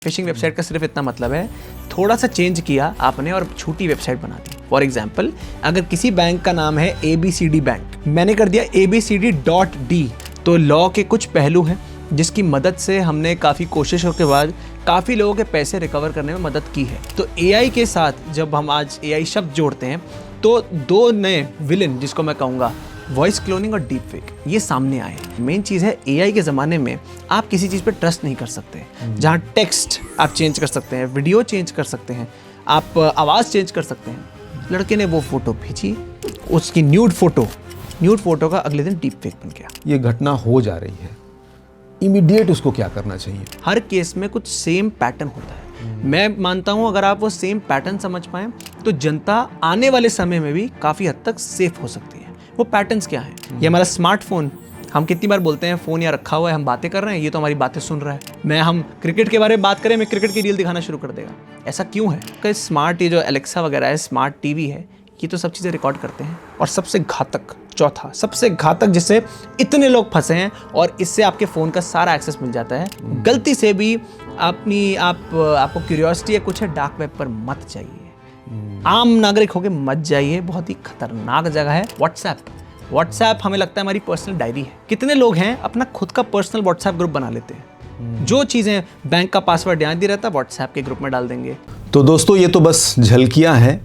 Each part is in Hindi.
फिशिंग वेबसाइट का सिर्फ इतना मतलब है, थोड़ा सा चेंज किया आपने और छोटी वेबसाइट बना दी। फॉर एग्जाम्पल, अगर किसी बैंक का नाम है ABCD बैंक, मैंने कर दिया abcd.d, तो लॉ के कुछ पहलू हैं जिसकी मदद से हमने काफ़ी कोशिशों के बाद काफ़ी लोगों के पैसे रिकवर करने में मदद की है। तो AI के साथ जब हम आज AI शब्द जोड़ते हैं तो दो नए विलन, जिसको मैं कहूँगा वॉइस क्लोनिंग और डीप फेक, ये सामने आए। मेन चीज़ है AI के ज़माने में आप किसी चीज़ पे ट्रस्ट नहीं कर सकते। जहाँ टेक्स्ट आप चेंज कर सकते हैं, वीडियो चेंज कर सकते हैं, आप आवाज़ चेंज कर सकते हैं। लड़के ने वो फोटो भेजी, उसकी न्यूड फोटो का अगले दिन डीप फेक बन गया। ये घटना हो जा रही है, इमीडिएट उसको क्या करना चाहिए? हर केस में कुछ सेम पैटर्न होता है। मैं मानता हूँ अगर आप वो सेम पैटर्न समझ पाएं तो जनता आने वाले समय में भी काफ़ी हद तक सेफ हो सकती है। वो पैटर्न्स क्या है? ये हमारा स्मार्टफोन, हम कितनी बार बोलते हैं फ़ोन यहाँ रखा हुआ है, हम बातें कर रहे हैं, ये तो हमारी बातें सुन रहा है। हम क्रिकेट के बारे में बात करें, मैं क्रिकेट की रील दिखाना शुरू कर देगा। ऐसा क्यों है? कि स्मार्ट, ये जो एलेक्सा वगैरह है, स्मार्ट टीवी है, ये तो सब चीज़ें रिकॉर्ड करते हैं। और सबसे घातक, चौथा सबसे घातक, जिससे इतने लोग फंसे हैं और इससे आपके फ़ोन का सारा एक्सेस मिल जाता है। गलती से भी आपको क्यूरियोसिटी है कुछ है, डार्क वेब पर मत जाइए। आम नागरिक होके मत जाइए, बहुत ही खतरनाक जगह है। व्हाट्सएप हमें लगता है हमारी पर्सनल डायरी है। कितने लोग हैं अपना खुद का पर्सनल व्हाट्सएप ग्रुप बना लेते हैं। जो चीज़ें बैंक का पासवर्ड याद नहीं रहता, व्हाट्सएप के ग्रुप में डाल देंगे। तो दोस्तों, ये तो बस झलकियां हैं।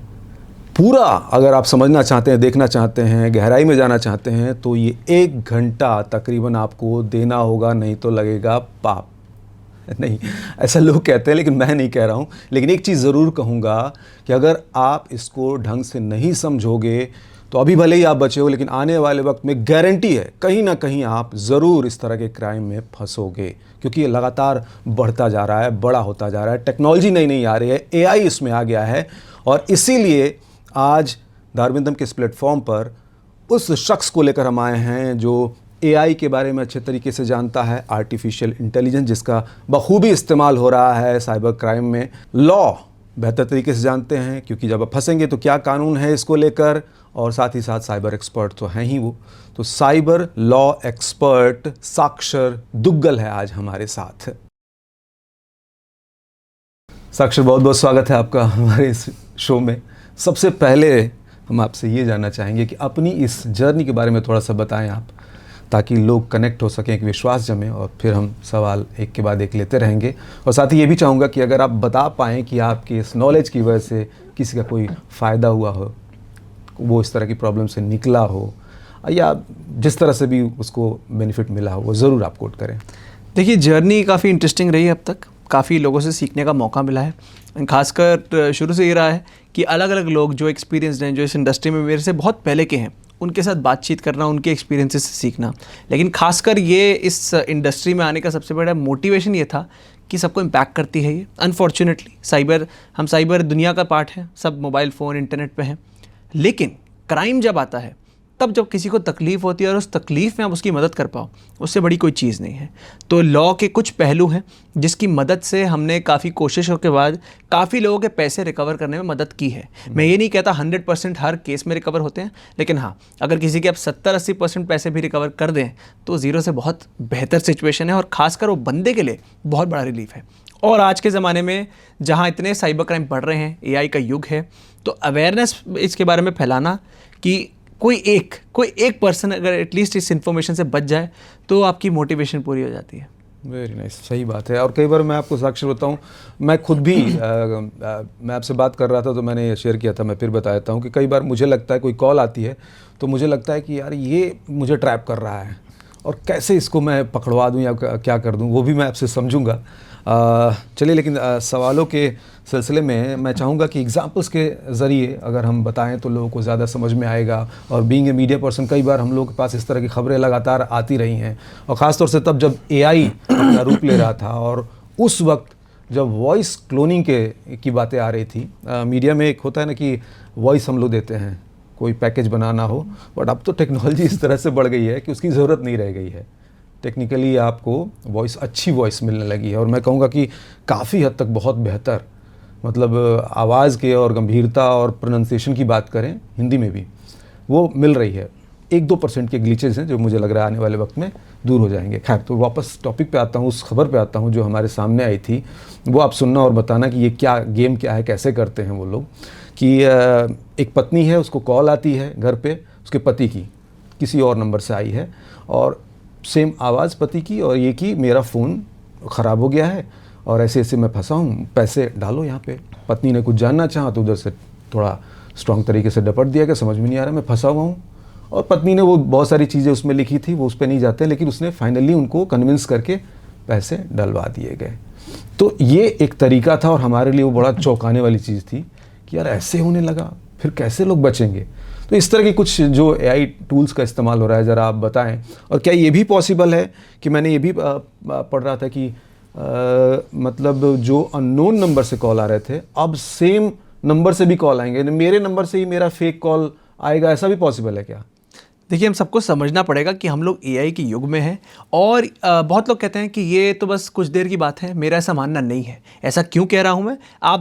पूरा अगर आप समझना चाहते हैं, देखना चाहते हैं, गहराई में जाना चाहते हैं, तो ये 1 घंटा तकरीबन आपको देना होगा, नहीं तो लगेगा पाप। नहीं, ऐसा लोग कहते हैं, लेकिन मैं नहीं कह रहा हूँ। लेकिन एक चीज़ ज़रूर कहूँगा कि अगर आप इसको ढंग से नहीं समझोगे तो अभी भले ही आप बचे हो, लेकिन आने वाले वक्त में गारंटी है कहीं ना कहीं आप ज़रूर इस तरह के क्राइम में फंसोगे, क्योंकि ये लगातार बढ़ता जा रहा है, बड़ा होता जा रहा है। टेक्नोलॉजी नई नई आ रही है, AI इसमें आ गया है। और इसीलिए आज धार्मिकदम के इस प्लेटफॉर्म पर उस शख्स को लेकर हम आए हैं जो AI के बारे में अच्छे तरीके से जानता है, आर्टिफिशियल इंटेलिजेंस जिसका बखूबी इस्तेमाल हो रहा है साइबर क्राइम में। लॉ बेहतर तरीके से जानते हैं, क्योंकि जब आप फंसेंगे तो क्या कानून है इसको लेकर, और साथ ही साथ साइबर एक्सपर्ट तो हैं ही वो। तो साइबर लॉ एक्सपर्ट साक्षर दुग्गल है आज हमारे साथ। साक्षर, बहुत बहुत स्वागत है आपका हमारे इस शो में। सबसे पहले हम आपसे ये जानना चाहेंगे कि अपनी इस जर्नी के बारे में थोड़ा सा बताएं आप, ताकि लोग कनेक्ट हो सकें, एक विश्वास जमे, और फिर हम सवाल एक के बाद एक लेते रहेंगे। और साथ ही ये भी चाहूँगा कि अगर आप बता पाएँ कि आपके इस नॉलेज की वजह से किसी का कोई फ़ायदा हुआ हो, वो इस तरह की प्रॉब्लम से निकला हो, या जिस तरह से भी उसको बेनिफिट मिला हो, वो ज़रूर आप कोट करें। देखिए, जर्नी काफ़ी इंटरेस्टिंग रही है अब तक। काफ़ी लोगों से सीखने का मौका मिला है। खासकर शुरू से ये रहा है कि अलग अलग लोग जो एक्सपीरियंसड हैं, जो इस इंडस्ट्री में मेरे से बहुत पहले के हैं, उनके साथ बातचीत करना, उनके एक्सपीरियंसेस से सीखना। लेकिन खासकर ये इस इंडस्ट्री में आने का सबसे बड़ा मोटिवेशन ये था कि सबको इम्पैक्ट करती है ये। अनफॉर्चुनेटली हम साइबर दुनिया का पार्ट है, सब मोबाइल फ़ोन इंटरनेट पे हैं। लेकिन क्राइम जब आता है, तब जब किसी को तकलीफ़ होती है और उस तकलीफ़ में आप उसकी मदद कर पाओ, उससे बड़ी कोई चीज़ नहीं है। तो लॉ के कुछ पहलू हैं जिसकी मदद से हमने काफ़ी कोशिशों के बाद काफ़ी लोगों के पैसे रिकवर करने में मदद की है। मैं ये नहीं कहता 100% हर केस में रिकवर होते हैं, लेकिन हाँ, अगर किसी के आप 70-80% पैसे भी रिकवर कर दें तो ज़ीरो से बहुत बेहतर सिचुएशन है, और ख़ासकर वो बंदे के लिए बहुत बड़ा रिलीफ है। और आज के ज़माने में जहाँ इतने साइबर क्राइम बढ़ रहे हैं, AI का युग है, तो अवेयरनेस इसके बारे में फैलाना कि कोई एक पर्सन अगर एटलीस्ट इस इन्फॉर्मेशन से बच जाए तो आपकी मोटिवेशन पूरी हो जाती है। वेरी नाइस, सही बात है। और कई बार मैं आपको साक्षर बताऊं, मैं खुद भी मैं आपसे बात कर रहा था तो मैंने शेयर किया था, मैं फिर बता देता हूं कि कई बार मुझे लगता है, कोई कॉल आती है तो मुझे लगता है कि यार ये मुझे ट्रैप कर रहा है, और कैसे इसको मैं पकड़वा दूं या क्या कर दूं, वो भी मैं आपसे समझूंगा। चलिए, लेकिन सवालों के सिलसिले में मैं चाहूँगा कि एग्जाम्पल्स के ज़रिए अगर हम बताएं तो लोगों को ज़्यादा समझ में आएगा। और बीइंग ए मीडिया पर्सन, कई बार हम लोगों के पास इस तरह की खबरें लगातार आती रही हैं, और ख़ास तौर से तब जब AI अपना रूप ले रहा था, और उस वक्त जब वॉइस क्लोनिंग की बातें आ रही थी। मीडिया में एक होता है ना कि वॉइस हम लोग देते हैं, कोई पैकेज बनाना हो, बट अब तो टेक्नोलॉजी इस तरह से बढ़ गई है कि उसकी ज़रूरत नहीं रह गई है। टेक्निकली आपको वॉइस, अच्छी वॉइस मिलने लगी है, और मैं कहूँगा कि काफ़ी हद तक बहुत बेहतर, मतलब आवाज़ के और गंभीरता और प्रोनाउंसिएशन की बात करें हिंदी में भी, वो मिल रही है। 1-2% के ग्लिचेस हैं जो मुझे लग रहा है आने वाले वक्त में दूर हो जाएंगे। खैर, तो वापस टॉपिक पे आता हूँ, उस खबर पे आता हूँ जो हमारे सामने आई थी। वो आप सुनना और बताना कि ये क्या गेम क्या है, कैसे करते हैं वो लोग। कि एक पत्नी है, उसको कॉल आती है घर पे उसके पति की, किसी और नंबर से आई है, और सेम आवाज़ पति की, और ये कि मेरा फ़ोन ख़राब हो गया है और ऐसे ऐसे मैं फंसा हूँ, पैसे डालो यहाँ पे। पत्नी ने कुछ जानना चाहा तो उधर से थोड़ा स्ट्रॉन्ग तरीके से डपट दिया कि समझ में नहीं आ रहा, मैं फंसा हुआ हूँ। और पत्नी ने वो बहुत सारी चीज़ें उसमें लिखी थी, वो उस पर नहीं जाते, लेकिन उसने फाइनली उनको कन्विंस करके पैसे डलवा दिए गए। तो ये एक तरीका था और हमारे लिए वो बड़ा चौंकाने वाली चीज़ थी कि यार ऐसे होने लगा, फिर कैसे लोग बचेंगे। तो इस तरह की कुछ जो AI टूल्स का इस्तेमाल हो रहा है, ज़रा आप बताएं। और क्या ये भी पॉसिबल है कि मैंने ये भी पढ़ रहा था कि मतलब जो अननोन नंबर से कॉल आ रहे थे, अब सेम नंबर से भी कॉल आएंगे, मेरे नंबर से ही मेरा फेक कॉल आएगा, ऐसा भी पॉसिबल है क्या? देखिए, हम सबको समझना पड़ेगा कि हम लोग AI के युग में हैं, और बहुत लोग कहते हैं कि ये तो बस कुछ देर की बात है। मेरा ऐसा मानना नहीं है। ऐसा क्यों कह रहा हूँ मैं? आप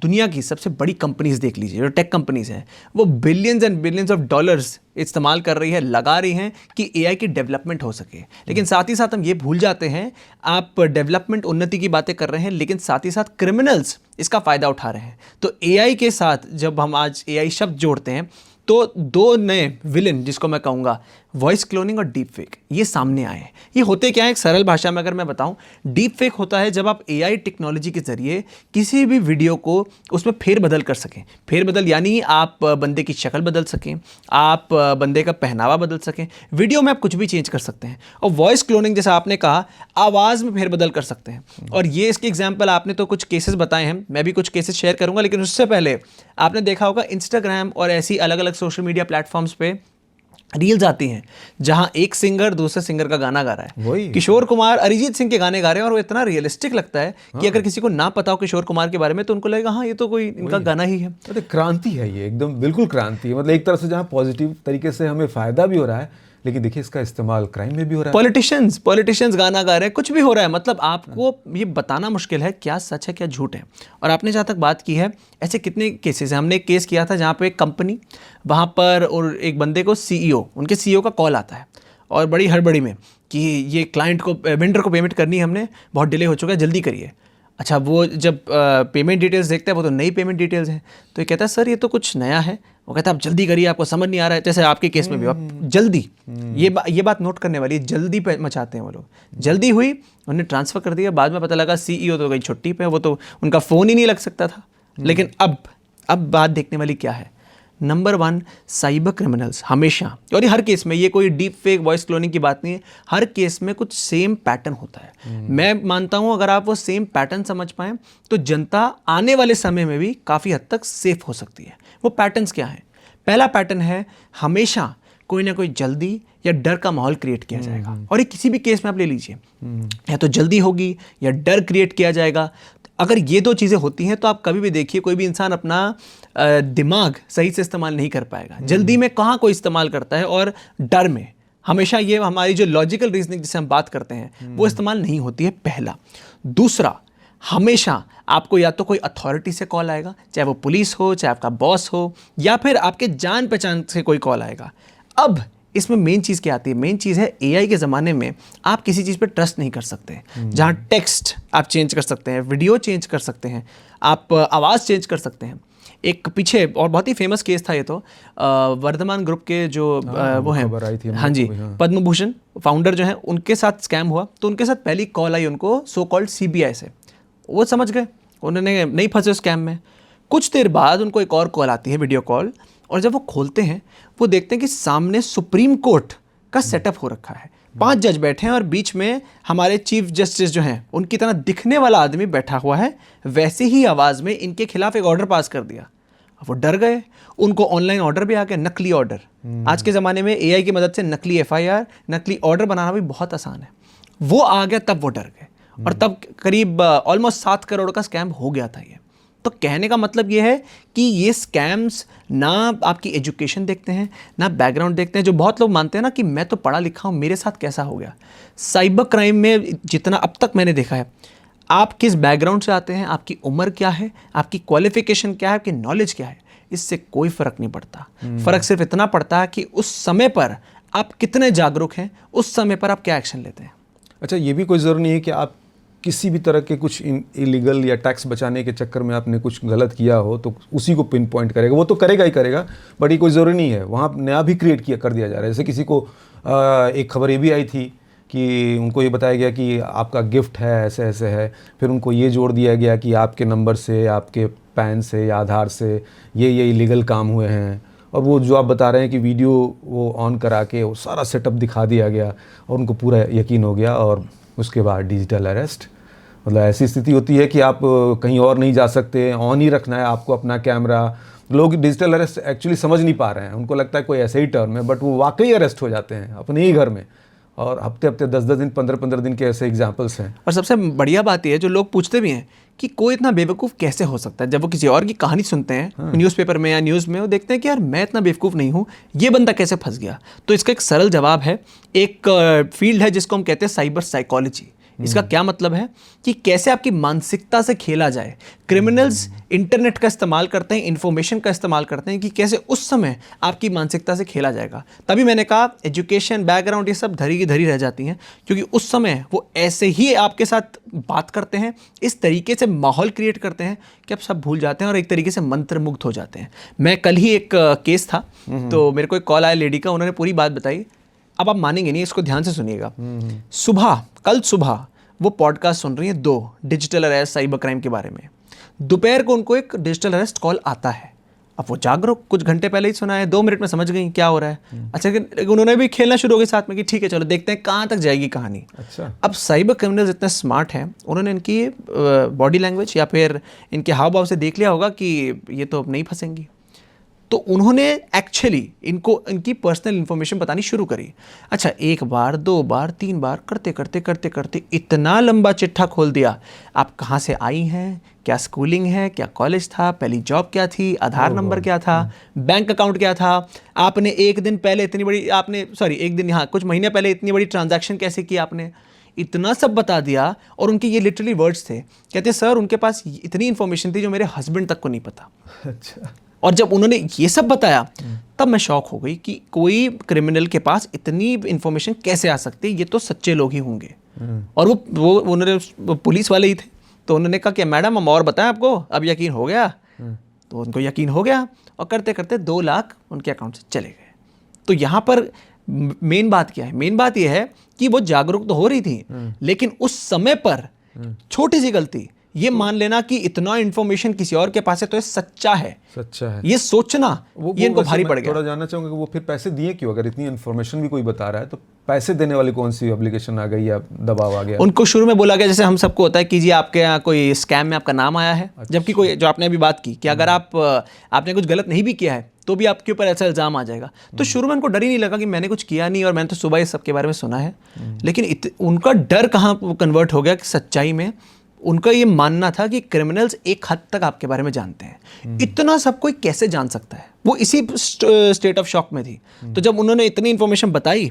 दुनिया की सबसे बड़ी कंपनीज़ देख लीजिए, जो टेक कंपनीज़ हैं, वो billions and billions of dollars इस्तेमाल कर रही है, लगा रही हैं कि AI की डेवलपमेंट हो सके। लेकिन साथ ही साथ हम ये भूल जाते हैं, आप डेवलपमेंट, उन्नति की बातें कर रहे हैं, लेकिन साथ ही साथ क्रिमिनल्स इसका फ़ायदा उठा रहे हैं। तो AI के साथ जब हम आज AI शब्द जोड़ते हैं, तो दो नए विलन, जिसको मैं कहूँगा वॉइस क्लोनिंग और डीप फेक, ये सामने आए हैं। ये होते क्या है, एक सरल भाषा में अगर मैं बताऊं, डीप फेक होता है जब आप AI टेक्नोलॉजी के ज़रिए किसी भी वीडियो को उसमें फेरबदल कर सकें। फेरबदल यानी आप बंदे की शक्ल बदल सकें, आप बंदे का पहनावा बदल सकें, वीडियो में आप कुछ भी चेंज कर सकते हैं। और वॉइस क्लोनिंग, जैसा आपने कहा, आवाज़ में फेरबदल कर सकते हैं। और ये इसके एग्जाम्पल आपने तो कुछ केसेस बताए हैं, मैं भी कुछ केसेस शेयर करूँगा। लेकिन उससे पहले आपने देखा होगा इंस्टाग्राम और ऐसी अलग अलग सोशल मीडिया प्लेटफॉर्म्स पे रील्स आती हैं जहां एक सिंगर दूसरे सिंगर का गाना गा रहा है। किशोर कुमार अरिजीत सिंह के गाने गा रहे हैं, और वो इतना रियलिस्टिक लगता है कि अगर किसी को ना पता हो किशोर कुमार के बारे में, तो उनको लगेगा हाँ, ये तो कोई इनका गाना ही है। अरे क्रांति है ये, एकदम बिल्कुल क्रांति है। मतलब एक तरह से जहाँ पॉजिटिव तरीके से हमें फ़ायदा भी हो रहा है, लेकिन देखिए इसका इस्तेमाल क्राइम में भी हो रहा है। पॉलिटिशियंस गाना गा रहे हैं, कुछ भी हो रहा है। मतलब आपको ये बताना मुश्किल है क्या सच है क्या झूठ है। और आपने जहाँ तक बात की है, ऐसे कितने केसेस हैं। हमने एक केस किया था जहाँ पे एक कंपनी, वहाँ पर और एक बंदे को उनके CEO का कॉल आता है, और बड़ी हड़बड़ी में कि ये क्लाइंट को, वेंडर को पेमेंट करनी है, हमने बहुत डिले हो चुका है, जल्दी करिए। अच्छा, वो जब पेमेंट डिटेल्स देखते हैं, वो तो नई पेमेंट डिटेल्स हैं। तो ये कहता है सर ये तो कुछ नया है। वो कहता है आप जल्दी करिए, आपको समझ नहीं आ रहा है। जैसे आपके केस में भी आप जल्दी, ये बात नोट करने वाली है, जल्दी पे मचाते हैं वो लोग। जल्दी हुई, उन्हें ट्रांसफ़र कर दिया। बाद में पता लगा CEO तो गई छुट्टी पे, वो तो उनका फ़ोन ही नहीं लग सकता था। लेकिन अब बात देखने वाली क्या है। नंबर 1, साइबर क्रिमिनल्स हमेशा, और ये हर केस में, ये कोई डीप फेक वॉइस क्लोनिंग की बात नहीं है, हर केस में कुछ सेम पैटर्न होता है। मैं मानता हूं अगर आप वो सेम पैटर्न समझ पाएं, तो जनता आने वाले समय में भी काफ़ी हद तक सेफ हो सकती है। वो पैटर्न्स क्या हैं? पहला पैटर्न है, हमेशा कोई ना कोई जल्दी या डर का माहौल क्रिएट किया जाएगा। और ये किसी भी केस में आप ले लीजिए, या तो जल्दी होगी या डर क्रिएट किया जाएगा। अगर ये दो चीज़ें होती हैं, तो आप कभी भी देखिए, कोई भी इंसान अपना दिमाग सही से इस्तेमाल नहीं कर पाएगा। जल्दी में कहाँ कोई इस्तेमाल करता है, और डर में हमेशा ये हमारी जो लॉजिकल रीजनिंग जिसे हम बात करते हैं, वो इस्तेमाल नहीं होती है, पहला। दूसरा, हमेशा आपको या तो कोई अथॉरिटी से कॉल आएगा, चाहे वो पुलिस हो, चाहे आपका बॉस हो, या फिर आपके जान पहचान से कोई कॉल आएगा। अब इसमें मेन चीज़ क्या आती है? मेन चीज़ है AI के ज़माने में आप किसी चीज़ पे ट्रस्ट नहीं कर सकते। जहाँ टेक्स्ट आप चेंज कर सकते हैं, वीडियो चेंज कर सकते हैं, आप आवाज़ चेंज कर सकते हैं। एक पीछे और बहुत ही फेमस केस था ये तो, वर्धमान ग्रुप के जो वो हैं, हाँ जी, पद्म भूषण फाउंडर जो हैं, उनके साथ स्कैम हुआ। तो उनके साथ पहली कॉल आई उनको सो कॉल्ड CBI से। वो समझ गए, उन्होंने नहीं फंसे स्कैम में। कुछ देर बाद उनको एक और कॉल आती है, वीडियो कॉल, और जब वो खोलते हैं, वो देखते हैं कि सामने सुप्रीम कोर्ट का सेटअप हो रखा है। 5 जज बैठे हैं, और बीच में हमारे चीफ जस्टिस जो हैं, उनकी तरह दिखने वाला आदमी बैठा हुआ है। वैसे ही आवाज़ में इनके खिलाफ एक ऑर्डर पास कर दिया। वो डर गए, उनको ऑनलाइन ऑर्डर भी आ गया, नकली ऑर्डर। आज के ज़माने में AI की मदद से नकली FIR, नकली ऑर्डर बनाना भी बहुत आसान है। वो आ गया, तब वो डर गए, और तब करीब ऑलमोस्ट 7 करोड़ का स्कैम हो गया था ये। तो कहने का मतलब ये है कि ये स्कैम्स ना आपकी एजुकेशन देखते हैं, ना बैकग्राउंड देखते हैं। जो बहुत लोग मानते हैं ना कि मैं तो पढ़ा लिखा हूँ, मेरे साथ कैसा हो गया। साइबर क्राइम में जितना अब तक मैंने देखा है, आप किस बैकग्राउंड से आते हैं, आपकी उम्र क्या है, आपकी क्वालिफिकेशन क्या है, आपकी नॉलेज क्या है, इससे कोई फ़र्क नहीं पड़ता। फ़र्क सिर्फ इतना पड़ता है कि उस समय पर आप कितने जागरूक हैं, उस समय पर आप क्या एक्शन लेते हैं। अच्छा, ये भी कोई ज़रूरी नहीं है कि आप किसी भी तरह के कुछ इलीगल या टैक्स बचाने के चक्कर में आपने कुछ गलत किया हो तो उसी को पिन पॉइंट करेगा, वो तो करेगा ही करेगा, बट ये कोई ज़रूरी नहीं है। वहाँ नया भी क्रिएट कर दिया जा रहा है। जैसे किसी को एक खबर ये भी आई थी कि उनको ये बताया गया कि आपका गिफ्ट है, ऐसे ऐसे है, फिर उनको ये जोड़ दिया गया कि आपके नंबर से, आपके पैन से या आधार से ये इलीगल काम हुए हैं। और वो जो आप बता रहे हैं कि वीडियो वो ऑन करा के वो सारा सेटअप दिखा दिया गया और उनको पूरा यकीन हो गया, और उसके बाद डिजिटल अरेस्ट। मतलब ऐसी स्थिति होती है कि आप कहीं और नहीं जा सकते, ऑन ही रखना है आपको अपना कैमरा। लोग डिजिटल अरेस्ट एक्चुअली समझ नहीं पा रहे हैं, उनको लगता है कोई ऐसे ही टर्म है, बट वो वाकई अरेस्ट हो जाते हैं अपने ही घर में, और हफ्ते हफ्ते 10-10 दिन 15-15 दिन के ऐसे एग्जाम्पल्स हैं। और सबसे बढ़िया बात यह है, जो लोग पूछते भी हैं कि कोई इतना बेवकूफ़ कैसे हो सकता है, जब वो किसी और की कहानी सुनते हैं न्यूज़पेपर में या न्यूज़ में, वो देखते हैं कि यार मैं इतना बेवकूफ़ नहीं हूँ, ये बंदा कैसे फंस गया। तो इसका एक सरल जवाब है, एक फील्ड है जिसको हम कहते हैं साइबर साइकोलॉजी। इसका क्या मतलब है कि कैसे आपकी मानसिकता से खेला जाए। क्रिमिनल्स इंटरनेट का इस्तेमाल करते हैं, इंफॉर्मेशन का इस्तेमाल करते हैं कि कैसे उस समय आपकी मानसिकता से खेला जाएगा। तभी मैंने कहा एजुकेशन, बैकग्राउंड, ये सब धरी की धरी रह जाती हैं, क्योंकि उस समय वो ऐसे ही आपके साथ बात करते हैं, इस तरीके से माहौल क्रिएट करते हैं कि आप सब भूल जाते हैं और एक तरीके से मंत्रमुग्ध हो जाते हैं। मैं कल ही एक केस था, तो मेरे को एक कॉल आया लेडी का, उन्होंने पूरी बात बताई। अब आप मानेंगे नहीं, इसको ध्यान से सुनिएगा। कल सुबह वो पॉडकास्ट सुन रही है 2 डिजिटल अरेस्ट साइबर क्राइम के बारे में। दोपहर को उनको एक डिजिटल अरेस्ट कॉल आता है। अब वो जागरूक, कुछ घंटे पहले ही सुना है, 2 मिनट में समझ गई क्या हो रहा है। अच्छा, उन्होंने भी खेलना शुरू हो गया साथ में कि ठीक है चलो देखते हैं कहाँ तक जाएगी कहानी। अच्छा, अब साइबर क्रिमिनल्स इतने स्मार्ट हैं, उन्होंने इनकी बॉडी लैंग्वेज या फिर इनके हाव भाव से देख लिया होगा कि ये तो अब नहीं फंसेंगी। तो उन्होंने एक्चुअली इनकी पर्सनल इन्फॉर्मेशन बतानी शुरू करी। अच्छा, 1 बार 2 बार 3 बार करते इतना लंबा चिट्ठा खोल दिया। आप कहाँ से आई हैं, क्या स्कूलिंग है, क्या कॉलेज था, पहली जॉब क्या थी, आधार नंबर क्या था, बैंक अकाउंट क्या था, आपने एक दिन पहले इतनी बड़ी कुछ महीने पहले इतनी बड़ी ट्रांजैक्शन कैसे की आपने, इतना सब बता दिया। और उनके ये लिटरली वर्ड्स थे, कहते सर उनके पास इतनी इन्फॉर्मेशन थी जो मेरे हस्बैंड तक को नहीं पता। अच्छा। और जब उन्होंने ये सब बताया तब मैं शॉक हो गई कि कोई क्रिमिनल के पास इतनी इन्फॉर्मेशन कैसे आ सकती है, ये तो सच्चे लोग ही होंगे। और वो उन्होंने पुलिस वाले ही थे, तो उन्होंने कहा कि मैडम हम और बताएं आपको, अब यकीन हो गया। तो उनको यकीन हो गया और करते करते 2 लाख उनके अकाउंट से चले गए। तो यहाँ पर मेन बात क्या है? मेन बात यह है कि वो जागरूक तो हो रही थी, लेकिन उस समय पर छोटी सी गलती, ये मान लेना कि इतना इन्फॉर्मेशन किसी और के पास है तो ये सच्चा है, ये सोचना ये इनको भारी पड़ गया। थोड़ा जानना चाहूंगा कि वो फिर पैसे दिए क्यों? अगर इतनी इन्फॉर्मेशन भी कोई बता रहा है तो पैसे देने वाली कौन सी एप्लीकेशन आ गई या दबाव आ गया? उनको शुरू में बोला गया, जैसे हम सबको होता है कि जी आपके यहाँ कोई स्कैम में आपका नाम आया है। अच्छा। जबकि कोई, जो आपने अभी बात की कि अगर आपने कुछ गलत नहीं भी किया है तो भी आपके ऊपर ऐसा इल्ज़ाम आ जाएगा। तो शुरू में उनको डर ही नहीं लगा कि मैंने कुछ किया नहीं, और मैंने तो सुबह इस सब के बारे में सुना है। लेकिन उनका डर कहाँ कन्वर्ट हो गया कि सच्चाई में उनका ये मानना था कि क्रिमिनल्स एक हद तक आपके बारे में जानते हैं। इतना सब कोई कैसे जान सकता है? वो इसी स्टेट ऑफ शॉक में थी। तो जब उन्होंने इतनी इन्फॉर्मेशन बताई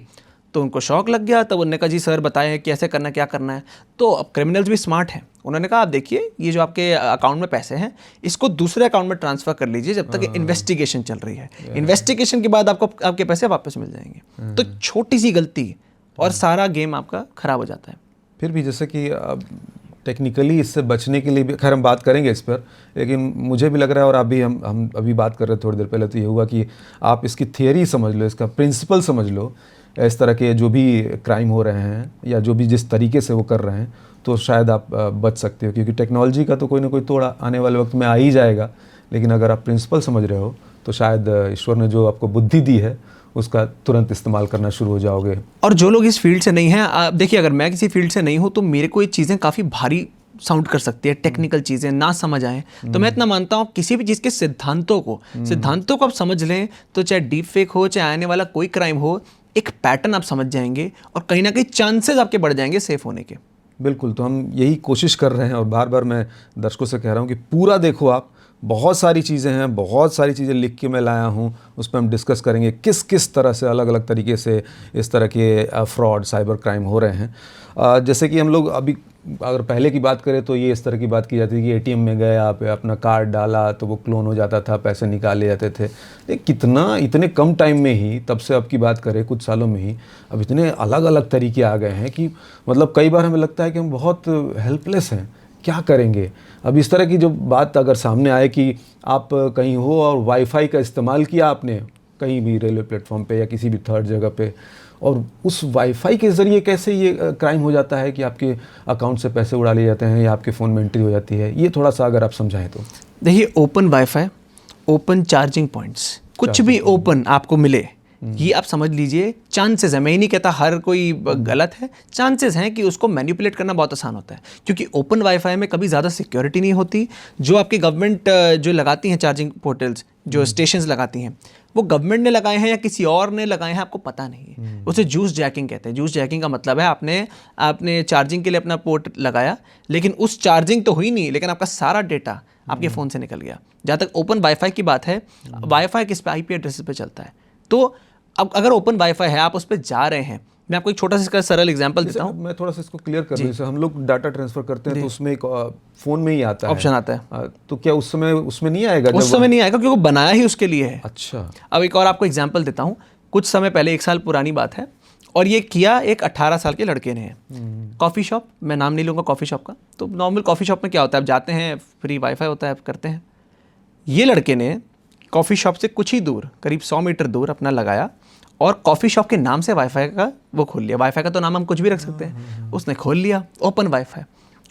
तो उनको शॉक लग गया। तब उन्होंने कहा जी सर बताएं कैसे करना, क्या करना है। तो अब क्रिमिनल्स भी स्मार्ट हैं, उन्होंने कहा आप देखिए ये जो आपके अकाउंट में पैसे हैं इसको दूसरे अकाउंट में ट्रांसफ़र कर लीजिए जब तक इन्वेस्टिगेशन चल रही है। इन्वेस्टिगेशन के बाद आपको आपके पैसे वापस मिल जाएंगे। तो छोटी सी गलती और सारा गेम आपका ख़राब हो जाता है। फिर भी जैसे कि टेक्निकली इससे बचने के लिए भी, खैर हम बात करेंगे इस पर, लेकिन मुझे भी लग रहा है, और अभी हम अभी बात कर रहे थे थोड़ी देर पहले, तो ये हुआ कि आप इसकी थियरी समझ लो, इसका प्रिंसिपल समझ लो। इस तरह के जो भी क्राइम हो रहे हैं या जो भी जिस तरीके से वो कर रहे हैं, तो शायद आप बच सकते हो, क्योंकि टेक्नोलॉजी का तो कोई ना कोई तोड़ आने वाले वक्त में आ ही जाएगा। लेकिन अगर आप प्रिंसिपल समझ रहे हो तो शायद ईश्वर ने जो आपको बुद्धि दी है उसका तुरंत इस्तेमाल करना शुरू हो जाओगे। और जो लोग इस फील्ड से नहीं हैं, देखिए अगर मैं किसी फील्ड से नहीं हूँ तो मेरे को ये चीज़ें काफ़ी भारी साउंड कर सकती है, टेक्निकल चीज़ें ना समझ आएँ। तो मैं इतना मानता हूँ किसी भी चीज़ के सिद्धांतों को आप समझ लें, तो चाहे डीप फेक हो, चाहे आने वाला कोई क्राइम हो, एक पैटर्न आप समझ जाएंगे और कहीं ना कहीं चांसेस आपके बढ़ जाएंगे सेफ होने के। बिल्कुल, तो हम यही कोशिश कर रहे हैं, और बार बार मैं दर्शकों से कह रहा हूँ कि पूरा देखो आप, बहुत सारी चीज़ें हैं, बहुत सारी चीज़ें लिख के मैं लाया हूँ, उस पर हम डिस्कस करेंगे किस किस तरह से अलग अलग तरीके से इस तरह के फ्रॉड, साइबर क्राइम हो रहे हैं। जैसे कि हम लोग अभी अगर पहले की बात करें तो ये इस तरह की बात की जाती थी कि एटीएम में गए, आप अपना कार्ड डाला तो वो क्लोन हो जाता था, पैसे निकाले जाते थे। कितना इतने कम टाइम में ही, तब से अब की बात करें कुछ सालों में ही, अब इतने अलग अलग तरीके आ गए हैं कि मतलब कई बार हमें लगता है कि हम बहुत हेल्पलेस हैं, क्या करेंगे। अब इस तरह की जो बात अगर सामने आए कि आप कहीं हो और वाईफाई का इस्तेमाल किया आपने कहीं भी, रेलवे प्लेटफॉर्म पे या किसी भी थर्ड जगह पे, और उस वाईफाई के ज़रिए कैसे ये क्राइम हो जाता है कि आपके अकाउंट से पैसे उड़ा लिए जाते हैं या आपके फ़ोन में एंट्री हो जाती है, ये थोड़ा सा अगर आप समझाएं तो। देखिए, open wifi, open charging points, कुछ भी ओपन आपको मिले, ये आप समझ लीजिए चांसेस है। मैं ही नहीं कहता हर कोई गलत है, चांसेस हैं कि उसको मैनिपुलेट करना बहुत आसान होता है, क्योंकि ओपन वाईफाई में कभी ज़्यादा सिक्योरिटी नहीं होती। जो आपकी गवर्नमेंट जो लगाती हैं चार्जिंग पोर्टल्स, जो स्टेशंस लगाती हैं, वो गवर्नमेंट ने लगाए हैं या किसी और ने लगाए हैं, आपको पता नहीं है। उसे जूस जैकिंग कहते हैं। जूस जैकिंग का मतलब है आपने चार्जिंग के लिए अपना पोर्ट लगाया, लेकिन उस चार्जिंग तो हुई नहीं, लेकिन आपका सारा डेटा आपके फ़ोन से निकल गया। जहाँ तक ओपन वाईफाई की बात है, वाईफाई किस पे, IP एड्रेस पे चलता है। तो अब अगर ओपन वाईफाई है, आप उस पर जा रहे हैं, मैं आपको एक छोटा सा इसका सरल एग्जांपल देता हूँ। मैं थोड़ा सा इसको क्लियर कर दूं। जैसे हम लोग डाटा ट्रांसफर करते हैं तो उसमें एक फ़ोन में ही आता है, ऑप्शन आता है। तो क्या उस समय उसमें नहीं आएगा? उस समय नहीं आएगा, क्योंकि वो बनाया ही उसके लिए है। अच्छा। अब एक और आपको एग्जांपल देता हूँ। कुछ समय पहले, 1 साल पुरानी बात है, और ये किया एक 18 साल के लड़के ने। कॉफ़ी शॉप, मैं नाम नहीं लूँगा कॉफ़ी शॉप का, तो नॉर्मल कॉफ़ी शॉप में क्या होता है, आप जाते हैं, फ्री वाईफाई होता है, आप करते हैं। ये लड़के ने कॉफ़ी शॉप से कुछ ही दूर, करीब 100 मीटर दूर अपना लगाया, और कॉफ़ी शॉप के नाम से वाईफाई का वो खोल लिया। वाईफाई का तो नाम हम कुछ भी रख सकते हैं, उसने खोल लिया ओपन वाईफाई।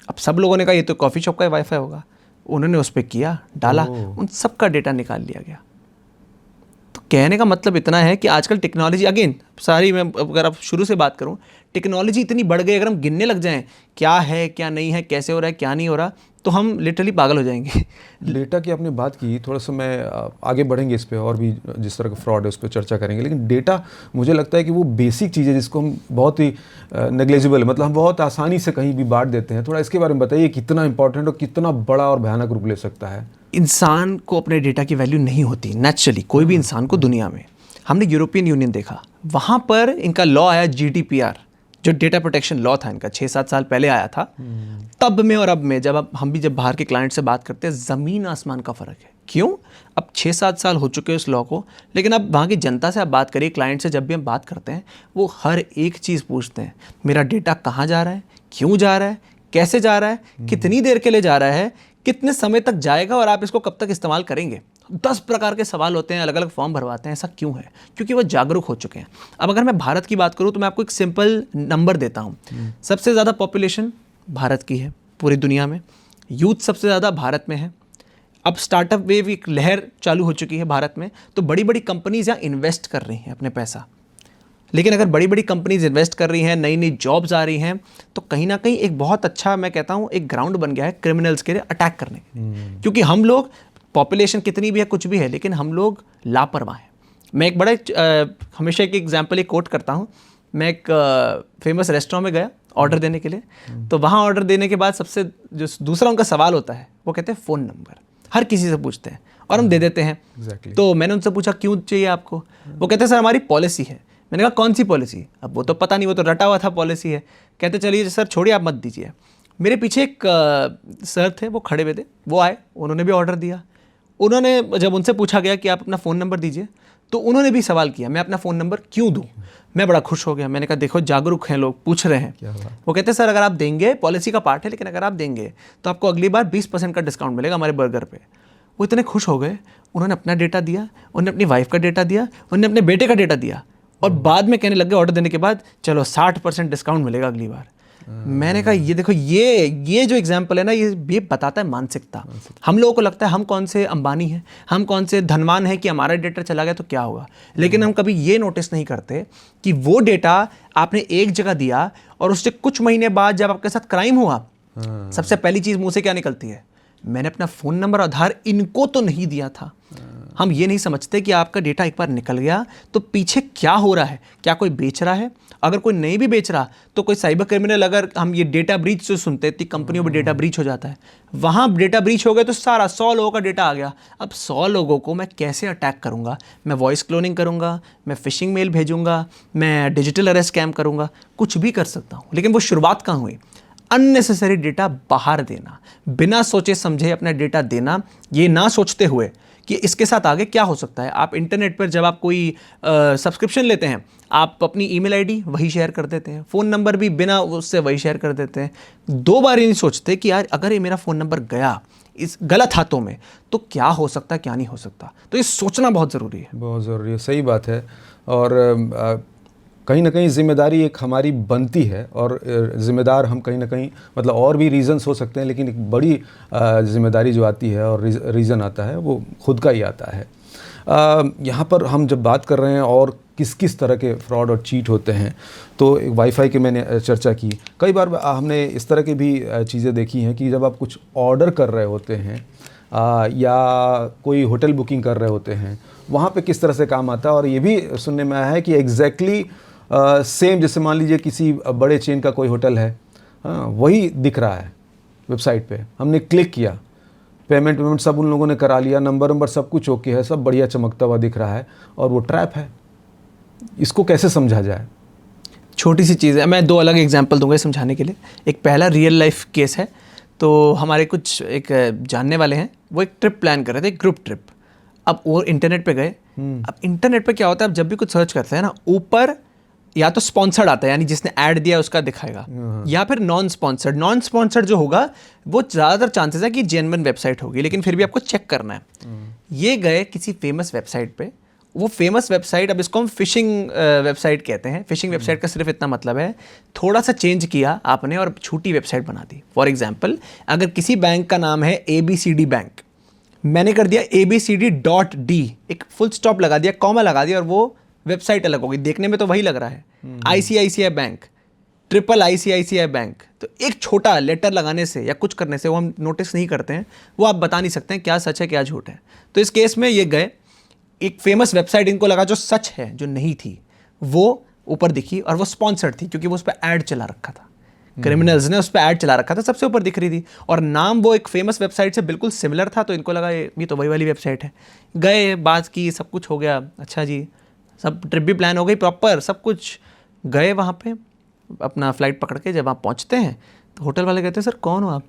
अब सब लोगों ने कहा ये तो कॉफ़ी शॉप का वाईफाई होगा, उन्होंने उस पर किया, डाला, उन सब का डेटा निकाल लिया गया। तो कहने का मतलब इतना है कि आजकल टेक्नोलॉजी, अगेन सारी, मैं अगर आप शुरू से बात करूं, टेक्नोलॉजी इतनी बढ़ गई, अगर हम गिनने लग जाएं क्या है क्या नहीं है, कैसे हो रहा है क्या नहीं हो रहा, तो हम लिटरली पागल हो जाएंगे। डेटा की आपने बात की, थोड़ा सा मैं आगे बढ़ेंगे इस पे, और भी जिस तरह का फ्रॉड है उस पर चर्चा करेंगे। लेकिन डेटा, मुझे लगता है कि वो बेसिक चीज़ है जिसको हम बहुत ही नेग्लेजिबल, मतलब हम बहुत आसानी से कहीं भी बांट देते हैं। थोड़ा इसके बारे में बताइए, कितना इंपॉर्टेंट और कितना बड़ा और भयानक रूप ले सकता है। इंसान को अपने डेटा की वैल्यू नहीं होती नेचुरली, कोई भी इंसान को दुनिया में। हमने यूरोपियन यूनियन देखा, वहाँ पर इनका लॉ आया GDPR, जो डेटा प्रोटेक्शन लॉ था इनका, 6-7 साल पहले आया था। तब में और अब में, जब हम भी जब बाहर के क्लाइंट से बात करते हैं, ज़मीन आसमान का फ़र्क है। क्यों? अब 6-7 साल हो चुके हैं उस लॉ को, लेकिन अब वहाँ की जनता से आप बात करिए, क्लाइंट से जब भी हम बात करते हैं, वो हर एक चीज़ पूछते हैं, मेरा डेटा कहाँ जा रहा है, क्यों जा रहा है, कैसे जा रहा है, कितनी देर के लिए जा रहा है, कितने समय तक जाएगा, और आप इसको कब तक इस्तेमाल करेंगे। 10 प्रकार के सवाल होते हैं, अलग अलग फॉर्म भरवाते हैं। ऐसा क्यों है? क्योंकि वो जागरूक हो चुके हैं। अब अगर मैं भारत की बात करूं तो मैं आपको एक सिंपल नंबर देता हूं। सबसे ज़्यादा पॉपुलेशन भारत की है पूरी दुनिया में, यूथ सबसे ज़्यादा भारत में है। अब स्टार्टअप वेव एक लहर चालू हो चुकी है भारत में, तो बड़ी बड़ी कंपनीज यहाँ इन्वेस्ट कर रही हैं अपने पैसा। लेकिन अगर बड़ी बड़ी कंपनीज इन्वेस्ट कर रही हैं, नई नई जॉब्स आ रही हैं, तो कहीं ना कहीं एक बहुत अच्छा, मैं कहता हूँ, एक ग्राउंड बन गया है क्रिमिनल्स के लिए अटैक करने के। क्योंकि हम लोग, पॉपुलेशन कितनी भी है, कुछ भी है, लेकिन हम लोग लापरवाह हैं। मैं एक बड़ा हमेशा एक एग्जांपल, एक कोट करता हूँ। मैं एक फेमस रेस्टोरेंट में गया ऑर्डर देने के लिए, तो वहाँ ऑर्डर देने के बाद सबसे जो दूसरा उनका सवाल होता है, वो कहते हैं फ़ोन नंबर। हर किसी से पूछते हैं और हम दे देते हैं। तो मैंने उनसे पूछा क्यों चाहिए आपको? वो कहते हैं सर हमारी पॉलिसी है। मैंने कहा कौन सी पॉलिसी? अब वो तो पता नहीं, वो तो रटा हुआ था पॉलिसी है। कहते चलिए सर छोड़िए, आप मत दीजिए। मेरे पीछे एक सर थे, वो खड़े हुए थे, वो आए, उन्होंने भी ऑर्डर दिया। उन्होंने, जब उनसे पूछा गया कि आप अपना फ़ोन नंबर दीजिए, तो उन्होंने भी सवाल किया मैं अपना फ़ोन नंबर क्यों दूँ। मैं बड़ा खुश हो गया। मैंने कहा देखो जागरूक हैं लोग, पूछ रहे हैं। वो कहते हैं सर अगर आप देंगे, पॉलिसी का पार्ट है, लेकिन अगर आप देंगे तो आपको अगली बार 20% का डिस्काउंट मिलेगा हमारे बर्गर पे। वो इतने खुश हो गए, उन्होंने अपना डेटा दिया, उन्होंने अपनी वाइफ का डेटा दिया, उन्होंने अपने बेटे का डेटा दिया, और बाद में कहने लग गए ऑर्डर देने के बाद, चलो 60% डिस्काउंट मिलेगा अगली बार। मैंने कहा ये देखो, ये जो एग्जाम्पल है ना, ये बताता है मानसिकता। हम लोगों को लगता है हम कौन से अंबानी हैं, हम कौन से धनवान हैं कि हमारा डेटा चला गया तो क्या होगा। लेकिन हम कभी ये नोटिस नहीं करते कि वो डेटा आपने एक जगह दिया, और उससे कुछ महीने बाद जब आपके साथ क्राइम हुआ, सबसे पहली चीज़ मुँह से क्या निकलती है? मैंने अपना फ़ोन नंबर, आधार इनको तो नहीं दिया था। हम ये नहीं समझते कि आपका डेटा एक बार निकल गया तो पीछे क्या हो रहा है, क्या कोई बेच रहा है, अगर कोई नहीं भी बेच रहा तो कोई साइबर क्रिमिनल, अगर हम ये डेटा ब्रीच जो सुनते हैं, इतनी कंपनियों में डेटा ब्रीच हो जाता है, वहाँ डेटा ब्रीच हो गया तो सारा 100 लोगों का डेटा आ गया। अब 100 लोगों को मैं कैसे अटैक करूँगा? मैं वॉइस क्लोनिंग करूँगा, मैं फिशिंग मेल भेजूँगा, मैं डिजिटल अरेस्ट स्कैम करूँगा, कुछ भी कर सकता हूँ। लेकिन वो शुरुआत कहाँ हुई? अननेसेसरी डेटा बाहर देना, बिना सोचे समझे अपना डेटा देना, ये ना सोचते हुए कि इसके साथ आगे क्या हो सकता है। आप इंटरनेट पर जब आप कोई सब्सक्रिप्शन लेते हैं, आप अपनी ईमेल आईडी वही शेयर कर देते हैं, फ़ोन नंबर भी बिना उससे वही शेयर कर देते हैं। 2 बार ये नहीं सोचते कि यार अगर ये मेरा फ़ोन नंबर गया इस गलत हाथों में तो क्या हो सकता है, क्या नहीं हो सकता। तो ये सोचना बहुत ज़रूरी है। बहुत ज़रूरी है, सही बात है। और कहीं ना कहीं ज़िम्मेदारी एक हमारी बनती है, और ज़िम्मेदार हम कहीं ना कहीं, मतलब और भी रीज़न्स हो सकते हैं, लेकिन एक बड़ी ज़िम्मेदारी जो आती है और रीज़न आता है वो खुद का ही आता है। यहाँ पर हम जब बात कर रहे हैं और किस किस तरह के फ्रॉड और चीट होते हैं, तो वाईफाई की मैंने चर्चा की। कई बार हमने इस तरह की भी चीज़ें देखी हैं कि जब आप कुछ ऑर्डर कर रहे होते हैं या कोई होटल बुकिंग कर रहे होते हैं, वहाँ पे किस तरह से काम आता है। और ये भी सुनने में आया है कि एग्जैक्टली सेम, जैसे मान लीजिए किसी बड़े चेन का कोई होटल है, वही दिख रहा है वेबसाइट पे, हमने क्लिक किया, पेमेंट सब उन लोगों ने करा लिया, नंबर सब कुछ ओके है, सब बढ़िया चमकता हुआ दिख रहा है, और वो ट्रैप है। इसको कैसे समझा जाए? छोटी सी चीज़ है, मैं 2 अलग एग्जांपल दूंगा समझाने के लिए। एक पहला रियल लाइफ केस है। तो हमारे कुछ एक जानने वाले हैं, वो एक ट्रिप प्लान कर रहे थे, ग्रुप ट्रिप। अब वो इंटरनेट पे गए। अब इंटरनेट पे क्या होता है, अब जब भी कुछ सर्च करते हैं ना, ऊपर या तो स्पॉन्सर्ड आता है, यानी जिसने ऐड दिया उसका दिखाएगा, या फिर नॉन स्पॉन्सर्ड जो होगा वो ज़्यादातर चांसेस है कि जेन्युइन वेबसाइट होगी, लेकिन फिर भी आपको चेक करना है। ये गए किसी फेमस वेबसाइट पे। वो फेमस वेबसाइट, अब इसको हम फिशिंग वेबसाइट कहते हैं। फिशिंग वेबसाइट का सिर्फ इतना मतलब है, थोड़ा सा चेंज किया आपने और छोटी वेबसाइट बना दी। फॉर एग्जाम्पल, अगर किसी बैंक का नाम है ABCD बैंक, मैंने कर दिया ABCD.D, एक फुल स्टॉप लगा दिया, कॉमा लगा दिया, और वो वेबसाइट अलग हो गई। देखने में तो वही लग रहा है, ICICI बैंक, ICICI बैंक। तो एक छोटा लेटर लगाने से या कुछ करने से, वो हम नोटिस नहीं करते हैं, वो आप बता नहीं सकते हैं क्या सच है क्या झूठ है। तो इस केस में ये गए, एक फेमस वेबसाइट इनको लगा जो सच है, जो नहीं थी, वो ऊपर दिखी, और वो स्पॉन्सर्ड थी क्योंकि वो उस पर ऐड चला रखा था। क्रिमिनल्स ने उस पर ऐड चला रखा था, सबसे ऊपर दिख रही थी, और नाम वो एक फेमस वेबसाइट से बिल्कुल सिमिलर था। तो इनको लगा ये तो वही वाली वेबसाइट है। गए, बात की, सब कुछ हो गया, अच्छा जी, सब ट्रिप भी प्लान हो गई प्रॉपर, सब कुछ। गए वहाँ पे, अपना फ़्लाइट पकड़ के जब वहाँ पहुँचते हैं तो होटल वाले कहते हैं, सर कौन हो आप?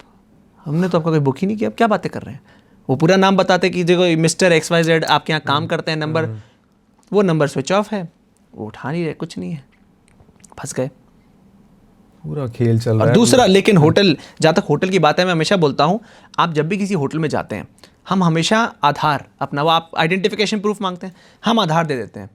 हमने तो आपका कोई बुक ही नहीं किया, आप क्या बातें कर रहे हैं? वो पूरा नाम बताते कि देखो मिस्टर XYZ आपके यहाँ काम करते हैं, नंबर, वो नंबर स्विच ऑफ है, वो उठा नहीं रहे, कुछ नहीं है, फंस गए। पूरा खेल चल रहा है। और दूसरा, लेकिन होटल, जहाँ तक होटल की बात है, मैं हमेशा बोलता हूँ, आप जब भी किसी होटल में जाते हैं, हम हमेशा आधार अपना, वो आप आइडेंटिफिकेशन प्रूफ मांगते हैं, हम आधार दे देते हैं।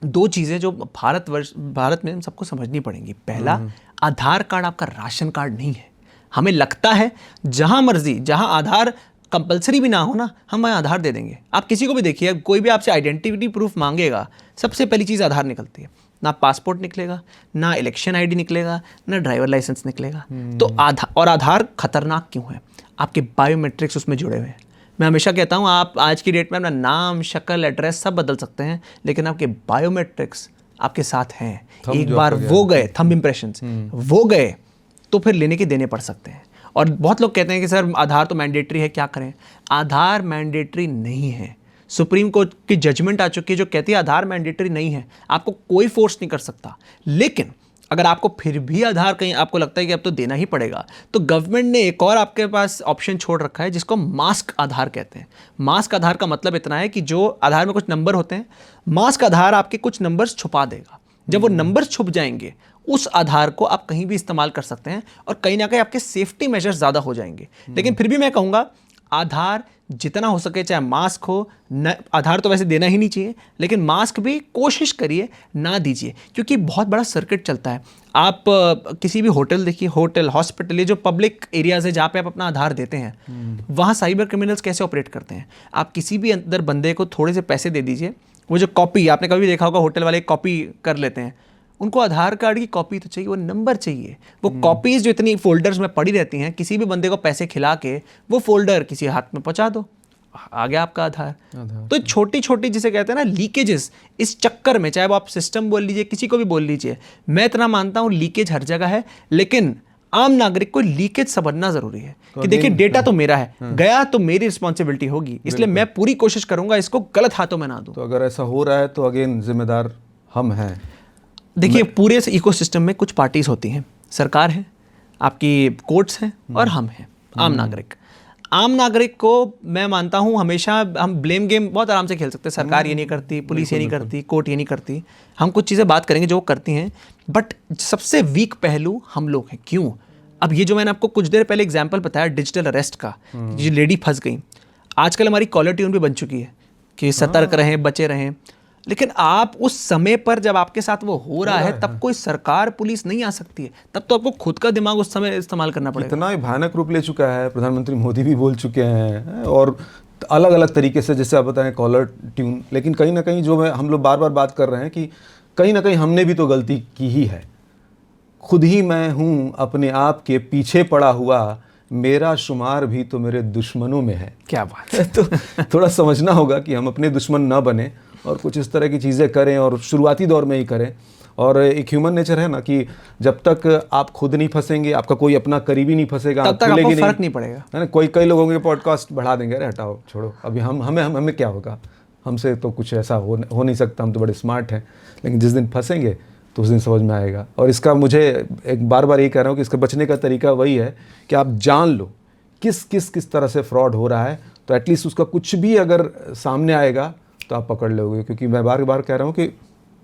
2 चीज़ें जो भारत में सबको समझनी पड़ेंगी। पहला, आधार कार्ड आपका राशन कार्ड नहीं है। हमें लगता है जहाँ मर्जी, जहाँ आधार कंपलसरी भी ना हो ना, हम वहाँ आधार दे देंगे। आप किसी को भी देखिए, कोई भी आपसे आइडेंटिटी प्रूफ मांगेगा, सबसे पहली चीज़ आधार निकलती है। ना पासपोर्ट निकलेगा, ना इलेक्शन ID निकलेगा, ना ड्राइवर लाइसेंस निकलेगा। तो आधार खतरनाक क्यों है? आपके बायोमेट्रिक्स उसमें जुड़े हुए हैं। मैं हमेशा कहता हूँ, आप आज की डेट में अपना नाम, शक्ल, एड्रेस सब बदल सकते हैं, लेकिन आपके बायोमेट्रिक्स आपके साथ हैं। एक बार वो गए, थंब इम्प्रेशंस वो गए, तो फिर लेने के देने पड़ सकते हैं। और बहुत लोग कहते हैं कि सर आधार तो मैंडेटरी है, क्या करें? आधार मैंडेटरी नहीं है। सुप्रीम कोर्ट की जजमेंट आ चुकी है जो कहती है आधार मैंडेटरी नहीं है, आपको कोई फोर्स नहीं कर सकता। लेकिन अगर आपको फिर भी आधार कहीं आपको लगता है कि अब तो देना ही पड़ेगा, तो गवर्नमेंट ने एक और आपके पास ऑप्शन छोड़ रखा है जिसको मास्क आधार कहते हैं। मास्क आधार का मतलब इतना है कि जो आधार में कुछ नंबर होते हैं, मास्क आधार आपके कुछ नंबर्स छुपा देगा। जब वो नंबर्स छुप जाएंगे, उस आधार को आप कहीं भी इस्तेमाल कर सकते हैं, और कहीं ना कहीं आपके सेफ्टी मेजर्स ज़्यादा हो जाएंगे। लेकिन फिर भी मैं कहूँगा, आधार जितना हो सके, चाहे मास्क हो न, आधार तो वैसे देना ही नहीं चाहिए, लेकिन मास्क भी कोशिश करिए ना दीजिए, क्योंकि बहुत बड़ा सर्किट चलता है। आप किसी भी होटल देखिए, होटल, हॉस्पिटल, ये जो पब्लिक एरियाज है जहाँ पे आप अपना आधार देते हैं, वहाँ साइबर क्रिमिनल्स कैसे ऑपरेट करते हैं। आप किसी भी अंदर बंदे को थोड़े से पैसे दे दीजिए, वो जो कॉपी, आपने कभी देखा होगा होटल वाले कॉपी कर लेते हैं, उनको आधार कार्ड की कॉपी तो चाहिए, वो नंबर चाहिए। वो कॉपीज जो इतनी फोल्डर्स में पड़ी रहती हैं, किसी भी बंदे को पैसे खिला के वो फोल्डर किसी हाथ में पहुंचा दो, आ गया आपका आधार। तो छोटी छोटी जिसे कहते हैं ना लीकेजेस, इस चक्कर में, चाहे वो आप सिस्टम बोल लीजिए, किसी को भी बोल लीजिए, मैं इतना मानता हूँ लीकेज हर जगह है, लेकिन आम नागरिक को लीकेज समझना जरूरी है कि देखिए डेटा तो मेरा है, गया तो मेरी रिस्पॉन्सिबिलिटी होगी, इसलिए मैं पूरी कोशिश करूंगा इसको गलत हाथों में ना दूं। तो अगर ऐसा हो रहा है तो अगेन जिम्मेदार हम हैं। देखिए पूरे इकोसिस्टम में कुछ पार्टीज होती हैं, सरकार है, आपकी कोर्ट्स हैं, और हम हैं आम नागरिक। आम नागरिक को मैं मानता हूं हमेशा हम ब्लेम गेम बहुत आराम से खेल सकते हैं, सरकार ये नहीं करती, पुलिस ये नहीं करती, कोर्ट ये नहीं करती। हम कुछ चीज़ें बात करेंगे जो वो करती हैं, बट सबसे वीक पहलू हम लोग हैं। क्यों? अब ये जो मैंने आपको कुछ देर पहले एग्जाम्पल बताया डिजिटल अरेस्ट का, जो लेडी फंस गई, आजकल हमारी कॉलर ट्यून भी बन चुकी है कि सतर्क रहें, बचे रहें। लेकिन आप उस समय पर जब आपके साथ वो हो रहा है तब कोई सरकार पुलिस नहीं आ सकती है, तब तो आपको खुद का दिमाग उस समय इस्तेमाल करना पड़ेगा। इतना ही भयानक रूप ले चुका है, प्रधानमंत्री मोदी भी बोल चुके हैं, और अलग अलग तरीके से, जैसे आप बताएं कॉलर ट्यून। लेकिन कहीं ना कहीं जो हम लोग बार बार बात कर रहे हैं कि कहीं ना कहीं हमने भी तो गलती की ही है। खुद ही मैं हूँ अपने आप के पीछे पड़ा हुआ, मेरा शुमार भी तो मेरे दुश्मनों में है। क्या बात है। तो थोड़ा समझना होगा कि हम अपने दुश्मन ना बने और कुछ इस तरह की चीज़ें करें, और शुरुआती दौर में ही करें। और एक ह्यूमन नेचर है ना कि जब तक आप खुद नहीं फंसेंगे, आपका कोई अपना करीबी नहीं फंसेगा, तब तक आपको फर्क नहीं पड़ेगा, है ना। कई लोगों के पॉडकास्ट बढ़ा देंगे, अरे हटाओ छोड़ो, अभी हमें क्या होगा, हमसे तो कुछ ऐसा हो नहीं सकता, हम तो बड़े स्मार्ट हैं। लेकिन जिस दिन फंसेंगे तो उस दिन समझ में आएगा। और इसका मुझे एक बार ये कह रहा हूँ कि इसका बचने का तरीका वही है कि आप जान लो किस तरह से फ्रॉड हो रहा है, तो एटलीस्ट उसका कुछ भी अगर सामने आएगा तो आप पकड़ लोगे। क्योंकि मैं बार बार कह रहा हूँ कि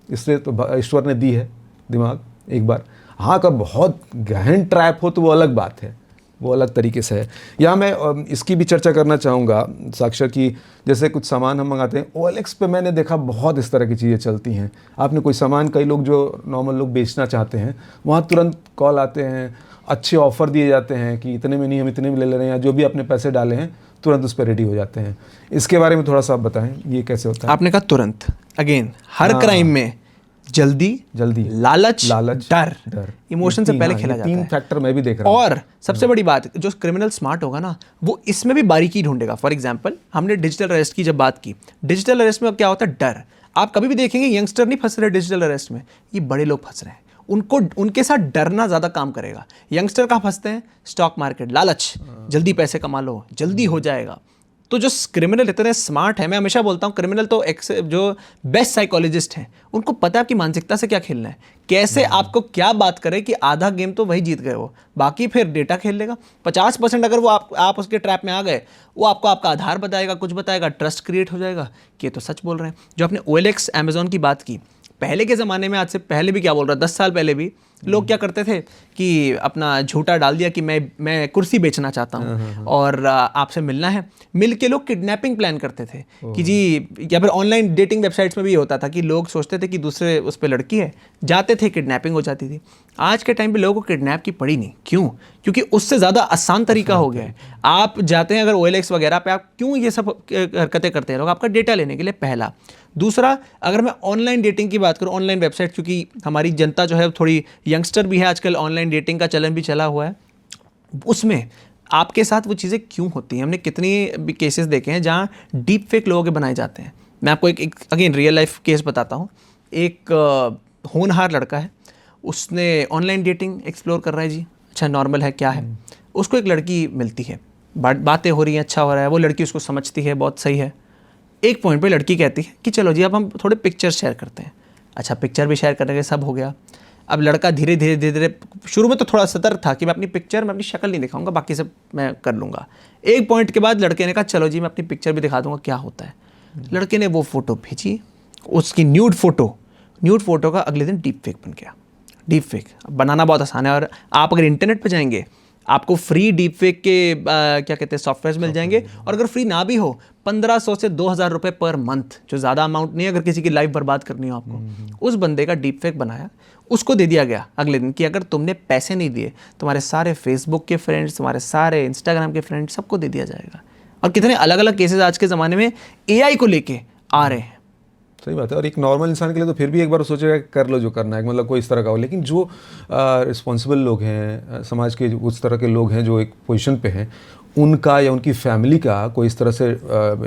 इसलिए तो ईश्वर ने दी है दिमाग एक बार। हाँ, अगर बहुत गहन ट्रैप हो तो वो अलग बात है, वो अलग तरीके से है। यहाँ मैं इसकी भी चर्चा करना चाहूँगा साक्षर की, जैसे कुछ सामान हम मंगाते हैं OLX पे, मैंने देखा बहुत इस तरह की चीज़ें चलती हैं। आपने कोई सामान, कई लोग जो नॉर्मल लोग बेचना चाहते हैं, वहाँ तुरंत कॉल आते हैं, अच्छे ऑफ़र दिए जाते हैं कि इतने में नहीं, हम इतने में ले रहे हैं, या जो भी आपने पैसे डाले हैं तुरंत उस पर रेडी हो जाते हैं। इसके बारे में थोड़ा सा आप बताएं, ये कैसे होता है? आपने कहा तुरंत, अगेन हर क्राइम में जल्दी लालच डर इमोशन से पहले खेला जाता है। 3 फैक्टर मैं भी देख रहा हूँ। और सबसे बड़ी बात, जो क्रिमिनल स्मार्ट होगा ना, वो इसमें भी बारीकी ढूंढेगा। फॉर एग्जांपल, हमने डिजिटल अरेस्ट की जब बात की, डिजिटल अरेस्ट में क्या होता है? डर। आप कभी भी देखेंगे यंगस्टर नहीं फंस रहे डिजिटल अरेस्ट में, ये बड़े लोग फंस रहे हैं। उनके साथ डरना ज़्यादा काम करेगा। यंगस्टर कहाँ फंसते हैं? स्टॉक मार्केट, लालच, जल्दी पैसे कमा लो, जल्दी हो जाएगा। तो जो क्रिमिनल इतने स्मार्ट है, मैं हमेशा बोलता हूँ क्रिमिनल तो जो बेस्ट साइकोलॉजिस्ट हैं, उनको पता है आपकी मानसिकता से क्या खेलना है, कैसे आपको क्या बात करे कि आधा गेम तो वही जीत गए वो, बाकी फिर डेटा खेल लेगा। 50% अगर वो आप उसके ट्रैप में आ गए, वो आपको आपका आधार बताएगा, कुछ बताएगा, ट्रस्ट क्रिएट हो जाएगा कि ये तो सच बोल रहे हैं। जो आपने OLX अमेजोन की बात की, पहले के ज़माने में, आज से पहले भी क्या बोल रहा, 10 साल पहले भी लोग क्या करते थे कि अपना झूठा डाल दिया कि मैं कुर्सी बेचना चाहता हूँ और आपसे मिलना है। मिल के लोग किडनैपिंग प्लान करते थे कि जी, या फिर ऑनलाइन डेटिंग वेबसाइट्स में भी ये होता था कि लोग सोचते थे कि दूसरे उस पर लड़की है, जाते थे, किडनैपिंग हो जाती थी। आज के टाइम पे लोगों को किडनैप की पड़ी नहीं। क्यों? क्योंकि उससे ज़्यादा आसान तरीका हो गया है। आप जाते हैं अगर OLX वगैरह पे, आप क्यों ये सब हरकतें करते हैं? लोग आपका डेटा लेने के लिए, पहला। दूसरा, अगर मैं ऑनलाइन डेटिंग की बात करूँ, ऑनलाइन वेबसाइट, क्योंकि हमारी जनता जो है थोड़ी यंगस्टर भी है, आजकल ऑनलाइन डेटिंग का चलन भी चला हुआ है, उसमें आपके साथ वो चीज़ें क्यों होती हैं? हमने कितनी भी केसेस देखे हैं जहाँ डीप फेक लोगों के बनाए जाते हैं। मैं आपको एक अगेन रियल लाइफ केस बताता हूँ। एक होनहार लड़का है, उसने ऑनलाइन डेटिंग एक्सप्लोर कर रहा है जी, अच्छा नॉर्मल है, क्या है, उसको एक लड़की मिलती है, बातें हो रही हैं, अच्छा हो रहा है, वो लड़की उसको समझती है, बहुत सही है। एक पॉइंट पे लड़की कहती है कि चलो जी अब हम थोड़े पिक्चर शेयर करते हैं। अच्छा, पिक्चर भी शेयर करने के सब हो गया। अब लड़का धीरे धीरे शुरू में तो थोड़ा सतर्क था कि मैं अपनी शक्ल नहीं दिखाऊंगा, बाकी सब मैं कर लूँगा। एक पॉइंट के बाद लड़के ने कहा चलो जी मैं अपनी पिक्चर भी दिखा दूंगा, क्या होता है। लड़के ने वो फ़ोटो भेजी, उसकी न्यूड फोटो का अगले दिन डीप फेक बन गया। डीप फेक बनाना बहुत आसान है, और आप अगर इंटरनेट पर जाएंगे आपको फ्री डीप फेक के क्या कहते हैं सॉफ्टवेयर मिल जाएंगे। और अगर फ्री ना भी हो, 1500 से 2000 रुपये पर मंथ, जो ज़्यादा अमाउंट नहीं है अगर किसी की लाइफ बर्बाद करनी हो आपको। उस बंदे का डीप फेक बनाया, उसको दे दिया गया अगले दिन कि अगर तुमने पैसे नहीं दिए, तुम्हारे सारे फेसबुक के फ्रेंड्स, तुम्हारे सारे इंस्टाग्राम के फ्रेंड्स, सबको दे दिया जाएगा। और कितने अलग अलग केसेस आज के ज़माने में AI को लेके आ रहे हैं। सही बात है। और एक नॉर्मल इंसान के लिए तो फिर भी एक बार सोचेगा कर लो जो करना है, मतलब कोई इस तरह का हो। लेकिन जो रिस्पॉन्सिबल लोग हैं, समाज के उस तरह के लोग हैं जो एक पोजीशन पे हैं, उनका या उनकी फैमिली का कोई इस तरह से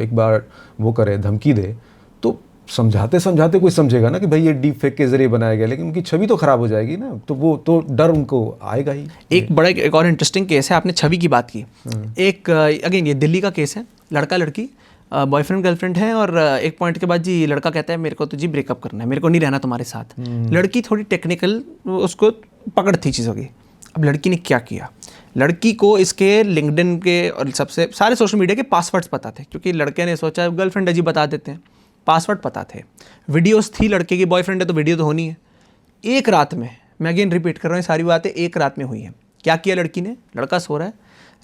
एक बार वो करे, धमकी दे, तो समझाते समझाते कोई समझेगा ना कि भाई ये डीप फेक के जरिए बनाया गया, लेकिन उनकी छवि तो खराब हो जाएगी ना, तो वो तो डर उनको आएगा ही। एक और इंटरेस्टिंग केस है, आपने छवि की बात की। एक अगेन ये दिल्ली का केस है, लड़का लड़की बॉयफ्रेंड गर्लफ्रेंड है, और एक पॉइंट के बाद जी लड़का कहता है मेरे को तो जी ब्रेकअप करना है, मेरे को नहीं रहना तुम्हारे साथ। लड़की थोड़ी टेक्निकल, उसको पकड़ थी चीज़ों की। अब लड़की ने क्या किया, लड़की को इसके लिंक्डइन के और सबसे सारे सोशल मीडिया के पासवर्ड्स पता थे, क्योंकि लड़के ने सोचा गर्लफ्रेंड अजीब बता देते हैं, पासवर्ड पता थे, वीडियोस थी लड़के की, बॉयफ्रेंड है तो वीडियो तो होनी है। एक रात में, मैं अगेन रिपीट कर रहा हूँ, सारी बातें एक रात में हुई है। क्या किया लड़की ने, लड़का सो रहा है,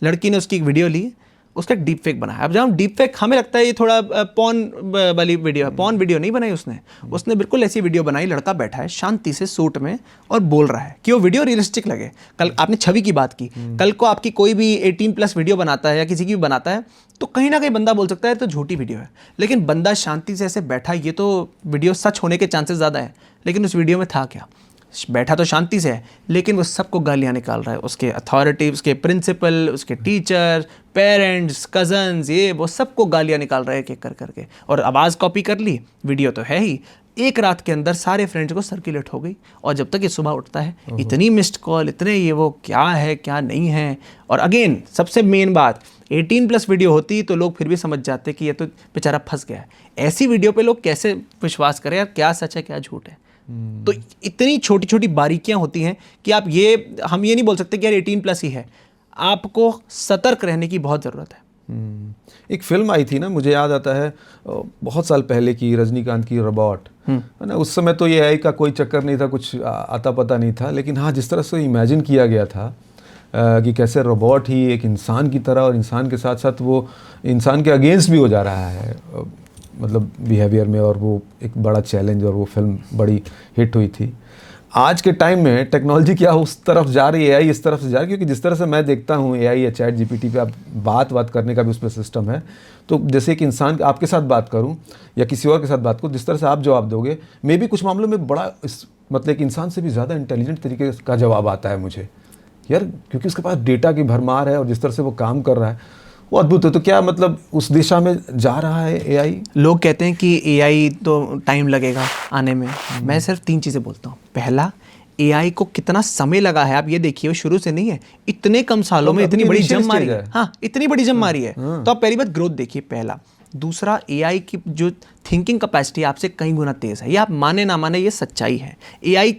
लड़की ने उसकी एक वीडियो ली, उसका एक डीप फेक बनाया। अब जब हम डीप फेक, हमें लगता है ये थोड़ा पॉर्न वाली वीडियो है, पॉर्न वीडियो नहीं बनाई उसने बिल्कुल ऐसी वीडियो बनाई, लड़का बैठा है शांति से सूट में और बोल रहा है कि वो वीडियो रियलिस्टिक लगे। कल आपने छवि की बात की, कल को आपकी कोई भी 18+ वीडियो बनाता है या किसी की भी बनाता है, तो कहीं ना कहीं बंदा बोल सकता है तो झूठी वीडियो है, लेकिन बंदा शांति से ऐसे बैठा, ये तो वीडियो सच होने के चांसेस ज़्यादा है। लेकिन उस वीडियो में था क्या, बैठा तो शांति से है, लेकिन वो सबको गालियाँ निकाल रहा है, उसके अथॉरिटी, उसके प्रिंसिपल, उसके टीचर, पेरेंट्स, कजन्स, ये वो सबको गालियाँ निकाल रहे हैं एक करके, और आवाज़ कॉपी कर ली, वीडियो तो है ही। एक रात के अंदर सारे फ्रेंड्स को सर्कुलेट हो गई, और जब तक ये सुबह उठता है इतनी मिस्ड कॉल, इतने ये वो, क्या है क्या नहीं है। और अगेन सबसे मेन बात, 18+ वीडियो होती तो लोग फिर भी समझ जाते कि ये तो बेचारा फंस गया है। ऐसी वीडियो पे लोग कैसे विश्वास करें यार, क्या सच है क्या झूठ है। तो इतनी छोटी छोटी बारीकियां होती हैं कि आप हम ये नहीं बोल सकते कि यार 18+ ही है, आपको सतर्क रहने की बहुत ज़रूरत है। एक फिल्म आई थी ना, मुझे याद आता है बहुत साल पहले की, रजनीकांत की रोबोट, है ना। उस समय तो ये AI का कोई चक्कर नहीं था, कुछ आता पता नहीं था, लेकिन हाँ जिस तरह से इमेजिन किया गया था कि कैसे रोबोट ही एक इंसान की तरह, और इंसान के साथ साथ वो इंसान के अगेंस्ट भी हो जा रहा है मतलब बिहेवियर में, और वो एक बड़ा चैलेंज, और वो फिल्म बड़ी हिट हुई थी। आज के टाइम में टेक्नोलॉजी क्या उस तरफ जा रही है, AI इस तरफ से जा रही है, क्योंकि जिस तरह से मैं देखता हूँ AI या चैट GPT पे आप बात करने का भी उस पर सिस्टम है, तो जैसे एक इंसान आपके साथ बात करूँ या किसी और के साथ बात करूँ, जिस तरह से आप जवाब दोगे, मे भी कुछ मामलों में बड़ा मतलब एक इंसान से भी ज़्यादा इंटेलिजेंट तरीके का जवाब आता है मुझे यार, क्योंकि उसके पास डेटा की भरमार है, और जिस तरह से वो काम कर रहा है वो अद्भुत है। तो क्या मतलब उस दिशा में जा रहा है AI? लोग कहते हैं कि AI तो टाइम लगेगा आने में, मैं सिर्फ 3 चीज़ें बोलता हूँ। पहला, AI को कितना समय लगा है आप ये देखिए, वो शुरू से नहीं है, इतने कम सालों में इतनी बड़ी जंप मारी है। हाँ, इतनी बड़ी जंप मारी है, तो आप पहली बात ग्रोथ देखिए, पहला। दूसरा, AI की जो थिंकिंग कैपेसिटी आपसे कई गुना तेज़ है, ये आप माने ना माने, ये सच्चाई है। AI,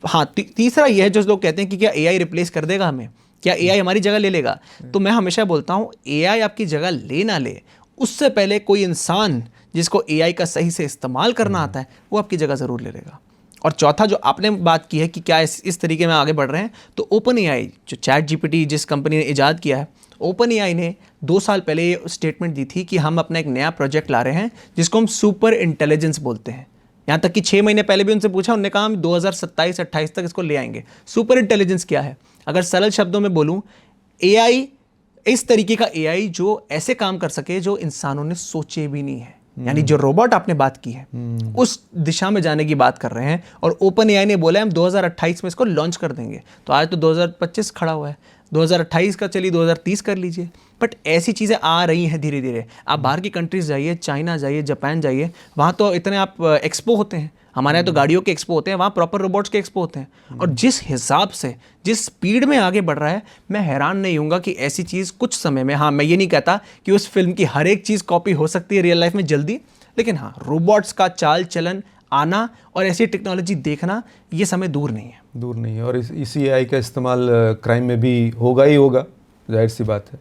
हाँ, तीसरा ये है जो लोग कहते हैं कि क्या AI रिप्लेस कर देगा हमें, क्या AI हमारी जगह ले लेगा, तो मैं हमेशा बोलता हूँ AI आपकी जगह ले ना ले, उससे पहले कोई इंसान जिसको AI का सही से इस्तेमाल करना आता है वो आपकी जगह ज़रूर ले लेगा। और चौथा जो आपने बात की है कि क्या इस तरीके में आगे बढ़ रहे हैं, तो OpenAI जो चैट GPT जिस कंपनी ने ईजाद किया है, OpenAI ने 2 साल पहले ये स्टेटमेंट दी थी कि हम अपना एक नया प्रोजेक्ट ला रहे हैं जिसको हम सुपर इंटेलिजेंस बोलते हैं। यहाँ तक कि 6 महीने पहले भी उनसे पूछा, उन्होंने कहा हम 2027-28 तक इसको ले आएंगे। सुपर इंटेलिजेंस क्या है, अगर सरल शब्दों में बोलूँ, AI इस तरीके का AI जो ऐसे काम कर सके जो इंसानों ने सोचे भी नहीं है, यानी जो रोबोट आपने बात की है उस दिशा में जाने की बात कर रहे हैं। और OpenAI ने बोला है हम 2028 में इसको लॉन्च कर देंगे, तो आज तो 2025 खड़ा हुआ है, 2028 का चलिए 2030 कर लीजिए। बट ऐसी चीज़ें आ रही हैं धीरे धीरे। आप बाहर की कंट्रीज़ जाइए, चाइना जाइए, जापान जाइए, वहाँ तो इतने आप एक्सपो होते हैं, हमारे यहाँ तो गाड़ियों के एक्सपो होते हैं, वहाँ प्रॉपर रोबोट्स के एक्सपो होते हैं। और जिस हिसाब से, जिस स्पीड में आगे बढ़ रहा है, मैं हैरान नहीं हूँगा कि ऐसी चीज़ कुछ समय में, हाँ मैं ये नहीं कहता कि उस फिल्म की हर एक चीज़ कॉपी हो सकती है रियल लाइफ में जल्दी, लेकिन हाँ रोबोट्स का चाल चलन आना और ऐसी टेक्नोलॉजी देखना, ये समय दूर नहीं है। दूर नहीं है। और इसी AI का इस्तेमाल क्राइम में भी होगा ही होगा, जाहिर सी बात है।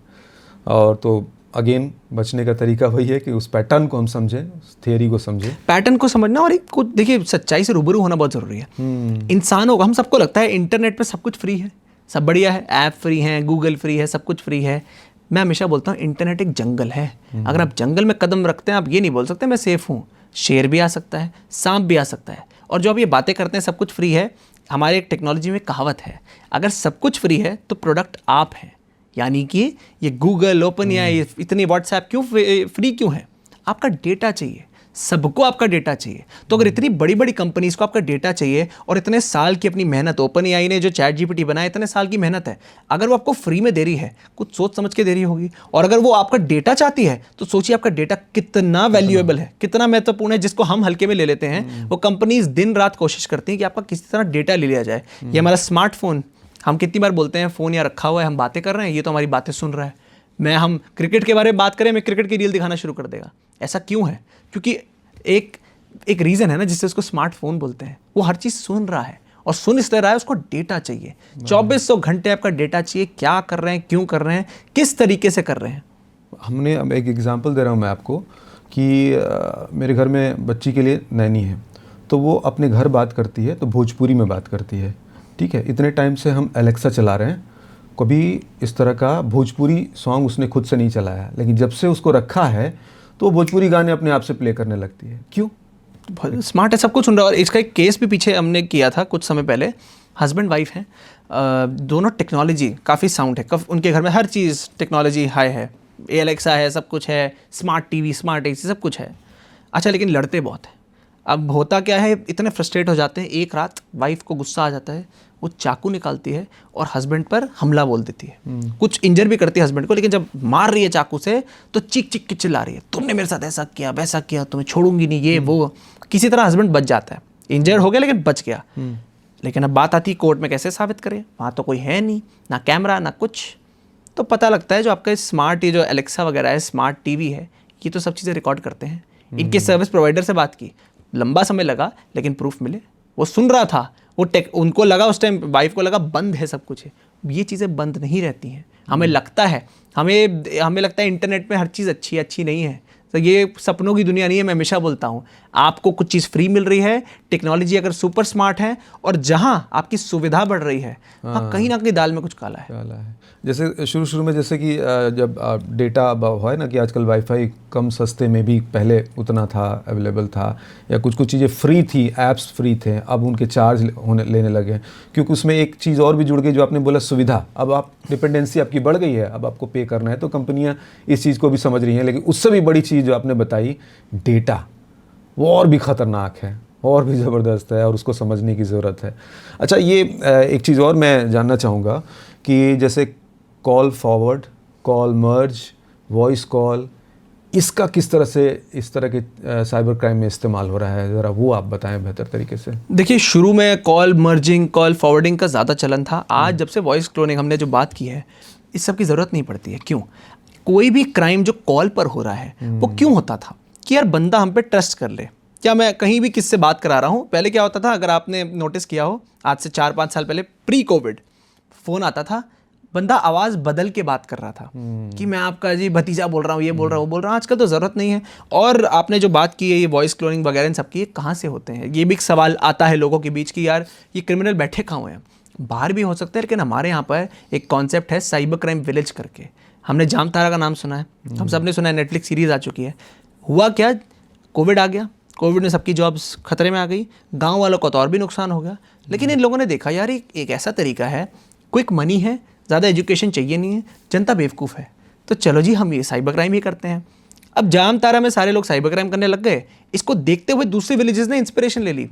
और तो अगेन बचने का तरीका वही है कि उस पैटर्न को हम समझें, उस थियरी को समझें, पैटर्न को समझना, और एक को देखिए सच्चाई से रूबरू होना बहुत ज़रूरी है। इंसानों को, हम सबको लगता है इंटरनेट पे सब कुछ फ्री है, सब बढ़िया है, ऐप फ्री है, गूगल फ्री है, सब कुछ फ्री है। मैं हमेशा बोलता हूँ इंटरनेट एक जंगल है, अगर आप जंगल में कदम रखते हैं आप ये नहीं बोल सकते मैं सेफ़ हूँ, शेर भी आ सकता है, सांप भी आ सकता है। और जो आप ये बातें करते हैं सब कुछ फ्री है, हमारे एक टेक्नोलॉजी में कहावत है, अगर सब कुछ फ्री है तो प्रोडक्ट आप हैं। यानी कि ये गूगल, OpenAI, इतनी व्हाट्सएप क्यों फ्री क्यों है? आपका डेटा चाहिए, सबको आपका डेटा चाहिए। तो अगर इतनी बड़ी बड़ी कंपनीज को आपका डेटा चाहिए और इतने साल की अपनी मेहनत, ओपन एआई ने जो चैट जीपीटी बनाया इतने साल की मेहनत है, अगर वो आपको फ्री में दे रही है, कुछ सोच समझ के दे रही होगी। और अगर वो आपका डेटा चाहती है तो सोचिए आपका डेटा कितना वैल्यूएबल है, कितना महत्वपूर्ण है, जिसको हम हल्के में ले लेते हैं। वो कंपनीज दिन रात कोशिश करती हैं कि आपका किसी तरह डेटा ले लिया जाए। ये हमारा स्मार्टफोन, हम कितनी बार बोलते हैं फ़ोन यहाँ रखा हुआ है, हम बातें कर रहे हैं, ये तो हमारी बातें सुन रहा है। हम क्रिकेट के बारे में बात करें, मैं क्रिकेट की रील दिखाना शुरू कर देगा। ऐसा क्यों है? क्योंकि एक रीज़न है ना जिससे उसको स्मार्टफोन बोलते हैं। वो हर चीज़ सुन रहा है और सुन इसलिए रहा है, उसको डेटा चाहिए। 2400 घंटे आपका डेटा चाहिए। क्या कर रहे हैं, क्यों कर रहे हैं, किस तरीके से कर रहे हैं? हमने अब एक एग्जांपल दे रहा हूँ मैं आपको कि मेरे घर में बच्ची के लिए नैनी है, तो वो अपने घर बात करती है तो भोजपुरी में बात करती है, ठीक है। इतने टाइम से हम एलेक्सा चला रहे हैं, कभी इस तरह का भोजपुरी सॉन्ग उसने खुद से नहीं चलाया, लेकिन जब से उसको रखा है तो भोजपुरी गाने अपने आप से प्ले करने लगती है। क्यों? स्मार्ट है, सब कुछ सुन रहा है। और इसका एक केस भी पीछे हमने किया था कुछ समय पहले। हस्बैंड वाइफ हैं, दोनों टेक्नोलॉजी काफ़ी साउंड है, उनके घर में हर चीज़ टेक्नोलॉजी हाई है, एलेक्सा है, सब कुछ है, स्मार्ट टीवी, स्मार्ट एसी, सब कुछ है। अच्छा, लेकिन लड़ते बहुत हैं। अब होता क्या है, इतने फ्रस्ट्रेट हो जाते हैं, एक रात वाइफ को गुस्सा आ जाता है, वो चाकू निकालती है और हस्बैंड पर हमला बोल देती है। कुछ इंजर भी करती है हस्बैंड को, लेकिन जब मार रही है चाकू से तो चीख चीख के चिल्ला रही है, तुमने मेरे साथ ऐसा किया, वैसा किया, तुम्हें छोड़ूंगी नहीं, ये वो। किसी तरह हस्बैंड बच जाता है, इंजर हो गया लेकिन बच गया। लेकिन अब बात आती कोर्ट में, कैसे साबित करें? वहाँ तो कोई है नहीं, ना कैमरा ना कुछ। तो पता लगता है जो आपका स्मार्ट, ये जो एलेक्सा वगैरह है, स्मार्ट टीवी है, ये तो सब चीज़ें रिकॉर्ड करते हैं। इनके सर्विस प्रोवाइडर से बात की, लंबा समय लगा लेकिन प्रूफ मिले। वो सुन रहा था, उनको लगा उस टाइम, वाइफ को लगा बंद है सब कुछ है। ये चीज़ें बंद नहीं रहती हैं। हमें लगता है, हमें लगता है इंटरनेट में हर चीज़ अच्छी अच्छी नहीं है। तो ये सपनों की दुनिया नहीं है। मैं हमेशा बोलता हूँ, आपको कुछ चीज़ फ्री मिल रही है, टेक्नोलॉजी अगर सुपर स्मार्ट है, और जहाँ आपकी सुविधा बढ़ रही है, हाँ, कहीं ना कहीं दाल में कुछ काला है। जैसे शुरू में जैसे कि जब डेटा है ना कि आजकल वाईफाई कम सस्ते में भी पहले उतना था, अवेलेबल था, या कुछ चीज़ें फ्री थी, ऐप्स फ्री थे, अब उनके चार्ज लेने लगे, क्योंकि उसमें एक चीज़ और भी जुड़ गई जो आपने बोला, सुविधा। अब आप डिपेंडेंसी आपकी बढ़ गई है, अब आपको पे करना है, तो कंपनियां इस चीज़ को भी समझ रही हैं। लेकिन उससे भी बड़ी चीज़ जो आपने बताई, डेटा, वो और भी ख़तरनाक है, और भी ज़बरदस्त है, और उसको समझने की ज़रूरत है। अच्छा, ये एक चीज़ और मैं जानना चाहूँगा कि जैसे कॉल फॉरवर्ड, कॉल मर्ज, वॉइस कॉल, इसका किस तरह से इस तरह के साइबर क्राइम में इस्तेमाल हो रहा है, ज़रा वो आप बताएं बेहतर तरीके से। देखिए, शुरू में कॉल मर्जिंग, कॉल फॉरवर्डिंग का ज़्यादा चलन था। आज जब से वॉइस क्लोनिंग हमने जो बात की है, इस सब की ज़रूरत नहीं पड़ती है। क्यों? कोई भी क्राइम जो कॉल पर हो रहा है, वो क्यों होता था कि यार बंदा हम पे ट्रस्ट कर ले। क्या मैं कहीं भी किससे बात करा रहा हूँ, पहले क्या होता था, अगर आपने नोटिस किया हो, आज से 4-5 साल पहले, प्री कोविड, फ़ोन आता था, बंदा आवाज़ बदल के बात कर रहा था कि मैं आपका जी भतीजा बोल रहा हूँ, ये बोल रहा हूँ, वो बोल रहा हूँ। आजकल तो ज़रूरत नहीं है। और आपने जो बात की है, ये वॉइस क्लोनिंग वगैरह इन सब की, ये कहाँ से होते हैं? ये भी एक सवाल आता है लोगों के बीच कि यार ये क्रिमिनल बैठे कहाँ हुए हैं? बाहर भी हो सकते हैं, लेकिन हमारे यहाँ पर एक कॉन्सेप्ट है साइबर क्राइम विलेज करके। हमने जामतारा का नाम सुना है, हम सब ने सुना है, नेटफ्लिक्स सीरीज़ आ चुकी है। हुआ क्या, कोविड आ गया, कोविड में सबकी जॉब्स खतरे में आ गई, गाँव वालों को तो और भी नुकसान हो गया। लेकिन इन लोगों ने देखा यार एक ऐसा तरीका है, क्विक मनी है, ज़्यादा एजुकेशन चाहिए नहीं है, जनता बेवकूफ़ है, तो चलो जी हम ये साइबर क्राइम ही करते हैं। अब जामतारा में सारे लोग साइबर क्राइम करने लग गए। इसको देखते हुए दूसरे विलेजेस ने इंस्पिरेशन ले ली,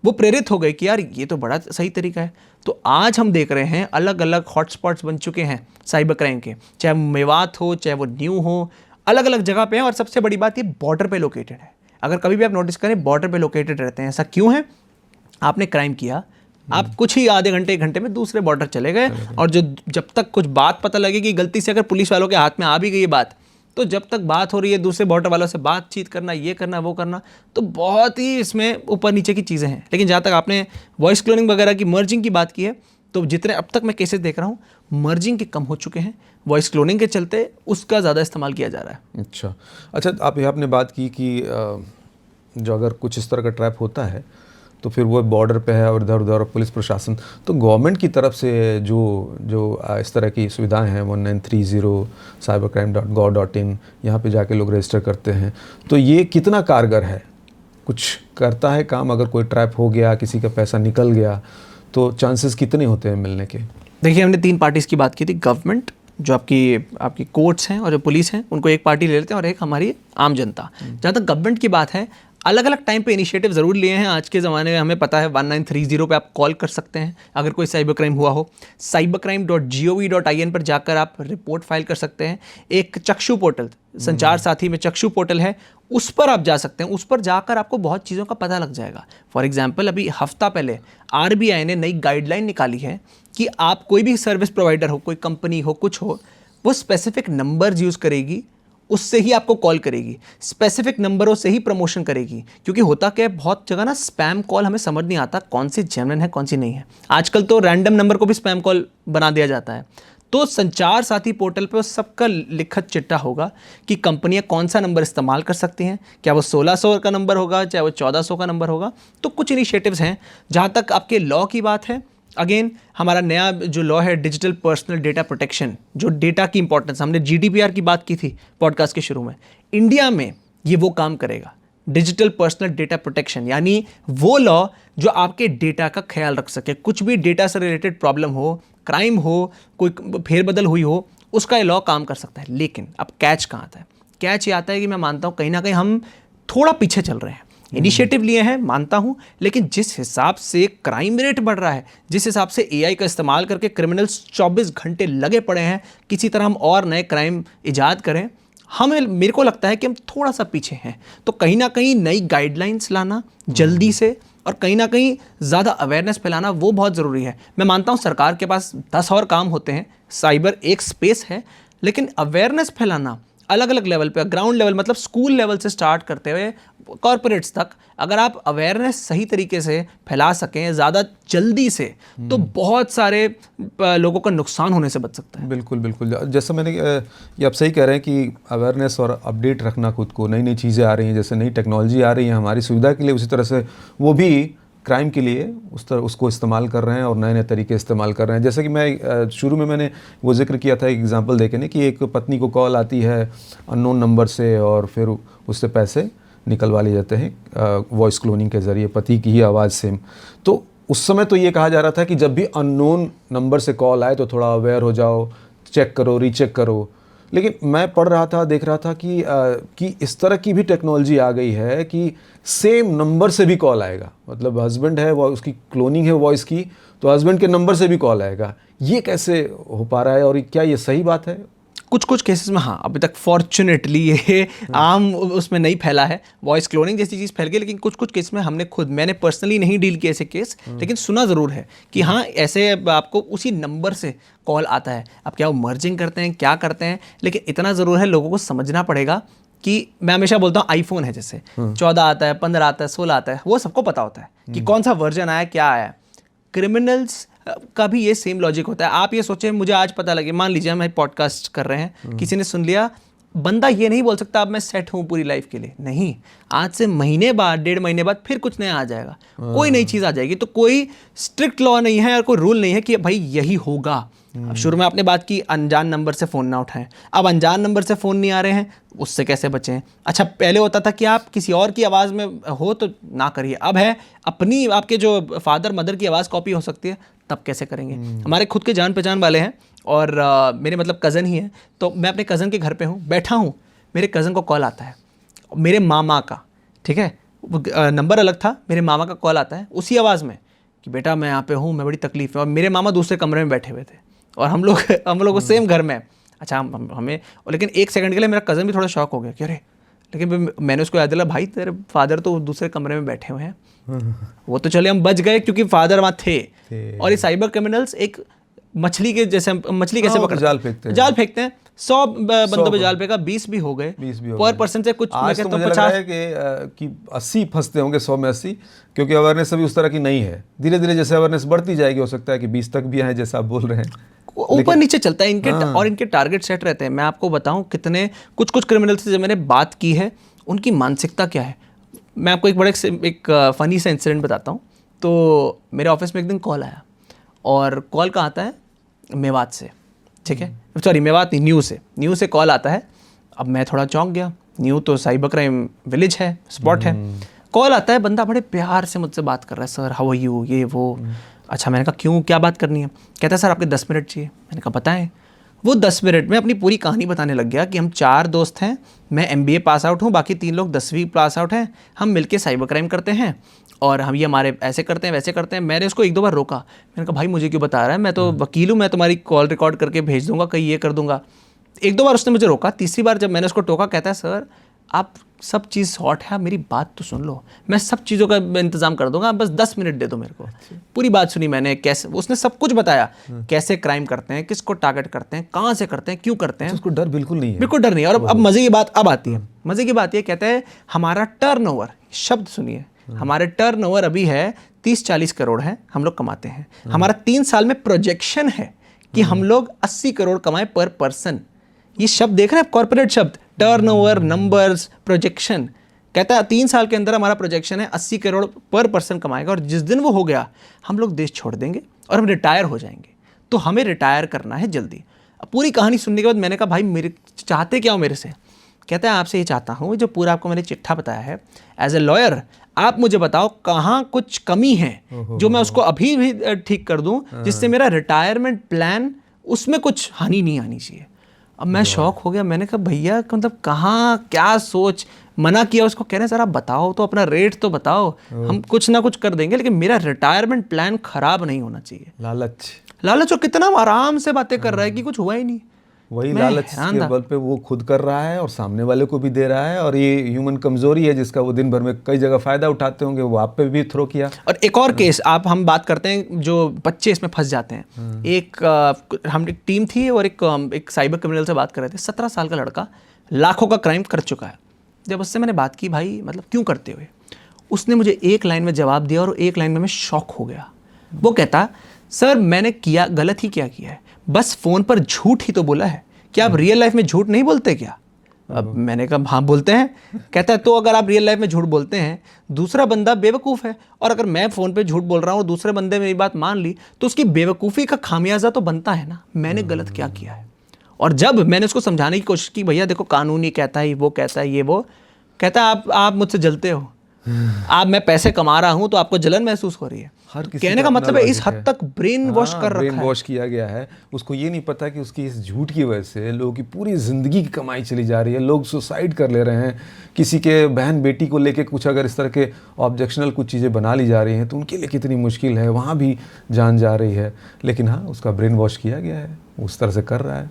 वो प्रेरित हो गए कि यार ये तो बड़ा सही तरीका है। तो आज हम देख रहे हैं अलग अलग हॉटस्पॉट्स बन चुके हैं साइबर क्राइम के, चाहे मेवात हो, चाहे वो न्यू हो, अलग अलग जगह पे हैं। और सबसे बड़ी बात, ये बॉर्डर पे लोकेटेड है। अगर कभी भी आप नोटिस करें, बॉर्डर पे लोकेटेड रहते हैं। ऐसा क्यों है? आपने क्राइम किया, आप कुछ ही आधे घंटे 1 घंटे में दूसरे बॉर्डर चले गए, और जब तक कुछ बात पता लगेगी, गलती से अगर पुलिस वालों के हाथ में आ भी गई बात, तो जब तक बात हो रही है दूसरे बॉर्डर वालों से बातचीत करना, ये करना, वो करना, तो बहुत ही इसमें ऊपर नीचे की चीज़ें हैं। लेकिन जहाँ तक आपने वॉइस क्लोनिंग वगैरह की, मर्जिंग की बात की है, तो जितने अब तक मैं केसेस देख रहा हूँ, मर्जिंग के कम हो चुके हैं, वॉइस क्लोनिंग के चलते उसका ज़्यादा इस्तेमाल किया जा रहा है। अच्छा, आप आपने बात की कि जो अगर कुछ इस तरह का ट्रैप होता है तो फिर वो बॉर्डर पे है और इधर उधर पुलिस प्रशासन, तो गवर्नमेंट की तरफ से जो इस तरह की सुविधाएं हैं, 1930 cybercrime.gov.in, यहाँ पे जाके लोग रजिस्टर करते हैं, तो ये कितना कारगर है? कुछ करता है काम? अगर कोई ट्रैप हो गया, किसी का पैसा निकल गया, तो चांसेस कितने होते हैं मिलने के? देखिए, हमने 3 पार्टीज़ की बात की थी, गवर्नमेंट, जो आपकी कोर्ट्स हैं और जो पुलिस हैं उनको एक पार्टी ले लेते हैं और एक हमारी आम जनता। जहाँ तक गवर्नमेंट की बात है, अलग अलग टाइम पे इनिशिएटिव ज़रूर लिए हैं। आज के ज़माने में हमें पता है 1930 पे आप कॉल कर सकते हैं अगर कोई साइबर क्राइम हुआ हो। cybercrime.gov.in पर जाकर आप रिपोर्ट फाइल कर सकते हैं। एक चक्षु पोर्टल, संचार साथी में चक्षु पोर्टल है, उस पर आप जा सकते हैं। उस पर जाकर आपको बहुत चीज़ों का पता लग जाएगा। फॉर एग्जाम्पल, अभी हफ्ता पहले RBI ने नई गाइडलाइन निकाली है कि आप कोई भी सर्विस प्रोवाइडर हो, कोई कंपनी हो, कुछ हो, वो स्पेसिफिक नंबर्स यूज़ करेगी, उससे ही आपको कॉल करेगी, स्पेसिफिक नंबरों से ही प्रमोशन करेगी। क्योंकि होता क्या है, बहुत जगह ना स्पैम कॉल हमें समझ नहीं आता कौन सी जेन्युइन है कौन सी नहीं है। आजकल तो रैंडम नंबर को भी स्पैम कॉल बना दिया जाता है। तो संचार साथी पोर्टल पे सबका लिखत चिट्ठा होगा कि कंपनियां कौन सा नंबर इस्तेमाल कर सकती हैं, क्या वो 1600 का नंबर होगा, चाहे वो 1400 का नंबर होगा। तो कुछ इनिशिएटिव्स हैं। जहाँ तक आपके लॉ की बात है, अगेन हमारा नया जो लॉ है डिजिटल पर्सनल डेटा प्रोटेक्शन, जो डेटा की इंपॉर्टेंस, हमने GDPR की बात की थी पॉडकास्ट के शुरू में, इंडिया में ये वो काम करेगा। डिजिटल पर्सनल डेटा प्रोटेक्शन यानी वो लॉ जो आपके डेटा का ख्याल रख सके। कुछ भी डेटा से रिलेटेड प्रॉब्लम हो, क्राइम हो, कोई फेरबदल हुई हो, उसका ये लॉ काम कर सकता है। लेकिन अब कैच कहाँ आता है? कैच ये आता है कि मैं मानता हूँ कहीं ना कहीं हम थोड़ा पीछे चल रहे हैं। इनिशिएटिव लिए हैं, मानता हूं, लेकिन जिस हिसाब से क्राइम रेट बढ़ रहा है, जिस हिसाब से AI का इस्तेमाल करके क्रिमिनल्स 24 घंटे लगे पड़े हैं किसी तरह हम और नए क्राइम इजाद करें, मेरे को लगता है कि हम थोड़ा सा पीछे हैं। तो कहीं ना कहीं नई गाइडलाइंस लाना जल्दी से और कहीं ना कहीं ज़्यादा अवेयरनेस फैलाना वो बहुत ज़रूरी है। मैं मानता हूँ सरकार के पास 10 और काम होते हैं, साइबर एक स्पेस है, लेकिन अवेयरनेस फैलाना अलग अलग लेवल पे, ग्राउंड लेवल मतलब स्कूल लेवल से स्टार्ट करते हुए कॉर्पोरेट्स तक, अगर आप अवेयरनेस सही तरीके से फैला सकें ज़्यादा जल्दी से, तो बहुत सारे लोगों का नुकसान होने से बच सकता है। बिल्कुल बिल्कुल। जैसे मैंने ये आप सही कह रहे हैं कि अवेयरनेस और अपडेट रखना खुद को, नई नई चीज़ें आ रही हैं, जैसे नई टेक्नोलॉजी आ रही है हमारी सुविधा के लिए, उसी तरह से वो भी क्राइम के लिए उसको इस्तेमाल कर रहे हैं और नए नए तरीके इस्तेमाल कर रहे हैं। जैसे कि मैं शुरू में मैंने वो जिक्र किया था एक एग्जांपल देके ने कि एक पत्नी को कॉल आती है अननोन नंबर से और फिर उससे पैसे निकलवा लिए जाते हैं वॉइस क्लोनिंग के ज़रिए, पति की ही आवाज़ सेम। तो उस समय तो ये कहा जा रहा था कि जब भी अननोन नंबर से कॉल आए तो थोड़ा अवेयर हो जाओ, चेक करो, रीचेक करो। लेकिन मैं पढ़ रहा था, देख रहा था कि इस तरह की भी टेक्नोलॉजी आ गई है कि सेम नंबर से भी कॉल आएगा। मतलब हस्बैंड है, वो उसकी क्लोनिंग है वॉइस की, तो हस्बैंड के नंबर से भी कॉल आएगा। ये कैसे हो पा रहा है और क्या ये सही बात है? कुछ कुछ केसेस में हाँ, अभी तक फॉर्चुनेटली ये आम उसमें नहीं फैला है, वॉइस क्लोनिंग जैसी चीज़ फैल गई। लेकिन कुछ कुछ केस में मैंने पर्सनली नहीं डील किया ऐसे केस, लेकिन सुना ज़रूर है कि हाँ ऐसे आपको उसी नंबर से कॉल आता है। अब क्या वो मर्जिंग करते हैं, क्या करते हैं, लेकिन इतना ज़रूर है लोगों को समझना पड़ेगा कि मैं हमेशा बोलता हूँ आईफोन है जैसे 14 आता है, 15 आता है, 16 आता है, वो सबको पता होता है कि कौन सा वर्जन आया, क्या आया। क्रिमिनल्स का भी ये सेम लॉजिक होता है। आप ये सोचें मुझे आज पता लगे, मान लीजिए हम पॉडकास्ट कर रहे हैं, किसी ने सुन लिया, बंदा ये नहीं बोल सकता अब मैं सेट हूँ पूरी लाइफ के लिए। नहीं, आज से महीने बाद, 1.5 महीने बाद फिर कुछ नया आ जाएगा, कोई नई चीज़ आ जाएगी। तो कोई स्ट्रिक्ट लॉ नहीं है और कोई रूल नहीं है कि भाई यही होगा। अब शुरू में आपने बात की अनजान नंबर से फ़ोन ना उठाएं। अब अनजान नंबर से फ़ोन नहीं आ रहे हैं, उससे कैसे बचें? अच्छा, पहले होता था कि आप किसी और की आवाज़ में हो तो ना करिए, अब है अपनी, आपके जो फादर मदर की आवाज़ कॉपी हो सकती है, तब कैसे करेंगे? हमारे खुद के जान पहचान वाले हैं और मेरे मतलब कज़न ही हैं। तो मैं अपने कज़न के घर पे हूँ, बैठा हूँ, मेरे कज़न को कॉल आता है, मेरे मामा का, ठीक है, नंबर अलग था, मेरे मामा का कॉल आता है उसी आवाज़ में कि बेटा मैं यहाँ पे हूँ, मैं बड़ी तकलीफ़ है। और मेरे मामा दूसरे कमरे में बैठे हुए थे और हम लोग सेम घर में। अच्छा, हमें, लेकिन 1 सेकंड के लिए मेरा कज़न भी थोड़ा शॉक हो गया कि अरे, लेकिन मैंने उसको याद दिला, भाई तेरे फादर तो दूसरे कमरे में बैठे हुए हैं। वो तो चले हम बच गए क्योंकि फादर वहाँ थे। और ये साइबर क्रिमिनल्स एक मछली के जैसे, मछली कैसे पकड़ते हैं, जाल फेंकते हैं, 100 बंदों पे जाल फेंका, 20 भी हो गए, पर पर्सन से कुछ आज तो मुझे लग रहा है कि 80 फंसते होंगे 100 में 80, क्योंकि अवेयरनेस अभी उस तरह की नहीं है। धीरे धीरे जैसे अवेयरनेस बढ़ती जाएगी, हो सकता है कि 20 तक भी आए, जैसा आप बोल रहे हैं, ऊपर नीचे चलता है इनके। और इनके टारगेट सेट रहते हैं। मैं आपको बताऊं कितने कुछ क्रिमिनल्स से जब मैंने बात की है, उनकी मानसिकता क्या है। मैं आपको एक फ़नी सा इंसिडेंट बताता हूँ। तो मेरे ऑफिस में एक दिन कॉल आया, और कॉल कहाँ आता है, मेवात से, ठीक है, सॉरी मेवात नहीं, न्यू से कॉल आता है। अब मैं थोड़ा चौंक गया, न्यू तो साइबर क्राइम विलेज है, स्पॉट है। कॉल आता है, बंदा बड़े प्यार से मुझसे बात कर रहा है, सर हाउ आर यू, ये वो। अच्छा, मैंने कहा क्यों, क्या बात करनी है? कहता है सर आपके 10 मिनट चाहिए। मैंने कहा बताएं। वो 10 मिनट में अपनी पूरी कहानी बताने लग गया कि हम 4 दोस्त हैं, मैं MBA पास आउट हूँ, बाकी 3 लोग 10वीं पास आउट हैं, हम मिलके साइबर क्राइम करते हैं और हम ये हमारे ऐसे करते हैं वैसे करते हैं। मैंने उसको 1-2 बार रोका, मैंने कहा भाई मुझे क्यों बता रहा है, मैं तो वकील हूँ, मैं तुम्हारी कॉल रिकॉर्ड करके भेज दूंगा, कहीं ये कर दूंगा। 1-2 बार उसने मुझे रोका, तीसरी बार जब मैंने उसको टोका, कहता है सर आप सब चीज़ शॉर्ट है, आप मेरी बात तो सुन लो, मैं सब चीज़ों का इंतजाम कर दूंगा, आप बस 10 मिनट दे दो मेरे को। पूरी बात सुनी मैंने, कैसे उसने सब कुछ बताया, कैसे क्राइम करते हैं, किसको टारगेट करते हैं, कहाँ से करते हैं, क्यों करते हैं। उसको डर बिल्कुल नहीं है। बिल्कुल डर नहीं है। और अब मज़े की बात अब आती है, मज़े की बात ये कहते हैं हमारा टर्नओवर, शब्द सुनिए, हमारे टर्नओवर अभी है 30-40 करोड़ है, हम लोग कमाते हैं। हमारा 3 साल में प्रोजेक्शन है कि हम लोग 80 करोड़ कमाएं पर पर्सन। ये शब्द देख रहे हैं, कॉर्पोरेट शब्द, टर्नओवर, नंबर्स, प्रोजेक्शन। कहता है 3 साल के अंदर हमारा प्रोजेक्शन है 80 करोड़ पर पर्सन कमाएगा, और जिस दिन वो हो गया हम लोग देश छोड़ देंगे और हम रिटायर हो जाएंगे। तो हमें रिटायर करना है जल्दी। अब पूरी कहानी सुनने के बाद मैंने कहा भाई मेरे चाहते क्या हो मेरे से। कहता है आपसे ये चाहता हूँ, जो पूरा आपको मैंने चिट्ठा बताया है, एज ए लॉयर आप मुझे बताओ कहाँ कुछ कमी है जो मैं उसको अभी भी ठीक कर दूँ, जिससे मेरा रिटायरमेंट प्लान उसमें कुछ हानि नहीं आनी चाहिए। अब मैं शॉक हो गया, मैंने कहा भैया मतलब कहाँ क्या सोच, मना किया उसको, कह रहे सर आप बताओ तो, अपना रेट तो बताओ, हम कुछ ना कुछ कर देंगे, लेकिन मेरा रिटायरमेंट प्लान खराब नहीं होना चाहिए। लालच और कितना आराम से बातें कर रहा है कि कुछ हुआ ही नहीं। वही लालच के बल पे वो खुद कर रहा है और सामने वाले को भी दे रहा है, और ये ह्यूमन कमजोरी है जिसका वो दिन भर में कई जगह फायदा उठाते होंगे, वो आप पे भी थ्रो किया। और एक और केस हम बात करते हैं जो बच्चे इसमें फंस जाते हैं। एक हम एक टीम थी और एक साइबर क्रिमिनल से बात कर रहे थे, 17 साल का लड़का, लाखों का क्राइम कर चुका है। जब उससे मैंने बात की भाई मतलब क्यों करते हुए, उसने मुझे एक लाइन में जवाब दिया और एक लाइन में मैं शॉक हो गया। वो कहता सर मैंने किया गलत ही क्या किया है, बस फ़ोन पर झूठ ही तो बोला है, क्या आप रियल लाइफ में झूठ नहीं बोलते क्या? अब मैंने कहा हाँ बोलते हैं। कहता है तो अगर आप रियल लाइफ में झूठ बोलते हैं, दूसरा बंदा बेवकूफ़ है, और अगर मैं फ़ोन पे झूठ बोल रहा हूँ, दूसरे बंदे मेरी बात मान ली, तो उसकी बेवकूफ़ी का खामियाजा तो बनता है ना, मैंने गलत क्या किया है। और जब मैंने उसको समझाने की कोशिश की, भैया देखो कानून ये कहता है, वो कहता है, ये वो कहता है, आप मुझसे जलते हो, आप मैं पैसे कमा रहा हूं तो आपको जलन महसूस हो रही है। हर किसी कहने का मतलब है इस हद तक ब्रेन वॉश कर रखा है, ब्रेन वॉश किया गया है। उसको ये नहीं पता कि उसकी इस झूठ की वजह से लोगों की पूरी ज़िंदगी की कमाई चली जा रही है, लोग सुसाइड कर ले रहे हैं, किसी के बहन बेटी को लेके कुछ अगर इस तरह के ऑब्जेक्शनल कुछ चीज़ें बना ली जा रही हैं तो उनके लिए कितनी मुश्किल है, वहाँ भी जान जा रही है। लेकिन हाँ, उसका ब्रेन वॉश किया गया है, उस तरह से कर रहा है।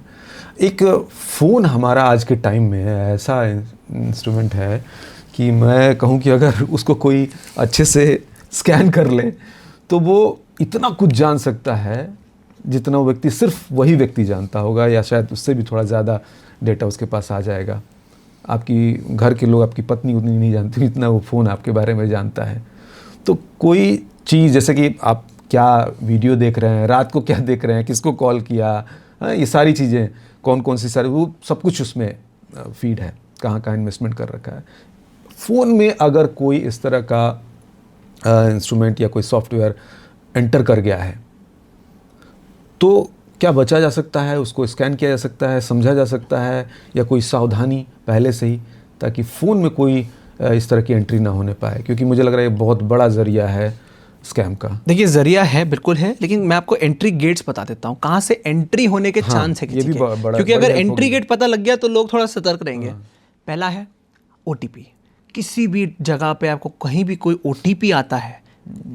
एक फ़ोन हमारा आज के टाइम में ऐसा इंस्ट्रूमेंट है कि मैं कहूँ कि अगर उसको कोई अच्छे से स्कैन कर ले तो वो इतना कुछ जान सकता है जितना वो व्यक्ति सिर्फ वही व्यक्ति जानता होगा, या शायद उससे भी थोड़ा ज़्यादा डेटा उसके पास आ जाएगा। आपकी घर के लोग, आपकी पत्नी उतनी नहीं जानती इतना वो फ़ोन आपके बारे में जानता है। तो कोई चीज़ जैसे कि आप क्या वीडियो देख रहे हैं, रात को क्या देख रहे हैं, किसको कॉल किया, ये सारी चीज़ें, कौन कौन सी सारी, वो सब कुछ उसमें फीड है, कहाँ कहाँ इन्वेस्टमेंट कर रखा है। फ़ोन में अगर कोई इस तरह का इंस्ट्रूमेंट या कोई सॉफ्टवेयर एंटर कर गया है तो क्या बचा जा सकता है, उसको स्कैन किया जा सकता है, समझा जा सकता है, या कोई सावधानी पहले से ही, ताकि फ़ोन में कोई इस तरह की एंट्री ना होने पाए? क्योंकि मुझे लग रहा है ये बहुत बड़ा ज़रिया है स्कैम का। देखिए ज़रिया है, बिल्कुल है, लेकिन मैं आपको एंट्री गेट्स बता देता हूँ, कहाँ से एंट्री होने के चांस है ये भी बड़ा, क्योंकि अगर एंट्री गेट पता लग गया तो लोग थोड़ा सतर्क रहेंगे। पहला है OTP। किसी भी जगह पे आपको कहीं भी कोई OTP आता है,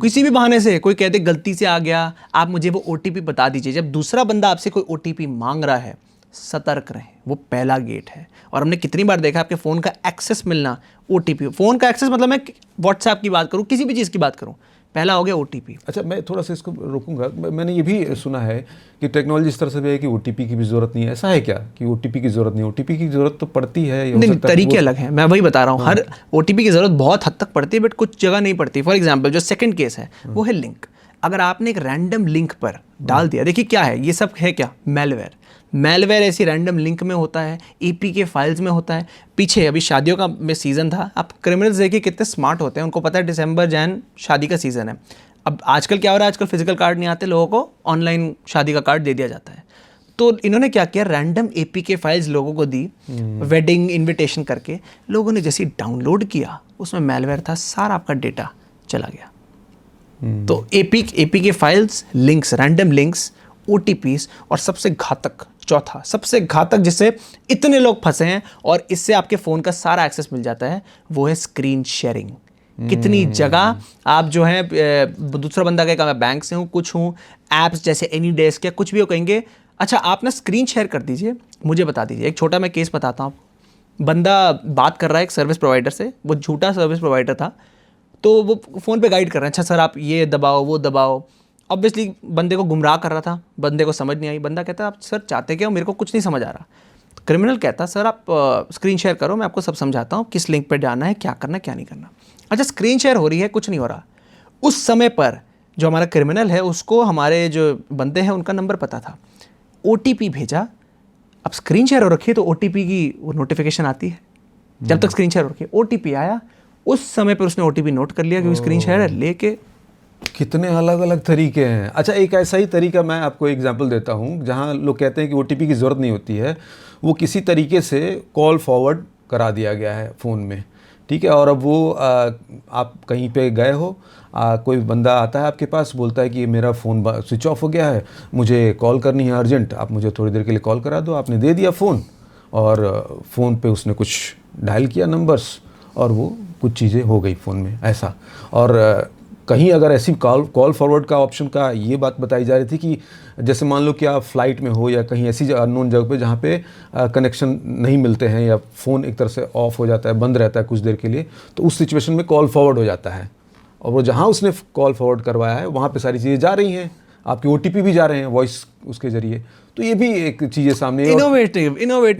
किसी भी बहाने से, कोई कहते गलती से आ गया, आप मुझे वो OTP बता दीजिए। जब दूसरा बंदा आपसे कोई OTP मांग रहा है, सतर्क रहें, वो पहला गेट है। और हमने कितनी बार देखा आपके फ़ोन का एक्सेस मिलना, OTP, फ़ोन का एक्सेस मतलब मैं व्हाट्सएप की बात करूँ, किसी भी चीज़ की बात करूँ, पहला हो गया OTP। अच्छा, मैं थोड़ा सा इसको रोकूंगा। मैंने ये भी सुना है कि टेक्नोलॉजी इस तरह से भी है कि OTP की भी ज़रूरत नहीं है। ऐसा है क्या कि OTP की ज़रूरत नहीं? OTP की ज़रूरत तो पड़ती है। नहीं, तरीके अलग हैं, मैं वही बता रहा हूँ। हर OTP की ज़रूरत बहुत हद तक पड़ती है, बट कुछ जगह नहीं पड़ती। फॉर एग्जाम्पल जो सेकंड केस है वो है लिंक। अगर आपने एक रैंडम लिंक पर डाल दिया, देखिए क्या है, ये सब है क्या, मैलवेयर। मैलवेयर ऐसी रैंडम लिंक में होता है, APK फाइल्स में होता है। पीछे अभी शादियों का में सीज़न था, आप क्रिमिनल्स देखिए कितने स्मार्ट होते हैं, उनको पता है दिसंबर जैन शादी का सीज़न है। अब आजकल क्या हो रहा है, आजकल फिजिकल कार्ड नहीं आते लोगों को, ऑनलाइन शादी का कार्ड दे दिया जाता है। तो इन्होंने क्या किया, रैंडम APK फाइल्स लोगों को दी, वेडिंग इनविटेशन करके। लोगों ने जैसे डाउनलोड किया, उसमें मैलवेयर था, सारा आपका डेटा चला गया। तो APK files, links, random links, OTPs, और सबसे घातक चौथा सबसे घातक जिससे इतने लोग फंसे हैं और इससे आपके फ़ोन का सारा एक्सेस मिल जाता है, वो है स्क्रीन शेयरिंग। कितनी जगह आप जो है दूसरा बंदा कहेगा मैं बैंक से हूँ, कुछ हूँ, ऐप्स जैसे एनी डेस्क या कुछ भी हो, कहेंगे अच्छा आप ना स्क्रीन शेयर कर दीजिए, मुझे बता दीजिए। एक छोटा मैं केस बताता हूँ। बंदा बात कर रहा है एक सर्विस प्रोवाइडर से, वो झूठा सर्विस प्रोवाइडर था, तो वो फ़ोन पे गाइड कर रहे हैं, अच्छा सर आप ये दबाओ वो दबाओ। ऑब्वियसली बंदे को गुमराह कर रहा था, बंदे को समझ नहीं आई। बंदा कहता आप सर चाहते क्या हो, मेरे को कुछ नहीं समझ आ रहा। क्रिमिनल कहता सर आप स्क्रीन शेयर करो, मैं आपको सब समझाता हूँ, किस लिंक पर जाना है, क्या करना क्या नहीं करना। अच्छा स्क्रीन शेयर हो रही है, कुछ नहीं हो रहा। उस समय पर जो हमारा क्रिमिनल है उसको हमारे जो बंदे हैं उनका नंबर पता था, OTP भेजा। अब स्क्रीन शेयर हो रखी है तो OTP की वो नोटिफिकेशन आती है, जब तक स्क्रीन शेयर हो रखी है। OTP आया, उस समय पर उसने OTP नोट कर लिया कि स्क्रीन शेयर है, लेके। कितने अलग अलग तरीके हैं। अच्छा एक ऐसा ही तरीका मैं आपको एग्जांपल देता हूँ, जहाँ लोग कहते हैं कि OTP की ज़रूरत नहीं होती है, वो किसी तरीके से कॉल फॉरवर्ड करा दिया गया है फ़ोन में, ठीक है। और अब वो आप कहीं पे गए हो, कोई बंदा आता है आपके पास, बोलता है कि मेरा फ़ोन स्विच ऑफ हो गया है, मुझे कॉल करनी है अर्जेंट, आप मुझे थोड़ी देर के लिए कॉल करा दो। आपने दे दिया फ़ोन, और फ़ोन पे उसने कुछ डायल किया नंबर्स, और वो कुछ चीज़ें हो गई फ़ोन में ऐसा। और कहीं अगर ऐसी कॉल फॉरवर्ड का ऑप्शन का ये बात बताई जा रही थी कि जैसे मान लो कि आप फ्लाइट में हो या कहीं ऐसी अननोन जगह पे जहाँ पे कनेक्शन नहीं मिलते हैं, या फ़ोन एक तरह से ऑफ हो जाता है, बंद रहता है कुछ देर के लिए, तो उस सिचुएशन में कॉल फॉरवर्ड हो जाता है। और वो जहाँ उसने कॉल फॉरवर्ड करवाया है वहाँ पे सारी चीज़ें जा रही हैं, आपके OTP भी जा रहे हैं वॉइस उसके ज़रिए। तो ये भी एक चीज़ें सामने, इनोवेटिव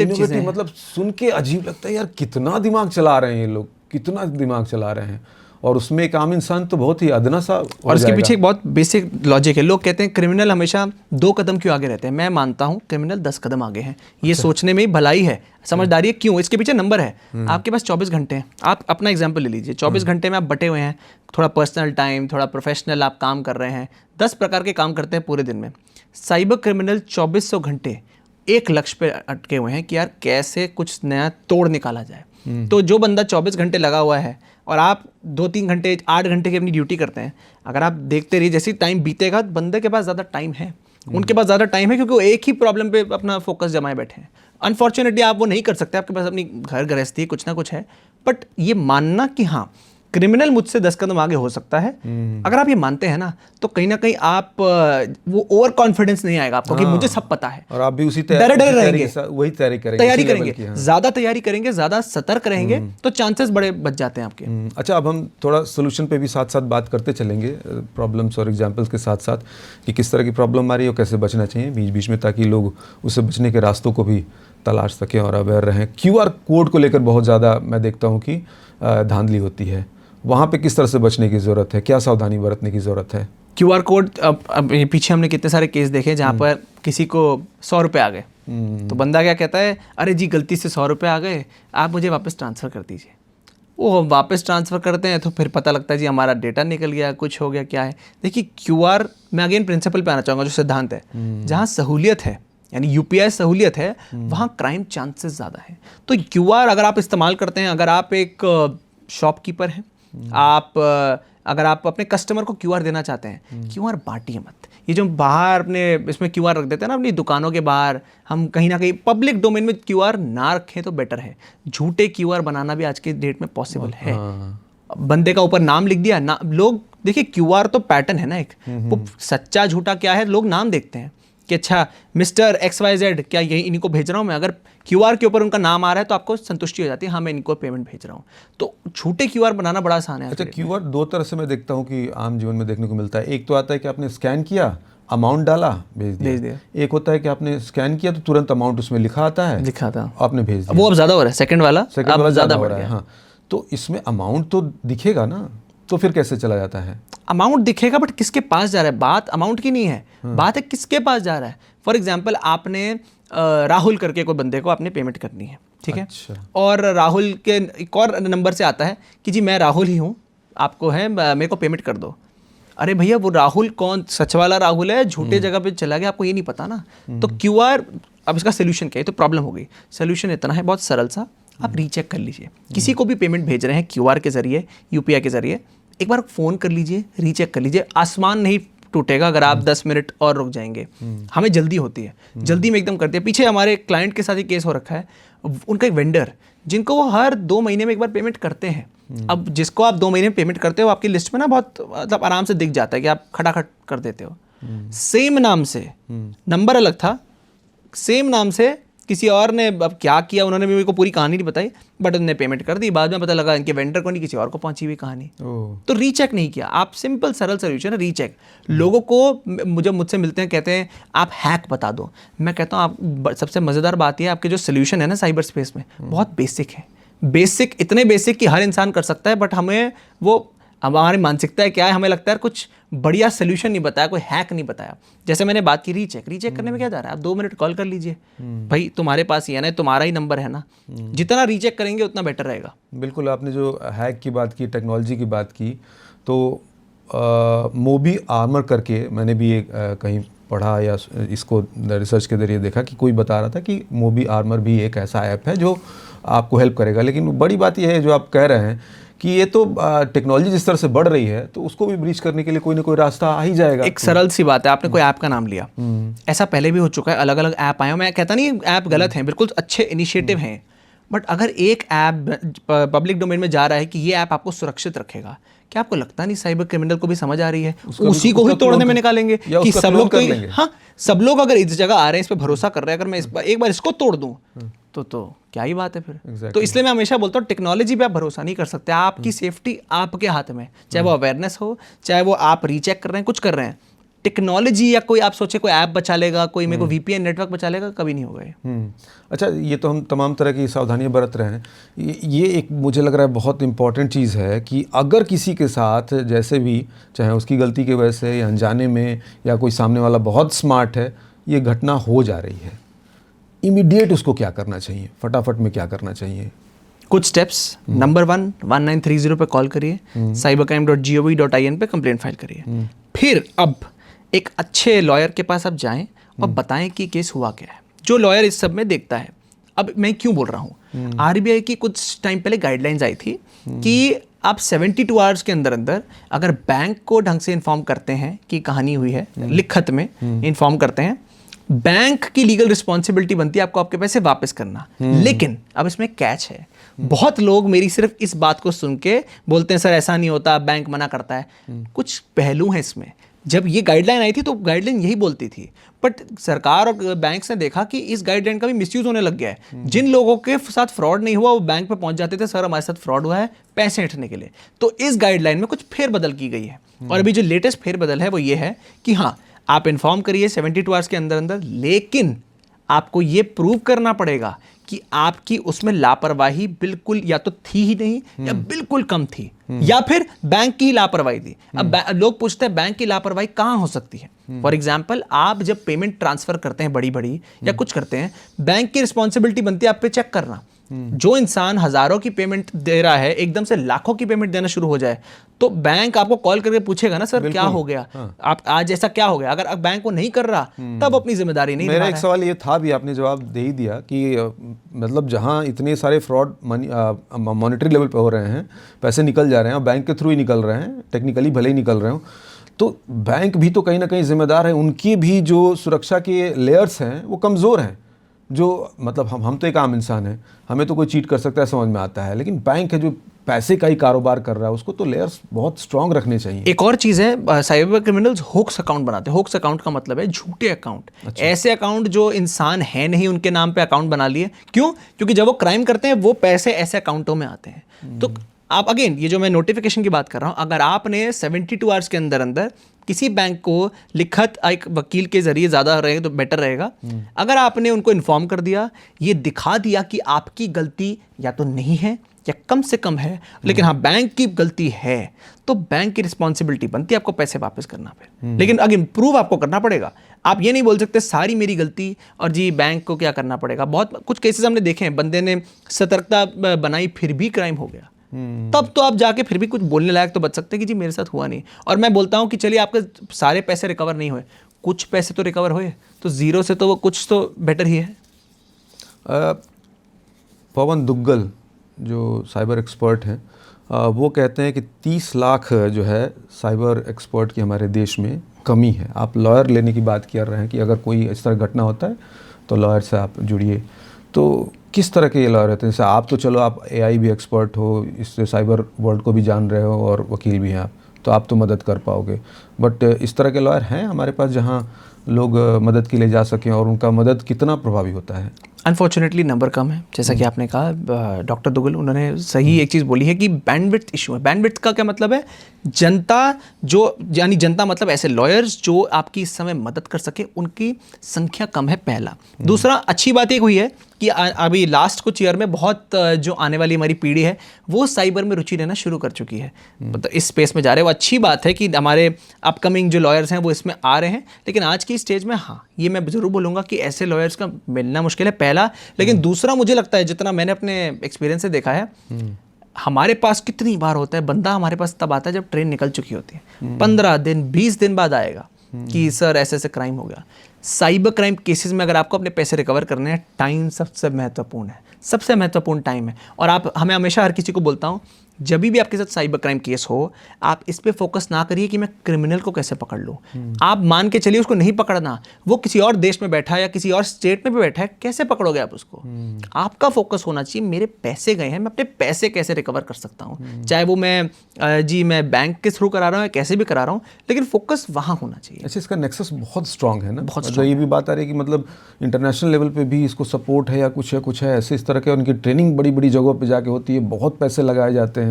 चीज़ें हैं। मतलब सुन के अजीब लगता है यार, कितना दिमाग चला रहे हैं ये लोग, कितना दिमाग चला रहे हैं। और उसमें एक आम इंसान तो बहुत ही अदना सा हो और इसके जाएगा। पीछे एक बहुत बेसिक लॉजिक है। लोग कहते हैं क्रिमिनल हमेशा 2 कदम क्यों आगे रहते हैं। मैं मानता हूँ क्रिमिनल 10 कदम आगे हैं। ये सोचने में ही भलाई है, समझदारी है। क्यों? इसके पीछे नंबर है। आपके पास 24 घंटे हैं। आप अपना एग्जाम्पल ले लीजिए, 24 घंटे में आप बटे हुए हैं, थोड़ा पर्सनल टाइम, थोड़ा प्रोफेशनल आप काम कर रहे हैं, 10 प्रकार के काम करते हैं पूरे दिन में। साइबर क्रिमिनल 2400 घंटे एक लक्ष्य पे अटके हुए हैं कि यार कैसे कुछ नया तोड़ निकाला जाए। तो जो बंदा 24 घंटे लगा हुआ है और आप 2-3 घंटे 8 घंटे की अपनी ड्यूटी करते हैं, अगर आप देखते रहिए जैसे टाइम बीतेगा, बंदे के पास ज़्यादा टाइम है, उनके पास ज़्यादा टाइम है, क्योंकि वो एक ही प्रॉब्लम पे अपना फोकस जमाए बैठे हैं। अनफॉर्चुनेटली आप वो नहीं कर सकते, आपके पास अपनी घर गृहस्थी है, कुछ ना कुछ है। बट ये मानना कि हाँ क्रिमिनल मुझसे 10 कदम आगे हो सकता है, अगर आप ये मानते हैं ना, तो कहीं ना कहीं आप वो ओवर कॉन्फिडेंस नहीं आएगा आपको कि मुझे सब पता है, और आप भी उसी डरे रहेंगे, वही तैयारी तैयारी करेंगे, ज़्यादा तैयारी करेंगे, ज़्यादा सतर्क रहेंगे, तो चांसेस बड़े बच जाते हैं आपके। अच्छा, अब हम थोड़ा सोल्यूशन पे भी साथ साथ बात करते चलेंगे, प्रॉब्लम्स और एग्जांपल्स के साथ साथ, कि किस तरह की प्रॉब्लम आ रही है और कैसे बचना चाहिए बीच बीच में, ताकि लोग उससे बचने के रास्तों को भी तलाश सकें और अवेयर रहें। QR कोड को लेकर बहुत ज़्यादा मैं देखता हूँ कि धांधली होती है, वहाँ पे किस तरह से बचने की ज़रूरत है, क्या सावधानी बरतने की ज़रूरत है? QR कोड, अब ये पीछे हमने कितने सारे केस देखे जहाँ पर किसी को 100 रुपये आ गए, तो बंदा क्या कहता है, अरे जी गलती से 100 रुपये आ गए, आप मुझे वापस ट्रांसफ़र कर दीजिए। वो वापस ट्रांसफ़र करते हैं तो फिर पता लगता है जी हमारा डेटा निकल गया, कुछ हो गया, क्या है। देखिए QR, मैं अगेन प्रिंसिपल पे आना चाहूँगा, जो सिद्धांत है, जहाँ सहूलियत है यानी UPI सहूलियत है, वहाँ क्राइम चांसेस ज़्यादा है। तो QR अगर आप इस्तेमाल करते हैं, अगर आप एक शॉपकीपर हैं, आप अगर आप अपने कस्टमर को QR देना चाहते हैं, QR बांटिए मत। ये जो बाहर अपने इसमें QR रख देते हैं ना अपनी दुकानों के बाहर, हम कहीं ना कहीं पब्लिक डोमेन में QR ना रखें तो बेटर है। झूठे QR बनाना भी आज के डेट में पॉसिबल है। बंदे का ऊपर नाम लिख दिया ना, लोग देखिए QR तो पैटर्न है ना एक, वो सच्चा झूठा क्या है, लोग नाम देखते हैं कि अच्छा मिस्टर XYZ, क्या यही इनको भेज रहा हूँ मैं। अगर QR के ऊपर उनका नाम आ रहा है तो आपको संतुष्टि हो जाती है, हाँ मैं इनको पेमेंट भेज रहा हूँ। तो झूठे QR बनाना बड़ा आसान है। अच्छा, QR दो तरह से मैं देखता हूँ कि आम जीवन में देखने को मिलता है। एक तो आता है कि आपने स्कैन किया, अमाउंट डाला, भेज दिया। एक होता है कि आपने स्कैन किया तो तुरंत अमाउंट उसमें लिखा आता है, लिखा था, आपने भेज दिया। वो अब ज़्यादा हो रहा है, सेकंड वाला ज़्यादा बढ़ गया। हाँ, तो इसमें अमाउंट तो दिखेगा ना, तो फिर कैसे चला जाता है? अमाउंट दिखेगा, बट किसके पास जा रहा है, बात अमाउंट की नहीं है, बात है किसके पास जा रहा है। फॉर एग्जाम्पल, आपने राहुल करके कोई बंदे को आपने पेमेंट करनी है, ठीक है। अच्छा। और राहुल के एक और नंबर से आता है कि जी मैं राहुल ही हूँ, आपको है मेरे को पेमेंट कर दो। अरे भैया वो राहुल कौन, सच वाला राहुल है, झूठे जगह पे चला गया, आपको ये नहीं पता ना। तो QR, अब इसका सोल्यूशन क्या है, तो प्रॉब्लम हो गई। सोल्यूशन इतना है बहुत सरल सा, आप रीचेक कर लीजिए। किसी को भी पेमेंट भेज रहे हैं QR के जरिए, UPI के जरिए, एक बार फ़ोन कर लीजिए, रीचेक कर लीजिए। आसमान नहीं टूटेगा अगर आप 10 मिनट और रुक जाएंगे। हमें जल्दी होती है, जल्दी में एकदम करते हैं। पीछे हमारे क्लाइंट के साथ ही केस हो रखा है, उनका एक वेंडर जिनको वो हर 2 महीने में एक बार पेमेंट करते हैं। अब जिसको आप 2 महीने में पेमेंट करते हो आपकी लिस्ट में ना बहुत मतलब आराम से दिख जाता है कि आप खटाखट कर देते हो। सेम नाम से, नंबर अलग था, सेम नाम से किसी और ने अब क्या किया उन्होंने भी मेरे को पूरी कहानी नहीं बताई, बट उन्होंने पेमेंट कर दी। बाद में पता लगा इनके वेंडर को नहीं, किसी और को पहुंची हुई कहानी। तो रीचेक नहीं किया आप, सिंपल सरल सोल्यूशन है रीचेक। लोगों को जब मुझसे मिलते हैं कहते हैं आप हैक बता दो, मैं कहता हूँ आप सबसे मज़ेदार बात यह है आपके जो सोल्यूशन है ना साइबर स्पेस में बहुत बेसिक है। बेसिक, इतने बेसिक कि हर इंसान कर सकता है, बट हमें वो हमारी मानसिकता है क्या है, हमें लगता है कुछ बढ़िया सोल्यूशन नहीं बताया, कोई हैक नहीं बताया। जैसे मैंने बात की रीचेक करने में क्या जा रहा है, आप 2 मिनट कॉल कर लीजिए भाई, तुम्हारे पास ही है ना, तुम्हारा ही नंबर है ना, जितना रीचेक करेंगे उतना बेटर रहेगा। बिल्कुल, आपने जो हैक की बात की, टेक्नोलॉजी की बात की, तो मोबी आर्मर करके मैंने भी एक कहीं पढ़ा या इसको रिसर्च के जरिए देखा कि कोई बता रहा था कि मोबी आर्मर भी एक ऐसा ऐप है जो आपको हेल्प करेगा। लेकिन बड़ी बात यह है जो आप कह रहे हैं कि ये तो टेक्नोलॉजी जिस तरह से बढ़ रही है तो उसको भी ब्रीच करने के लिए कोई ना कोई रास्ता आ ही जाएगा। एक सरल सी बात है, आपने कोई ऐप का नाम लिया, ऐसा पहले भी हो चुका है, अलग अलग ऐप आए हैं। मैं कहता नहीं ऐप गलत हैं, बिल्कुल अच्छे इनिशिएटिव हैं, बट अगर एक ऐप पब्लिक डोमेन में जा रहा है कि ये ऐप आपको सुरक्षित रखेगा, क्या आपको लगता नहीं साइबर क्रिमिनल को भी समझ आ रही है, उसी को ही तोड़ने में निकालेंगे कि सब लोग तो हाँ, सब लोग अगर इस जगह आ रहे हैं, इस पे भरोसा कर रहे हैं, अगर मैं एक बार इसको तोड़ दूं तो क्या ही बात है फिर। तो इसलिए मैं हमेशा बोलता हूँ टेक्नोलॉजी पे आप भरोसा नहीं कर सकते, आपकी सेफ्टी आपके हाथ में, चाहे वो अवेयरनेस हो, चाहे वो आप रीचेक कर रहे हैं, कुछ कर रहे हैं। टेक्नोलॉजी या कोई आप सोचे कोई ऐप बचा लेगा, कोई मेरे को वीपीएन नेटवर्क बचा लेगा, कभी नहीं होगा ये। अच्छा, ये तो हम तमाम तरह की सावधानियां बरत रहे हैं। ये एक मुझे लग रहा है बहुत इंपॉर्टेंट चीज़ है कि अगर किसी के साथ जैसे भी, चाहे उसकी गलती की वजह से या अनजाने में, या कोई सामने वाला बहुत स्मार्ट है, ये घटना हो जा रही है, इमीडिएट उसको क्या करना चाहिए, फटाफट में क्या करना चाहिए? कुछ स्टेप्स। नंबर 1, 1930 पे कॉल करिए, cybercrime.gov.in पे कंप्लेंट फाइल करिए। फिर अब एक अच्छे लॉयर के पास आप जाएं और बताएं कि केस हुआ क्या है, जो लॉयर इस सब में देखता है। अब मैं क्यों बोल रहा हूँ, आरबीआई की कुछ टाइम पहले गाइडलाइंस आई थी कि आप 72 आवर्स के अंदर अंदर अगर बैंक को ढंग से इन्फॉर्म करते हैं कि कहानी हुई है, लिखत में इन्फॉर्म करते हैं, बैंक की लीगल रिस्पॉन्सिबिलिटी बनती है आपको आपके पैसे वापस करना। लेकिन अब इसमें कैच है, बहुत लोग मेरी सिर्फ इस बात को सुन के बोलते हैं सर ऐसा नहीं होता, बैंक मना करता है। कुछ पहलू हैं इसमें। जब ये गाइडलाइन आई थी तो गाइडलाइन यही बोलती थी, बट सरकार और बैंक्स ने देखा कि इस गाइडलाइन का भी मिसयूज होने लग गया है। जिन लोगों के साथ फ्रॉड नहीं हुआ वो बैंक पे पहुंच जाते थे, सर हमारे साथ फ्रॉड हुआ है, पैसे हटने के लिए। तो इस गाइडलाइन में कुछ फेरबदल की गई है, और अभी जो लेटेस्ट फेरबदल है वो ये है कि हाँ, आप इन्फॉर्म करिए 72 आवर्स के अंदर अंदर, लेकिन आपको ये प्रूव करना पड़ेगा कि आपकी उसमें लापरवाही बिल्कुल या तो थी ही नहीं या बिल्कुल कम थी, या फिर बैंक की ही लापरवाही थी। अब लोग पूछते हैं बैंक की लापरवाही कहाँ हो सकती है। फॉर एग्जाम्पल, आप जब पेमेंट ट्रांसफर करते हैं बड़ी बड़ी या कुछ करते हैं, बैंक की रिस्पॉन्सिबिलिटी बनती है आप पे चेक करना। जो इंसान हजारों की पेमेंट दे रहा है एकदम से लाखों की पेमेंट देना शुरू हो जाए तो बैंक आपको कॉल करके पूछेगा ना सर क्या हो गया, आप आज ऐसा क्या हो गया। अगर बैंक वो नहीं कर रहा तब अपनी जिम्मेदारी नहीं। मेरा एक सवाल ये था भी, आपने जवाब दे ही दिया कि मतलब जहां इतने सारे फ्रॉड मॉनेटरी लेवल पे हो रहे हैं, पैसे निकल जा रहे हैं और बैंक के थ्रू ही निकल रहे हैं, टेक्निकली भले ही निकल रहे हो, तो बैंक भी तो कहीं ना कहीं जिम्मेदार है। उनकी भी जो सुरक्षा के लेयर्स हैं वो कमज़ोर हैं। जो मतलब हम तो एक आम इंसान हैं, हमें तो कोई चीट कर सकता है समझ में आता है, लेकिन बैंक है जो पैसे का ही कारोबार कर रहा है, उसको तो लेयर्स बहुत स्ट्रांग रखने चाहिए। एक और चीज़ है, साइबर क्रिमिनल्स होक्स अकाउंट बनाते हैं। होक्स अकाउंट का मतलब है झूठे अकाउंट। अच्छा। ऐसे अकाउंट जो इंसान है नहीं उनके नाम पे अकाउंट बना लिए। क्यों? क्योंकि जब वो क्राइम करते हैं वो पैसे ऐसे अकाउंटों में आते हैं। तो आप अगेन ये जो मैं नोटिफिकेशन की बात कर रहा हूँ, अगर आपने 72 आवर्स के अंदर अंदर किसी बैंक को लिखत एक वकील के जरिए ज़्यादा रहेगा तो बेटर रहेगा। अगर आपने उनको इन्फॉर्म कर दिया, ये दिखा दिया कि आपकी गलती या तो नहीं है या कम से कम है, लेकिन हाँ बैंक की गलती है, तो बैंक की रिस्पॉन्सिबिलिटी बनती है आपको पैसे वापस करना पे। लेकिन अगेन प्रूव आपको करना पड़ेगा। आप ये नहीं बोल सकते सारी मेरी गलती और जी बैंक को क्या करना पड़ेगा। बहुत कुछ केसेस हमने देखे हैं, बंदे ने सतर्कता बनाई फिर भी क्राइम हो गया, तब तो आप जाके फिर भी कुछ बोलने लायक तो बच सकते हैं कि जी मेरे साथ हुआ नहीं। और मैं बोलता हूं कि चलिए आपके सारे पैसे रिकवर नहीं हुए, कुछ पैसे तो रिकवर हुए, तो जीरो से तो वो कुछ तो बेटर ही है। पवन दुग्गल जो साइबर एक्सपर्ट हैं वो कहते हैं कि 30 लाख जो है साइबर एक्सपर्ट की हमारे देश में कमी है। आप लॉयर लेने की बात कर रहे हैं कि अगर कोई इस तरह घटना होता है तो लॉयर से आप जुड़िए। तो किस तरह के ये लॉयर होते हैं? जैसे आप तो चलो आप एआई भी एक्सपर्ट हो, इससे साइबर वर्ल्ड को भी जान रहे हो और वकील भी हैं आप, तो आप तो मदद कर पाओगे। बट इस तरह के लॉयर हैं हमारे पास जहाँ लोग मदद के लिए जा सकें, और उनका मदद कितना प्रभावी होता है? अनफॉर्चुनेटली नंबर कम है, जैसा कि आपने कहा। डॉक्टर दुगल उन्होंने सही एक चीज़ बोली है कि बैंडविड्थ इशू है। बैंडविड्थ का क्या मतलब है? जनता जो, यानी जनता मतलब ऐसे लॉयर्स जो आपकी इस समय मदद कर सके, उनकी संख्या कम है, पहला। दूसरा, अच्छी बात एक हुई है कि अभी लास्ट कुछ ईयर में बहुत जो आने वाली हमारी पीढ़ी है वो साइबर में रुचि लेना शुरू कर चुकी है, मतलब इस स्पेस में जा रहे हैं। वो अच्छी बात है कि हमारे अपकमिंग जो लॉयर्स हैं वो इसमें आ रहे हैं। लेकिन आज की स्टेज में हाँ, ये मैं ज़रूर बोलूँगा कि ऐसे लॉयर्स का मिलना मुश्किल है, पहला। लेकिन दूसरा, मुझे लगता है जितना मैंने अपने एक्सपीरियंस से देखा है, हमारे पास कितनी बार होता है बंदा हमारे पास तब आता है जब ट्रेन निकल चुकी होती है। 15 दिन 20 दिन बाद आएगा कि सर ऐसे ऐसे क्राइम हो गया। साइबर क्राइम केसेस में अगर आपको अपने पैसे रिकवर करने हैं, टाइम सबसे महत्वपूर्ण है, सबसे महत्वपूर्ण टाइम है। और आप, हमें हमेशा हर किसी को बोलता हूँ, जब भी आपके साथ साइबर क्राइम केस हो, आप इस पे फोकस ना करिए कि मैं क्रिमिनल को कैसे पकड़ लूँ। आप मान के चलिए उसको नहीं पकड़ना, वो किसी और देश में बैठा है या किसी और स्टेट में भी बैठा है, कैसे पकड़ोगे आप उसको? आपका फोकस होना चाहिए, मेरे पैसे गए हैं, मैं अपने पैसे कैसे रिकवर कर सकता हूँ। चाहे वो मैं बैंक के थ्रू करा रहा हूँ या कैसे भी करा रहा हूँ, लेकिन फोकस वहाँ होना चाहिए। अच्छा, इसका नेक्सस बहुत स्ट्रांग है ना? बहुत मतलब ये भी बात आ रही है कि मतलब इंटरनेशनल लेवल पे भी इसको सपोर्ट है या कुछ है ऐसे, इस तरह के उनकी ट्रेनिंग बड़ी बड़ी जगहों पे जाके होती है, बहुत पैसे लगाए जाते हैं।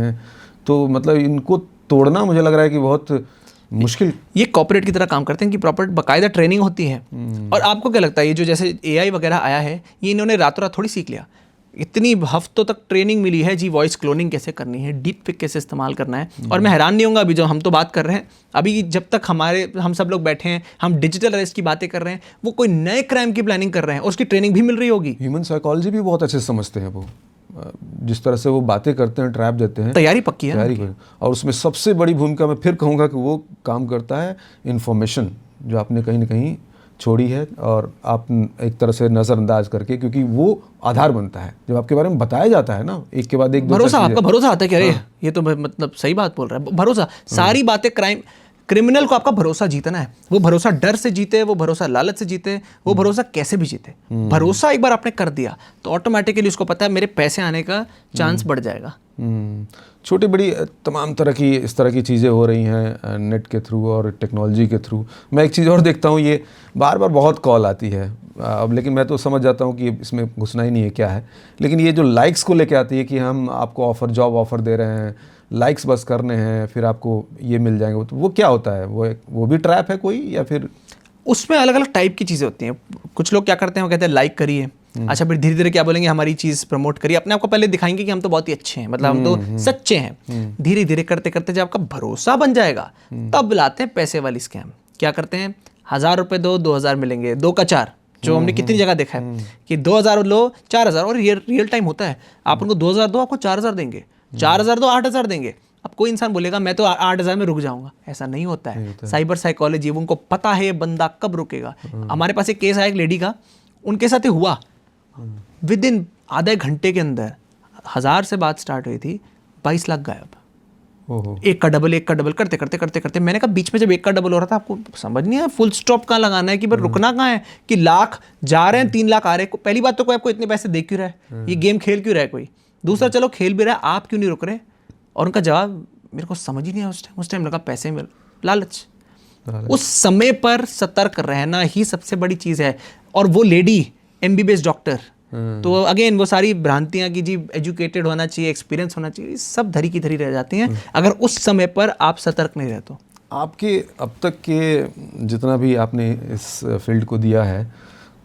तो मतलब इनको तोड़ना मुझे लग रहा है कि बहुत मुश्किल। ये कॉर्पोरेट की तरह काम करते हैं कि प्रॉपर बाकायदा ट्रेनिंग होती है। और आपको क्या लगता है, ये जो जैसे एआई वगैरह आया है, ये इन्होंने रातों रात थोड़ी सीख लिया। इतनी हफ्तों तक ट्रेनिंग मिली है जी, वॉइस क्लोनिंग कैसे करनी है, डीप फेक कैसे इस्तेमाल करना है। और मैं हैरान नहीं होऊंगा, अभी जो हम तो बात कर रहे हैं, अभी जब तक हम सब लोग बैठे हैं, हम डिजिटल अरेस्ट की बातें कर रहे हैं, वो कोई नए क्राइम की प्लानिंग कर रहे हैं और उसकी ट्रेनिंग भी मिल रही होगी। ह्यूमन साइकोलॉजी भी बहुत अच्छे से समझते हैं वो, जिस तरह से वो बातें करते हैं, ट्रैप देते हैं, तैयारी पक्की है, तैयारी कर। और उसमें सबसे बड़ी भूमिका मैं फिर कहूँगा कि वो काम करता है इन्फॉर्मेशन जो आपने कहीं ना कहीं छोड़ी है, और आप एक तरह से नज़रअंदाज करके, क्योंकि वो आधार बनता है जब आपके बारे में बताया जाता है ना, एक के बाद एक। भरोसा, आपका भरोसा आता है कि अरे ये तो मतलब सही बात बोल रहा है, भरोसा। सारी बातें क्रिमिनल को आपका भरोसा जीतना है। वो भरोसा डर से जीते, वो भरोसा लालच से जीते, वो भरोसा कैसे भी जीते। भरोसा एक बार आपने कर दिया तो ऑटोमेटिकली उसको पता है मेरे पैसे आने का चांस बढ़ जाएगा। छोटी बड़ी तमाम तरह की इस तरह की चीज़ें हो रही हैं नेट के थ्रू और टेक्नोलॉजी के थ्रू। मैं एक चीज़ और देखता हूँ, ये बार बार बहुत कॉल आती है अब, लेकिन मैं तो समझ जाता हूँ कि इसमें घुसना ही नहीं है क्या है। लेकिन ये जो लाइक्स को लेके आती है कि हम आपको जॉब ऑफ़र दे रहे हैं, लाइक्स बस करने हैं, फिर आपको ये मिल जाएंगे, तो वो क्या होता है? वो भी ट्रैप है कोई, या फिर उसमें अलग अलग टाइप की चीज़ें होती हैं। कुछ लोग क्या करते हैं, वो कहते हैं लाइक करिए, अच्छा फिर धीरे धीरे क्या बोलेंगे, हमारी चीज़ प्रमोट करिए, अपने आप को पहले दिखाएंगे कि हम तो बहुत ही अच्छे हैं, मतलब हम तो सच्चे हैं। धीरे धीरे करते करते जब आपका भरोसा बन जाएगा, तब लाते हैं पैसे वाली स्कैम। क्या करते हैं, 1000 रुपये दो, 2000 मिलेंगे, 2 का 4, जो हमने कितनी जगह देखा है कि 2000 लो 4000, और रियल टाइम होता है। आप उनको 2000 दो, आपको 4000 देंगे, 4000 दो 8000 देंगे। अब कोई इंसान बोलेगा मैं तो 8000 में रुक जाऊंगा, ऐसा नहीं होता है। साइबर साइकोलॉजी, उनको पता है ये बंदा कब रुकेगा। हमारे पास एक केस आया एक लेडी का, उनके साथ हुआ विद इन आधे घंटे के अंदर 1000 से बात स्टार्ट हुई थी, 22 लाख गायब। एक का डबल करते करते मैंने कहा बीच में जब एक का डबल हो रहा था, आपको समझ नहीं है फुल स्टॉप कहाँ लगाना है, कि भाई रुकना कहाँ है, कि लाख जा रहे हैं 3 लाख आ रहे हैं। पहली बात तो कोई आपको इतने पैसे दे क्यों रहा है, ये गेम खेल क्यों रहा है कोई। दूसरा, चलो खेल भी रहा है, आप क्यों नहीं रुक रहे। और उनका जवाब मेरे को समझ ही नहीं आया उस टाइम लगा पैसे मिल, लालच। उस समय पर सतर्क रहना ही सबसे बड़ी चीज़ है। और वो लेडी MBBS डॉक्टर, तो अगेन वो सारी भ्रांतियां कि जी एजुकेटेड होना चाहिए, एक्सपीरियंस होना चाहिए, सब धरी की धरी रह जाती हैं अगर उस समय पर आप सतर्क नहीं रहे तो। आपके अब तक के जितना भी आपने इस फील्ड को दिया है,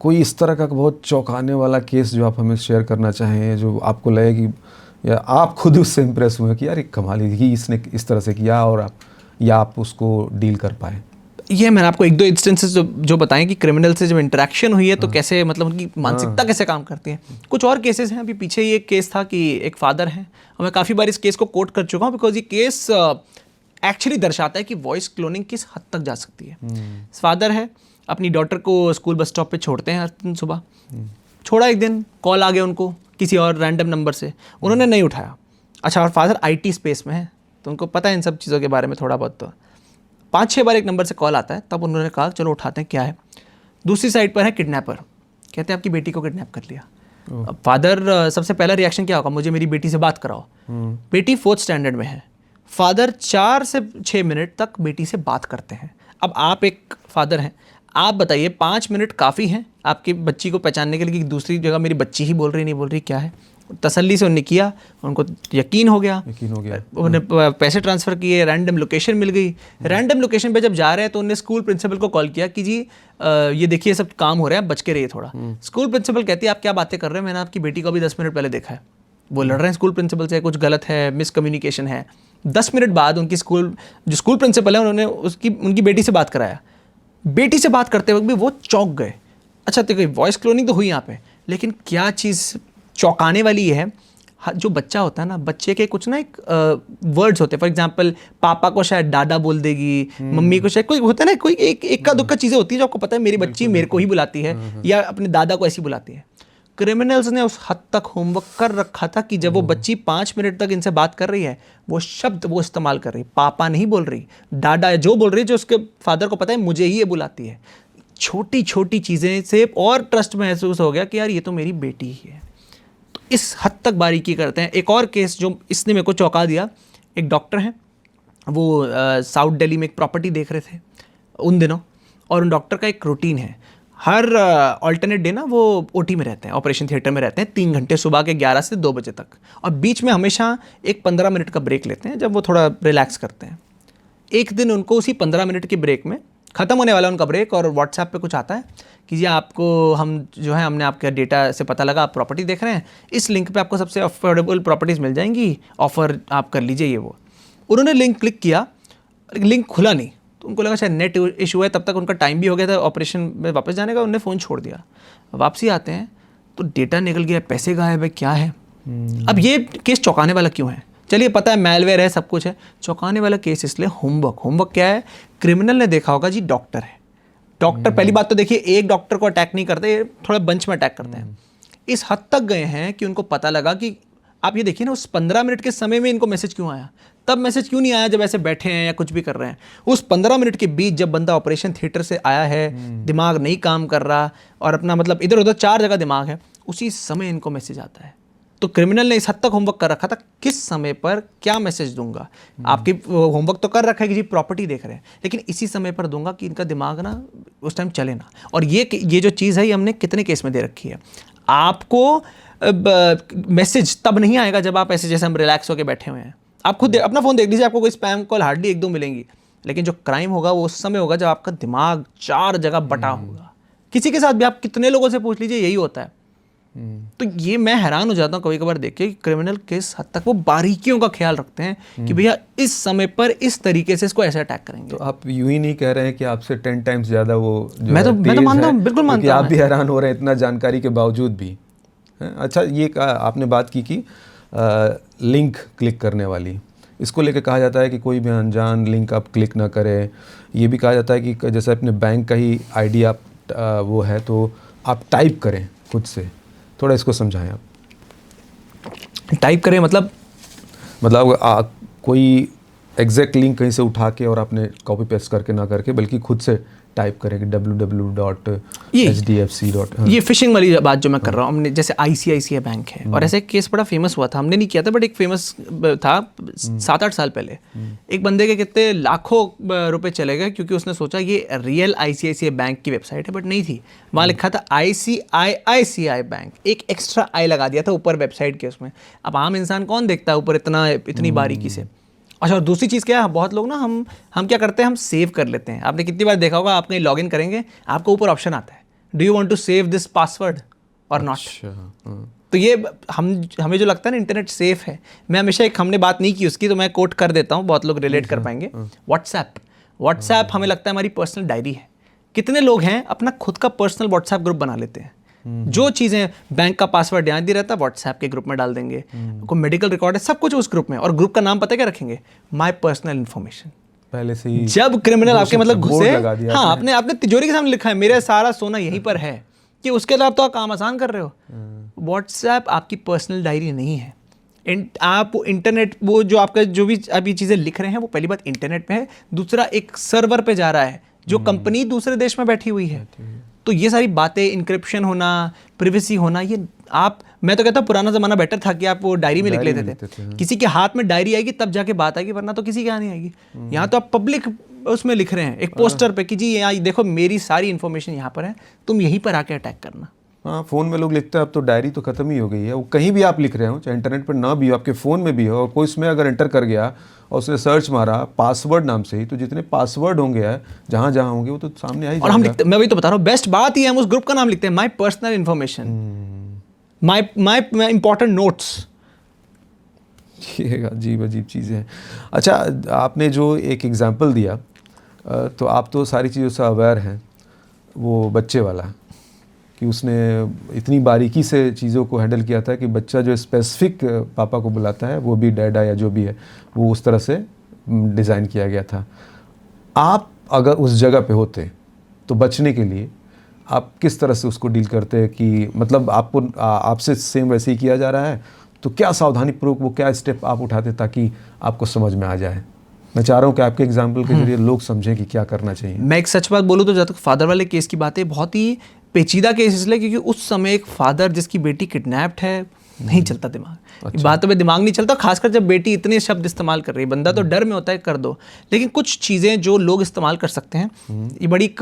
कोई इस तरह का बहुत चौंकाने वाला केस जो आप हमें शेयर करना चाहें, जो आपको लगे कि या आप खुद उससे इम्प्रेस हुए कि यार कमाल ही कि इसने इस तरह से किया, और आप उसको डील कर पाए? ये मैंने आपको 1-2 इंस्टेंसेस जो बताएं कि क्रिमिनल से जब इंटरेक्शन हुई है तो कैसे, मतलब उनकी मानसिकता कैसे काम करती है। कुछ और केसेस हैं, अभी पीछे ये केस था कि एक फादर हैं, और मैं काफ़ी बार इस केस को कोट कर चुका हूँ, बिकॉज ये केस एक्चुअली दर्शाता है कि वॉइस क्लोनिंग किस हद तक जा सकती है। फादर है, अपनी डॉटर को स्कूल बस स्टॉप पे छोड़ते हैं हर दिन सुबह। छोड़ा, एक दिन कॉल आ गया उनको किसी और रैंडम नंबर से, उन्होंने नहीं उठाया। अच्छा, और फादर IT स्पेस में है तो उनको पता है इन सब चीज़ों के बारे में थोड़ा बहुत। तो 5-6 बार एक नंबर से कॉल आता है, तब उन्होंने कहा चलो उठाते हैं क्या है। दूसरी साइड पर है किडनैपर, कहते हैं आपकी बेटी को किडनैप कर लिया। अब फादर सबसे पहला रिएक्शन क्या होगा, मुझे मेरी बेटी से बात कराओ। बेटी 4th स्टैंडर्ड में है, फादर 4 से 6 मिनट तक बेटी से बात करते हैं। अब आप एक फादर हैं, आप बताइए 5 मिनट काफ़ी हैं आपकी बच्ची को पहचानने के लिए कि दूसरी जगह मेरी बच्ची ही बोल रही नहीं बोल रही क्या है। तसल्ली से उन्होंने किया, उनको यकीन हो गया, उन्होंने पैसे ट्रांसफ़र किए, रैंडम लोकेशन मिल गई। रैंडम लोकेशन पे जब जा रहे हैं तो उन्होंने स्कूल प्रिंसिपल को कॉल किया कि जी ये देखिए सब काम हो रहा है, बच के रहिए थोड़ा। स्कूल प्रिंसिपल कहती है आप क्या बातें कर रहे हैं, मैंने आपकी बेटी को अभी 10 मिनट पहले देखा है, वो लड़ रहे हैं स्कूल प्रिंसिपल से, कुछ गलत है, मिसकम्युनिकेशन है। 10 मिनट बाद उनकी जो स्कूल प्रिंसिपल है उन्होंने उनकी बेटी से बात कराया। बेटी से बात करते वक्त भी वो चौंक गए। अच्छा देखो वॉइस क्लोनिंग तो हुई यहाँ पे, लेकिन क्या चीज़ चौंकाने वाली ये है, जो बच्चा होता है ना, बच्चे के कुछ ना एक वर्ड्स होते हैं। फॉर एग्जांपल पापा को शायद डाडा बोल देगी, मम्मी को शायद कोई होता है ना, कोई एक का दुक्का चीज़ें होती है जो आपको पता है मेरी बच्ची मेरे को ही बुलाती है या अपने दादा को ऐसी बुलाती है। क्रिमिनल्स ने उस हद तक होमवर्क कर रखा था कि जब वो बच्ची 5 मिनट तक इनसे बात कर रही है, वो शब्द वो इस्तेमाल कर रही, पापा नहीं बोल रही, डाडा जो बोल रही है, जो उसके फादर को पता है मुझे ही ये बुलाती है। छोटी छोटी चीज़ें से और ट्रस्ट महसूस हो गया कि यार ये तो मेरी बेटी ही है। तो इस हद तक बारीकी करते हैं। एक और केस जो इसने मेरे को चौंका दिया, एक डॉक्टर हैं, वो साउथ दिल्ली में एक प्रॉपर्टी देख रहे थे उन दिनों, और उन डॉक्टर का एक रूटीन है, हर ऑल्टरनेट डे ना वो ओटी में रहते हैं, ऑपरेशन थिएटर में रहते हैं 3 घंटे, सुबह के 11 से 2 बजे तक, और बीच में हमेशा एक 15 मिनट का ब्रेक लेते हैं जब वो थोड़ा रिलैक्स करते हैं। एक दिन उनको उसी 15 मिनट के ब्रेक में, ख़त्म होने वाला उनका ब्रेक, और व्हाट्सएप पे कुछ आता है कि जी आपको हम जो है हमने आपके डेटा से पता लगा आप प्रॉपर्टी देख रहे हैं, इस लिंक पे आपको सबसे अफोर्डेबल प्रॉपर्टीज़ मिल जाएंगी, ऑफ़र आप कर लीजिए ये वो। उन्होंने लिंक क्लिक किया, लिंक खुला नहीं, तो उनको लगा शायद नेट इशू है, तब तक उनका टाइम भी हो गया था ऑपरेशन में वापस जाने का, उन्होंने फ़ोन छोड़ दिया। वापसी आते हैं तो डेटा निकल गया, पैसे गायब है, क्या है। अब ये केस चौंकाने वाला क्यों है? चलिए पता है मेलवेयर है, सब कुछ है, चौंकाने वाला केस इसलिए होमवर्क क्या है, क्रिमिनल ने देखा होगा जी डॉक्टर है, डॉक्टर पहली बात तो देखिए एक डॉक्टर को अटैक नहीं करते, थोड़ा बंच में अटैक करते हैं। इस हद तक गए हैं कि उनको पता लगा कि आप ये देखिए ना, उस 15 मिनट के समय में इनको मैसेज क्यों आया, तब मैसेज क्यों नहीं आया जब ऐसे बैठे हैं या कुछ भी कर रहे हैं। उस 15 मिनट के बीच जब बंदा ऑपरेशन थिएटर से आया है, दिमाग नहीं काम कर रहा और अपना मतलब इधर उधर 4 जगह दिमाग है, उसी समय इनको मैसेज आता है। तो क्रिमिनल ने इस हद तक होमवर्क कर रखा था, किस समय पर क्या मैसेज दूंगा। आपकी होमवर्क तो कर रखा है कि जी प्रॉपर्टी देख रहे हैं, लेकिन इसी समय पर दूंगा कि इनका दिमाग ना उस टाइम चले ना। और ये जो चीज़ है ये हमने कितने केस में दे रखी है। आपको मैसेज तब नहीं आएगा जब आप ऐसे जैसे हम रिलैक्स होकर बैठे हुए हैं। आप खुद अपना फ़ोन देख लीजिए, आपको कोई स्पैम कॉल हार्डली 1-2 मिलेंगी, लेकिन जो क्राइम होगा वो उस समय होगा जब आपका दिमाग 4 जगह बटा होगा। किसी के साथ भी आप कितने लोगों से पूछ लीजिए, यही होता है। तो ये मैं हैरान हो जाता हूँ कभी कभार देख के कि क्रिमिनल किस हद तक वो बारीकियों का ख्याल रखते हैं कि भैया इस समय पर इस तरीके से इसको ऐसे अटैक करेंगे। तो आप यूं ही नहीं कह रहे हैं कि आपसे 10 टाइम्स ज़्यादा वो मैं तो मानता हूँ, बिल्कुल मानता हूँ। आप भी हैरान हो रहे हैं इतना जानकारी के बावजूद भी। अच्छा, ये आपने बात की लिंक क्लिक करने वाली, इसको लेकर कहा जाता है कि कोई भी अनजान लिंक आप क्लिक ना करें। ये भी कहा जाता है कि जैसे अपने बैंक का ही आईडी आप वो है तो आप टाइप करें खुद से। थोड़ा इसको समझाएं आप। टाइप करें मतलब कोई एग्जैक्ट लिंक कहीं से उठा के और आपने कॉपी पेस्ट करके ना करके, बल्कि खुद से टाइप करें कि www.hdfc. ये फिशिंग वाली बात जो मैं कर रहा हूँ, हमने जैसे ICICI बैंक है और ऐसे एक केस बड़ा फेमस हुआ था, हमने नहीं किया था बट एक फेमस था 7-8 साल पहले। एक बंदे के कितने लाखों रुपए चले गए क्योंकि उसने सोचा ये रियल ICICI बैंक की वेबसाइट है, बट नहीं थी। वहाँ लिखा था ICICI बैंक, एक एक्स्ट्रा आई लगा दिया था ऊपर वेबसाइट के उसमें। अब आम इंसान कौन देखता है ऊपर इतनी बारीकी से। अच्छा, और दूसरी चीज़ क्या है, बहुत लोग ना हम क्या करते हैं, हम सेव कर लेते हैं। आपने कितनी बार देखा होगा, आप कहीं लॉगिन करेंगे आपको ऊपर ऑप्शन आता है, do you want to save this password और नॉट। तो ये हमें जो लगता है ना इंटरनेट सेफ है, मैं हमेशा हमने बात नहीं की उसकी, तो मैं कोट कर देता हूँ, बहुत लोग रिलेट कर पाएंगे। व्हाट्सएप हमें लगता है हमारी पर्सनल डायरी है। कितने लोग हैं अपना खुद का पर्सनल व्हाट्सएप ग्रुप बना लेते हैं, जो चीज़ें बैंक का पासवर्ड याद नहीं रहता व्हाट्सएप के ग्रुप में डाल देंगे, कोई मेडिकल रिकॉर्ड है सब कुछ उस ग्रुप में, और ग्रुप का नाम पता है क्या रखेंगे, माय पर्सनल इन्फॉर्मेशन। पहले से ही जब क्रिमिनल आपके मतलब घुसे, हाँ आपने तिजोरी के सामने लिखा है मेरा सारा सोना यहीं पर है, कि उसके अलावा तो आप काम आसान कर रहे हो। व्हाट्सएप आपकी पर्सनल डायरी नहीं है, आप इंटरनेट, वो जो आपका जो भी आप ये चीज़ें लिख रहे हैं वो पहली बात इंटरनेट पे है, दूसरा एक सर्वर पे जा रहा है जो कंपनी दूसरे देश में बैठी हुई है। तो ये सारी बातें, इंक्रिप्शन होना, प्रिवेसी होना, ये मैं तो कहता हूँ पुराना ज़माना बेटर था कि आप वो डायरी में लिख लेते थे। किसी के हाथ में डायरी आएगी तब जाके बात आएगी, वरना तो किसी के यहाँ नहीं आएगी। यहाँ तो आप पब्लिक उसमें लिख रहे हैं एक पोस्टर पे कि जी यहाँ देखो मेरी सारी इन्फॉर्मेशन यहाँ पर है, तुम यहीं पर आके अटैक करना। हाँ, फ़ोन में लोग लिखते हैं, अब तो डायरी तो ख़त्म ही हो गई है। वो कहीं भी आप लिख रहे हो, चाहे इंटरनेट पर ना भी हो, आपके फ़ोन में भी हो, और कोई उसमें अगर एंटर कर गया और उसने सर्च मारा पासवर्ड नाम से ही, तो जितने पासवर्ड होंगे जहाँ जहाँ होंगे वो तो सामने आ ही और हम लिखते, मैं वही तो बता रहा हूँ, बेस्ट बात ही है हम उस ग्रुप का नाम लिखते हैं my personal information, my important notes. ये अजीब अजीब चीज़ें हैं। अच्छा, आपने जो एक एग्जांपल दिया, तो आप तो सारी चीज़ों से अवेयर हैं, वो बच्चे वाला कि उसने इतनी बारीकी से चीज़ों को हैंडल किया था कि बच्चा जो स्पेसिफिक पापा को बुलाता है वो भी डैडा या जो भी है वो उस तरह से डिज़ाइन किया गया था। आप अगर उस जगह पे होते तो बचने के लिए आप किस तरह से उसको डील करते कि मतलब आपको आपसे सेम वैसे ही किया जा रहा है, तो क्या सावधानीपूर्वक वो क्या स्टेप आप उठाते ताकि आपको समझ में आ जाए? मैं चाह रहा हूँ कि आपके एग्जाम्पल के जरिए लोग समझें कि क्या करना चाहिए। मैं एक सच बात बोलूँ तो जब तक फादर वाले केस की बात है, बहुत ही पेचीदा केस इसलिए क्योंकि उस समय एक फादर जिसकी बेटी किडनैप्ड है, नहीं चलता दिमाग। अच्छा। बातों पे दिमाग नहीं चलता, खासकर जब बेटी इतने शब्द इस्तेमाल कर रही है। बंदा तो डर में होता है कर दो, लेकिन कुछ चीज़ें जो लोग इस्तेमाल कर सकते हैं, ये बड़ी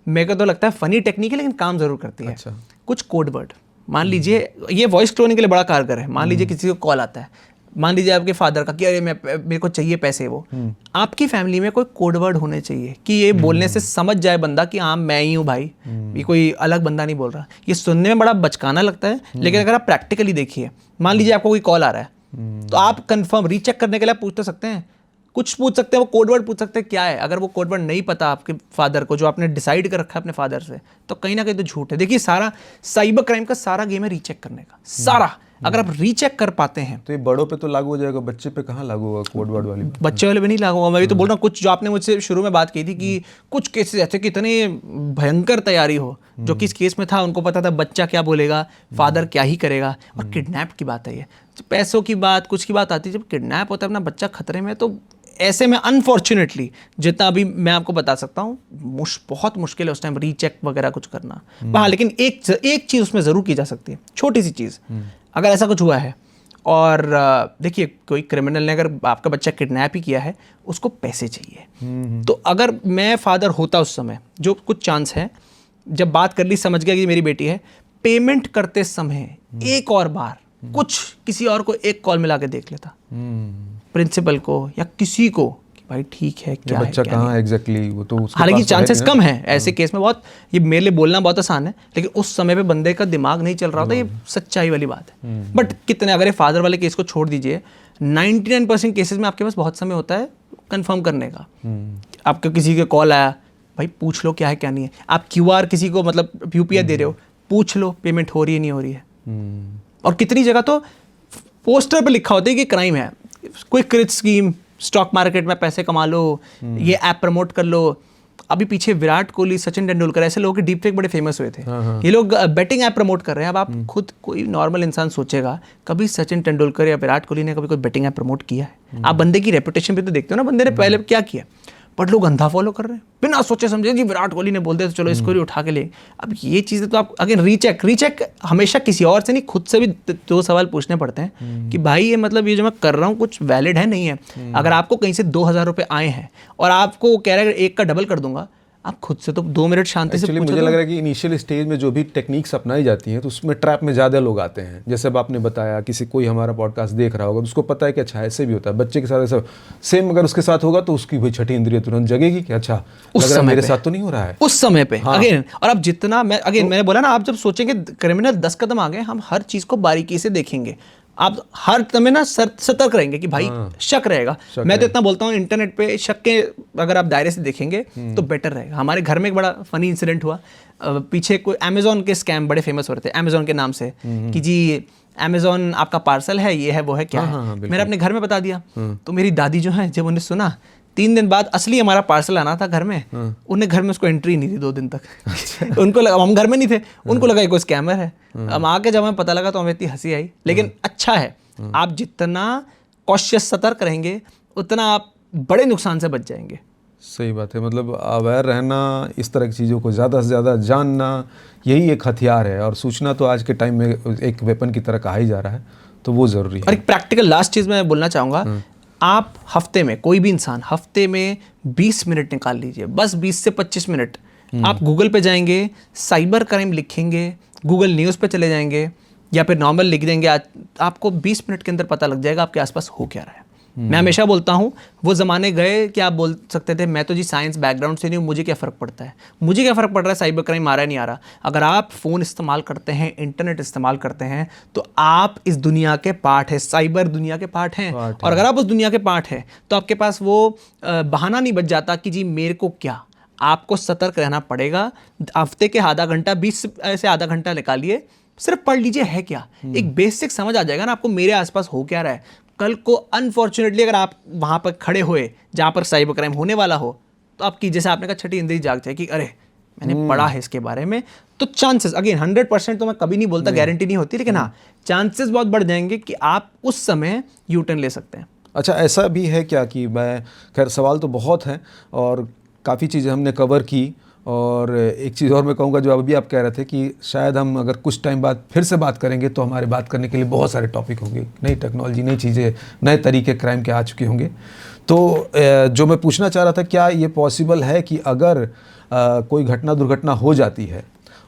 मेरे को तो लगता है फनी टेक्निक है, लेकिन काम ज़रूर करती है। अच्छा। कुछ कोड वर्ड, मान लीजिए ये वॉइस क्लोनिंग के लिए बड़ा कारगर है। मान लीजिए किसी को कॉल आता है, मान लीजिए आपके फादर का कि अरे मेरे को चाहिए पैसे, वो आपकी फैमिली में कोई कोड वर्ड होने चाहिए कि ये बोलने से समझ जाए बंदा कि हाँ मैं ही हूँ भाई, ये कोई अलग बंदा नहीं बोल रहा। ये सुनने में बड़ा बचकाना लगता है, लेकिन अगर आप प्रैक्टिकली देखिए, मान लीजिए आपको कोई कॉल आ रहा है तो आप कंफर्म रीचेक करने के लिए पूछ तो सकते हैं, कुछ पूछ सकते हैं, वो कोड वर्ड पूछ सकते हैं क्या है। अगर वो कोड वर्ड नहीं पता आपके फादर को, जो आपने डिसाइड कर रखा है अपने फादर से, तो कहीं ना कहीं तो झूठ है। देखिए सारा साइबर क्राइम का सारा गेम है रीचेक करने का, सारा। अगर आप रीचेक कर पाते हैं तो ये बड़ों पे तो लागू हो जाएगा, बच्चे पे कहाँ लागू होगा कोड वर्ड वाली? बच्चे वाले पे नहीं लागू होगा। मैं भी तो बोल रहा हूँ, कुछ जो आपने मुझसे शुरू में बात की थी कि कुछ केसेस ऐसे कि इतने भयंकर तैयारी हो, जो कि इस केस में था, उनको पता था बच्चा क्या बोलेगा, फादर क्या ही करेगा। और किडनैप की बात है, ये पैसों की बात, कुछ की बात आती है, जब किडनैप होता है अपना बच्चा खतरे में, तो ऐसे में अनफॉर्चुनेटली जितना अभी मैं आपको बता सकता हूँ, बहुत मुश्किल है उस टाइम रीचेक वगैरह कुछ करना। हाँ, लेकिन एक चीज़ उसमें ज़रूर की जा सकती है, छोटी सी चीज़। अगर ऐसा कुछ हुआ है और देखिए कोई क्रिमिनल ने अगर आपका बच्चा किडनैप ही किया है, उसको पैसे चाहिए, तो अगर मैं फादर होता उस समय, जो कुछ चांस है, जब बात कर ली, समझ गया कि मेरी बेटी है, पेमेंट करते समय एक और बार कुछ किसी और को एक कॉल मिला के देख लेता, प्रिंसिपल को या किसी को, कि भाई ठीक है क्या बच्चा है, कहाँ एग्जैक्टली, वो तो हालांकि चांसेस कम है ऐसे केस में। बहुत ये मेरे लिए बोलना बहुत आसान है, लेकिन उस समय पे बंदे का दिमाग नहीं चल रहा होता, ये सच्चाई वाली बात है। बट कितने, अगर ये फादर वाले केस को छोड़ दीजिए, 99% केसेस में आपके पास बहुत समय होता है कंफर्म करने का। आपका किसी का कॉल आया, भाई पूछ लो क्या है क्या नहीं है। आप QR किसी को मतलब UPI दे रहे हो, पूछ लो पेमेंट हो रही है नहीं हो रही है। और कितनी जगह तो पोस्टर पे लिखा होता है कि क्राइम है, quick rich scheme, stock market में पैसे कमा लो, ये ऐप प्रमोट कर लो। अभी पीछे विराट कोहली, सचिन तेंदुलकर, ऐसे लोगों के डीप फेक बड़े फेमस हुए थे। ये लोग बेटिंग ऐप प्रमोट कर रहे हैं। अब आप खुद, कोई नॉर्मल इंसान सोचेगा कभी सचिन तेंदुलकर या विराट कोहली ने कभी कोई बेटिंग ऐप प्रमोट किया है? आप बंदे की रेपुटेशन भी तो देखते हो ना, बंदे ने पहले क्या किया, बट लोग अंधा फॉलो कर रहे हैं बिना सोचे समझे, जी विराट कोहली ने बोल दिया तो चलो इसको ही उठा के ले। अब ये चीज़ें तो आप अगर रीचेक हमेशा किसी और से नहीं, खुद से भी 2 सवाल पूछने पड़ते हैं कि भाई ये मतलब ये जो मैं कर रहा हूँ कुछ वैलिड है नहीं है। अगर आपको कहीं से 2000 रुपये आए हैं और आपको वो कह रहा है 1 का डबल कर दूंगा, आप खुद से तो 2 मिनट शांति से पूछो। मुझे लग रहा है कि इनिशियल स्टेज में जो भी टेक्निक्स अपनाई जाती हैं तो उसमें ट्रैप में ज़्यादा लोग आते हैं। जैसे अब आपने बताया, किसी कोई हमारा पॉडकास्ट देख रहा होगा तो उसको पता है कि अच्छा ऐसे भी होता है, बच्चे के साथ ऐसा सेम अगर उसके साथ होगा तो उसकी भाई छठी इंद्रिय तुरंत जगेगी कि अच्छा उस समय मेरे साथ तो नहीं हो रहा है उस समय पे। अगेन, और अब जितना मैंने बोला ना, आप जब सोचेंगे क्रिमिनल 10 कदम आगे, हम हर चीज़ को बारीकी से देखेंगे। आप हर समय ना सतर्क रहेंगे कि भाई शक रहेगा। मैं तो इतना बोलता हूँ, इंटरनेट पे शक के अगर आप दायरे से देखेंगे तो बेटर रहेगा। हमारे घर में एक बड़ा फनी इंसिडेंट हुआ, पीछे कोई अमेजोन के स्कैम बड़े फेमस हो रहे थे अमेजोन के नाम से, कि जी अमेजोन आपका पार्सल है, ये है वो है क्या है। मैंने अपने घर में बता दिया, तो मेरी दादी जो है जब उन्हें सुना 3 दिन बाद असली हमारा पार्सल आना था घर में, उन्हें घर में उसको एंट्री नहीं थी 2 दिन तक। उनको लगा, हम घर में नहीं थे, उनको लगा कोई स्कैमर है। अब आके जब हमें पता लगा तो हमें इतनी हंसी आई। लेकिन अच्छा है, आप जितना कॉशियस सतर्क रहेंगे उतना आप बड़े नुकसान से बच जाएंगे। सही बात है, मतलब अवेयर रहना, इस तरह की चीज़ों को ज़्यादा से ज़्यादा जानना, यही एक हथियार है। और सूचना तो आज के टाइम में एक वेपन की तरह कहा ही जा रहा है, तो वो ज़रूरी है। और एक प्रैक्टिकल लास्ट चीज़ मैं बोलना चाहूँगा, आप हफ्ते में, कोई भी इंसान हफ्ते में 20 मिनट निकाल लीजिए, बस 20 से 25 मिनट। आप गूगल पे जाएंगे, साइबर क्राइम लिखेंगे, गूगल न्यूज़ पे चले जाएंगे या फिर नॉर्मल लिख देंगे, आपको 20 मिनट के अंदर पता लग जाएगा आपके आसपास हो क्या रहा है। मैं हमेशा बोलता हूँ, वो ज़माने गए कि आप बोल सकते थे मैं तो जी साइंस बैकग्राउंड से नहीं हूँ, मुझे क्या फ़र्क पड़ता है, मुझे क्या फ़र्क पड़ रहा है साइबर क्राइम आ रहा है नहीं आ रहा। अगर आप फ़ोन इस्तेमाल करते हैं, इंटरनेट इस्तेमाल करते हैं, तो आप इस दुनिया के पार्ट हैं, साइबर दुनिया के पार्ट हैं। और अगर आप उस दुनिया के पार्ट हैं तो आपके पास वो बहाना नहीं बच जाता कि जी मेरे को क्या। आपको सतर्क रहना पड़ेगा। हफ्ते के आधा घंटा, 20 से आधा घंटा निकालिए, सिर्फ पढ़ लीजिए है क्या, एक बेसिक समझ आ जाएगा ना आपको मेरे आसपास हो क्या रहा है। कल को अनफॉर्चुनेटली अगर आप वहाँ पर खड़े हुए जहाँ पर साइबर क्राइम होने वाला हो, तो आपकी, जैसे आपने कहा, छठी इंद्री जाग जाए कि अरे मैंने पढ़ा है इसके बारे में। तो चांसेस, अगेन 100% तो मैं कभी नहीं बोलता, गारंटी नहीं होती, लेकिन हाँ चांसेस बहुत बढ़ जाएंगे कि आप उस समय यू टर्न ले सकते हैं। अच्छा, ऐसा भी है क्या कि मैं, खैर सवाल तो बहुत हैं और काफ़ी चीज़ें हमने कवर की, और एक चीज़ और मैं कहूँगा जो अभी आप कह रहे थे कि शायद हम अगर कुछ टाइम बाद फिर से बात करेंगे तो हमारे बात करने के लिए बहुत सारे टॉपिक होंगे, नई टेक्नोलॉजी, नई चीज़ें, नए तरीके क्राइम के आ चुके होंगे। तो जो मैं पूछना चाह रहा था, क्या ये पॉसिबल है कि अगर कोई घटना दुर्घटना हो जाती है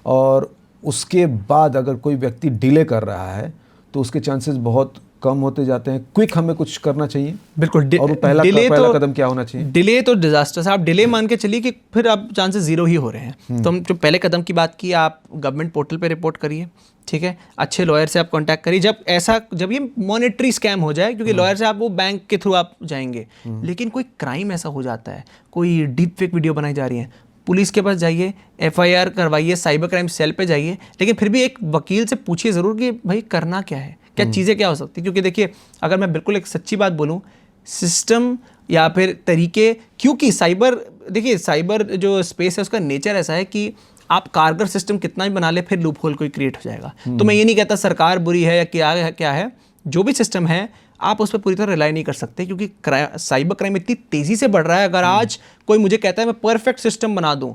और उसके बाद अगर कोई व्यक्ति डिले कर रहा है तो उसके चांसेस बहुत कम होते जाते हैं? क्विक हमें कुछ करना चाहिए। बिल्कुल। और पहला कदम क्या होना चाहिए? डिले तो डिजास्टर है। आप डिले मान के चलिए कि फिर अब चांसेस 0 ही हो रहे हैं। तो हम जो पहले कदम की बात की, आप गवर्नमेंट पोर्टल पे रिपोर्ट करिए, ठीक है, अच्छे लॉयर से आप कांटेक्ट करिए। जब ये मॉनेटरी स्कैम हो जाए, क्योंकि लॉयर से आप वो बैंक के थ्रू आप जाएंगे, लेकिन कोई क्राइम ऐसा हो जाता है, कोई डीप फेक वीडियो बनाई जा रही है, पुलिस के पास जाइए, FIR करवाइए, साइबर क्राइम सेल पे जाइए, लेकिन फिर भी एक वकील से पूछिए ज़रूर कि भाई करना क्या है, क्या चीज़ें क्या हो सकती है। क्योंकि देखिए, अगर मैं बिल्कुल एक सच्ची बात बोलूँ, सिस्टम या फिर तरीके, क्योंकि साइबर जो स्पेस है उसका नेचर ऐसा है कि आप कारगर सिस्टम कितना भी बना ले, फिर लूप होल कोई क्रिएट हो जाएगा। तो मैं ये नहीं कहता सरकार बुरी है या क्या है, जो भी सिस्टम है आप उस पर पूरी तरह रिलाई नहीं कर सकते, क्योंकि साइबर क्राइम इतनी तेज़ी से बढ़ रहा है। अगर आज कोई मुझे कहता है मैं परफेक्ट सिस्टम बना दूं,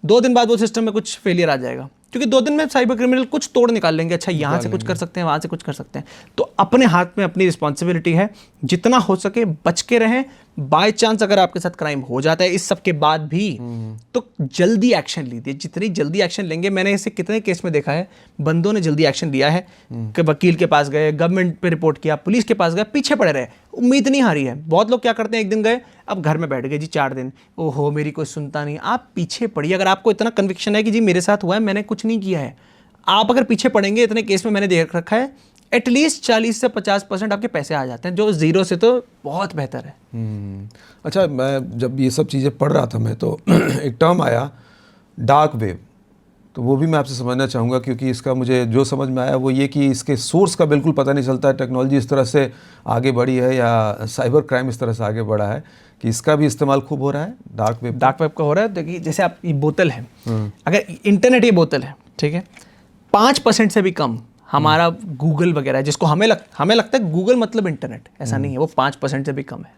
2 दिन बाद वो सिस्टम में कुछ फेलियर आ जाएगा, क्योंकि 2 दिन में साइबर क्रिमिनल कुछ तोड़ निकाल लेंगे। अच्छा, यहाँ से कुछ कर सकते हैं, वहाँ से कुछ कर सकते हैं। तो अपने हाथ में अपनी रिस्पॉन्सिबिलिटी है, जितना हो सके बच के रहें। बाय चांस अगर आपके साथ क्राइम हो जाता है इस सब के बाद भी, तो जल्दी एक्शन लीजिए। जितनी जल्दी एक्शन लेंगे, मैंने इसे कितने केस में देखा है, बंदों ने जल्दी एक्शन लिया है कि वकील के पास गए, गवर्नमेंट पे रिपोर्ट किया, पुलिस के पास गए, पीछे पड़े रहे, उम्मीद नहीं हारी है। बहुत लोग क्या करते हैं, एक दिन गए, अब घर में बैठ गए जी 4 दिन, ओहो मेरी कोई सुनता नहीं। आप पीछे पड़िए। अगर आपको इतना कन्विक्शन है कि जी मेरे साथ हुआ है, मैंने कुछ नहीं किया है, आप अगर पीछे पड़ेंगे, इतने केस में मैंने देख रखा है, एटलीस्ट 40 से 50% आपके पैसे आ जाते हैं, जो 0 से तो बहुत बेहतर है। अच्छा, मैं जब ये सब चीज़ें पढ़ रहा था मैं, तो एक टर्म आया डार्क वेब, तो वो भी मैं आपसे समझना चाहूँगा, क्योंकि इसका मुझे जो समझ में आया वो ये कि इसके सोर्स का बिल्कुल पता नहीं चलता है। टेक्नोलॉजी इस तरह से आगे बढ़ी है या साइबर क्राइम इस तरह से आगे बढ़ा है कि इसका भी इस्तेमाल खूब हो रहा है। डार्क वेब का हो रहा है। देखिए, जैसे आप ये बोतल है, अगर इंटरनेट ये बोतल है, ठीक है, 5% से भी कम हमारा गूगल वगैरह, जिसको हमें लगता है गूगल मतलब इंटरनेट, ऐसा नहीं है, वो 5% से भी कम है।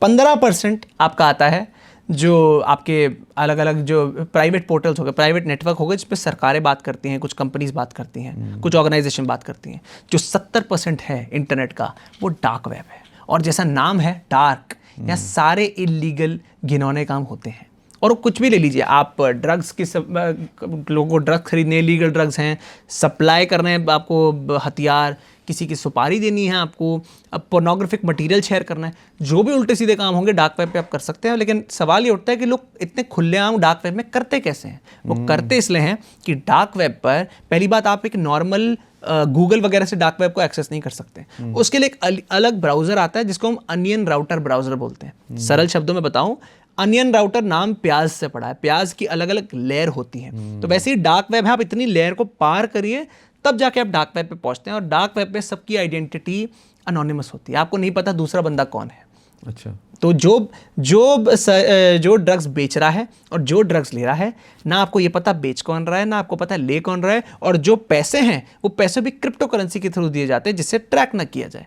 15% आपका आता है जो आपके अलग अलग जो प्राइवेट पोर्टल्स हो गए, प्राइवेट नेटवर्क हो गए, जिस पे सरकारें बात करती हैं, कुछ कंपनीज बात करती हैं, कुछ ऑर्गेनाइजेशन बात करती हैं। जो 70% है इंटरनेट का, वो डार्क वेब है। और जैसा नाम है डार्क, यहाँ सारे इलीगल घिनौने काम होते हैं। और कुछ भी ले लीजिए आप, ड्रग्स की लोगों को ड्रग्स खरीदने, लीगल ड्रग्स हैं, सप्लाई करने हैं आपको हथियार, किसी की सुपारी देनी है आपको, अब पोर्नोग्राफिक मटेरियल शेयर करना है, जो भी उल्टे सीधे काम होंगे डार्क वेब पे आप कर सकते हैं। लेकिन सवाल ये उठता है कि लोग इतने खुलेआम डार्क वेब में करते कैसे हैं? वो करते इसलिए हैं कि डार्क वेब पर पहली बात, आप एक नॉर्मल गूगल वगैरह से डार्क वेब को एक्सेस नहीं कर सकते। उसके लिए एक अलग ब्राउजर आता है जिसको हम अनियन राउटर ब्राउजर बोलते हैं। सरल शब्दों में बताऊं, अनियन राउटर नाम प्याज से पड़ा है, प्याज की अलग अलग लेयर होती हैं। तो वैसे ही डार्क वेब है, आप इतनी लेयर को पार करिए तब जाके आप डार्क वेब पे पहुंचते हैं। और डार्क वेब पे सबकी आइडेंटिटी अनोनिमस होती है, आपको नहीं पता दूसरा बंदा कौन है। अच्छा, तो जो ड्रग्स बेच रहा है और जो ड्रग्स ले रहा है, ना आपको ये पता बेच कौन रहा है, ना आपको पता ले कौन रहा है, और जो पैसे हैं वो पैसे भी क्रिप्टो करेंसी के थ्रू दिए जाते हैं जिससे ट्रैक ना किया जाए।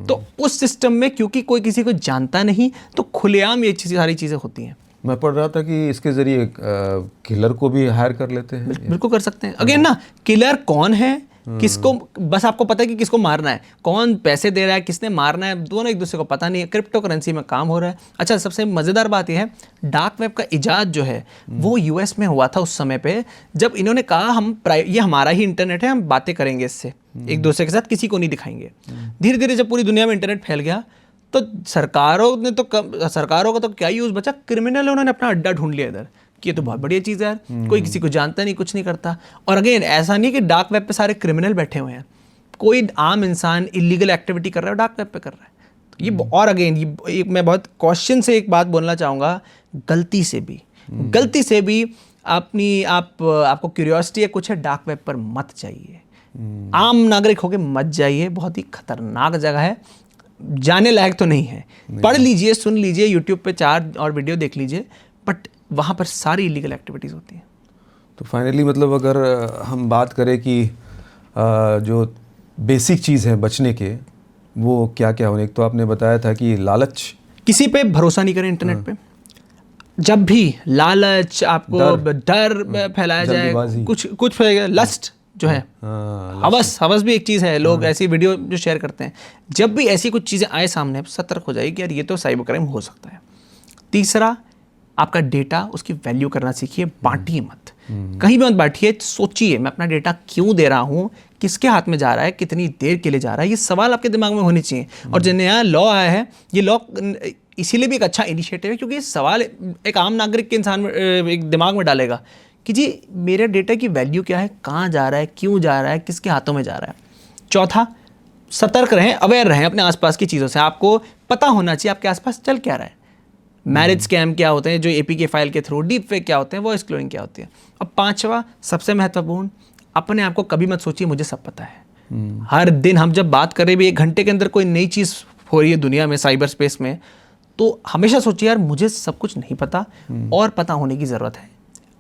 तो उस सिस्टम में क्योंकि कोई किसी को जानता नहीं, तो खुलेआम ये सारी चीज़ें होती हैं। मैं पढ़ रहा था कि इसके जरिए किलर को भी हायर कर लेते हैं। बिल्कुल कर सकते हैं। अगेन ना, किलर कौन है, किसको, बस आपको पता है कि किसको मारना है, कौन पैसे दे रहा है, किसने मारना है, दोनों एक दूसरे को पता नहीं है। क्रिप्टो करेंसी में काम हो रहा है। अच्छा, सबसे मज़ेदार बात यह है, डार्क वेब का इजाद जो है वो यूएस में हुआ था उस समय पे, जब इन्होंने कहा ये हमारा ही इंटरनेट है, हम बातें करेंगे इससे एक दूसरे के साथ, किसी को नहीं दिखाएंगे। धीरे धीरे जब पूरी दुनिया में इंटरनेट फैल गया तो सरकारों का तो क्या यूज़ बचा, क्रिमिनल उन्होंने अपना अड्डा ढूंढ लिया इधर कि ये तो बहुत बढ़िया चीज़ है यार, कोई किसी को जानता नहीं, कुछ नहीं करता। और अगेन ऐसा नहीं कि डार्क वेब पे सारे क्रिमिनल बैठे हुए हैं, कोई आम इंसान इलीगल एक्टिविटी कर रहा है डार्क वेब पे कर रहा है। तो ये और अगेन ये मैं बहुत क्वेश्चन से एक बात बोलना चाहूँगा, गलती से भी आपको क्यूरियोसिटी है कुछ है, डार्क वेब पर मत जाइए। आम नागरिक होके मत जाइए, बहुत ही खतरनाक जगह है, जाने लायक तो नहीं है। पढ़ लीजिए, सुन लीजिए, यूट्यूब पे 4 और वीडियो देख लीजिए, बट वहाँ पर सारी इलीगल एक्टिविटीज़ होती हैं। तो फाइनली मतलब अगर हम बात करें कि जो बेसिक चीज़ है बचने के, वो क्या क्या होने, एक तो आपने बताया था कि लालच, किसी पे भरोसा नहीं करें इंटरनेट पे। जब भी लालच, आपको डर फैलाया जाए, कुछ फैलाया, लस्ट जो है, हवस भी एक चीज़ है। लोग ऐसी वीडियो जो शेयर करते हैं, जब भी ऐसी कुछ चीज़ें आए सामने, सतर्क हो जाइए कि यार ये तो साइबर क्राइम हो सकता है। तीसरा, आपका डेटा, उसकी वैल्यू करना सीखिए, बांटिए मत, कहीं भी मत बांटिए। सोचिए मैं अपना डेटा क्यों दे रहा हूँ, किसके हाथ में जा रहा है, कितनी देर के लिए जा रहा है, ये सवाल आपके दिमाग में होने चाहिए। और जो नया लॉ आया है, ये लॉ इसीलिए भी एक अच्छा इनिशिएटिव है क्योंकि ये सवाल एक आम नागरिक के इंसान एक दिमाग में डालेगा कि जी मेरे डेटा की वैल्यू क्या है, कहाँ जा रहा है, क्यों जा रहा है, किसके हाथों में जा रहा है। चौथा, सतर्क रहें, अवेयर रहें अपने आसपास की चीज़ों से। आपको पता होना चाहिए आपके आसपास चल क्या रहा है। मैरिज स्कैम क्या होते हैं, जो एपीके फाइल के थ्रू, डीप फेक क्या होते हैं, वॉइस क्लोनिंग क्या होती है। अब पांचवा, सबसे महत्वपूर्ण, अपने आप को कभी मत सोचिए मुझे सब पता है। हर दिन हम जब बात करें भी 1 घंटे के अंदर कोई नई चीज़ हो रही है दुनिया में, साइबर स्पेस में, तो हमेशा सोचिए यार मुझे सब कुछ नहीं पता और पता होने की ज़रूरत है।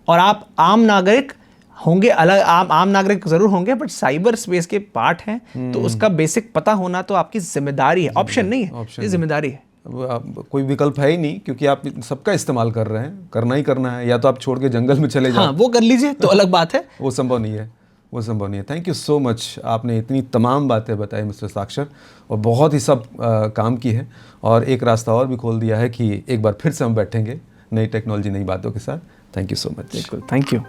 और आप आम नागरिक होंगे, अलग आम नागरिक ज़रूर होंगे, बट साइबर स्पेस के पार्ट हैं, तो उसका बेसिक पता होना तो आपकी जिम्मेदारी है, ऑप्शन नहीं है, ये जिम्मेदारी है। कोई विकल्प है ही नहीं, क्योंकि आप सबका इस्तेमाल कर रहे हैं, करना ही करना है। या तो आप छोड़ के जंगल में चले जाओ, हाँ, वो कर लीजिए तो अलग बात है। वो संभव नहीं है। थैंक यू सो मच, आपने इतनी तमाम बातें बताई मिस्टर साक्षर, और बहुत ही सब काम की है, और एक रास्ता और भी खोल दिया है कि एक बार फिर से हम बैठेंगे नई टेक्नोलॉजी, नई बातों के साथ। Thank you so much. बिल्कुल, थैंक यू।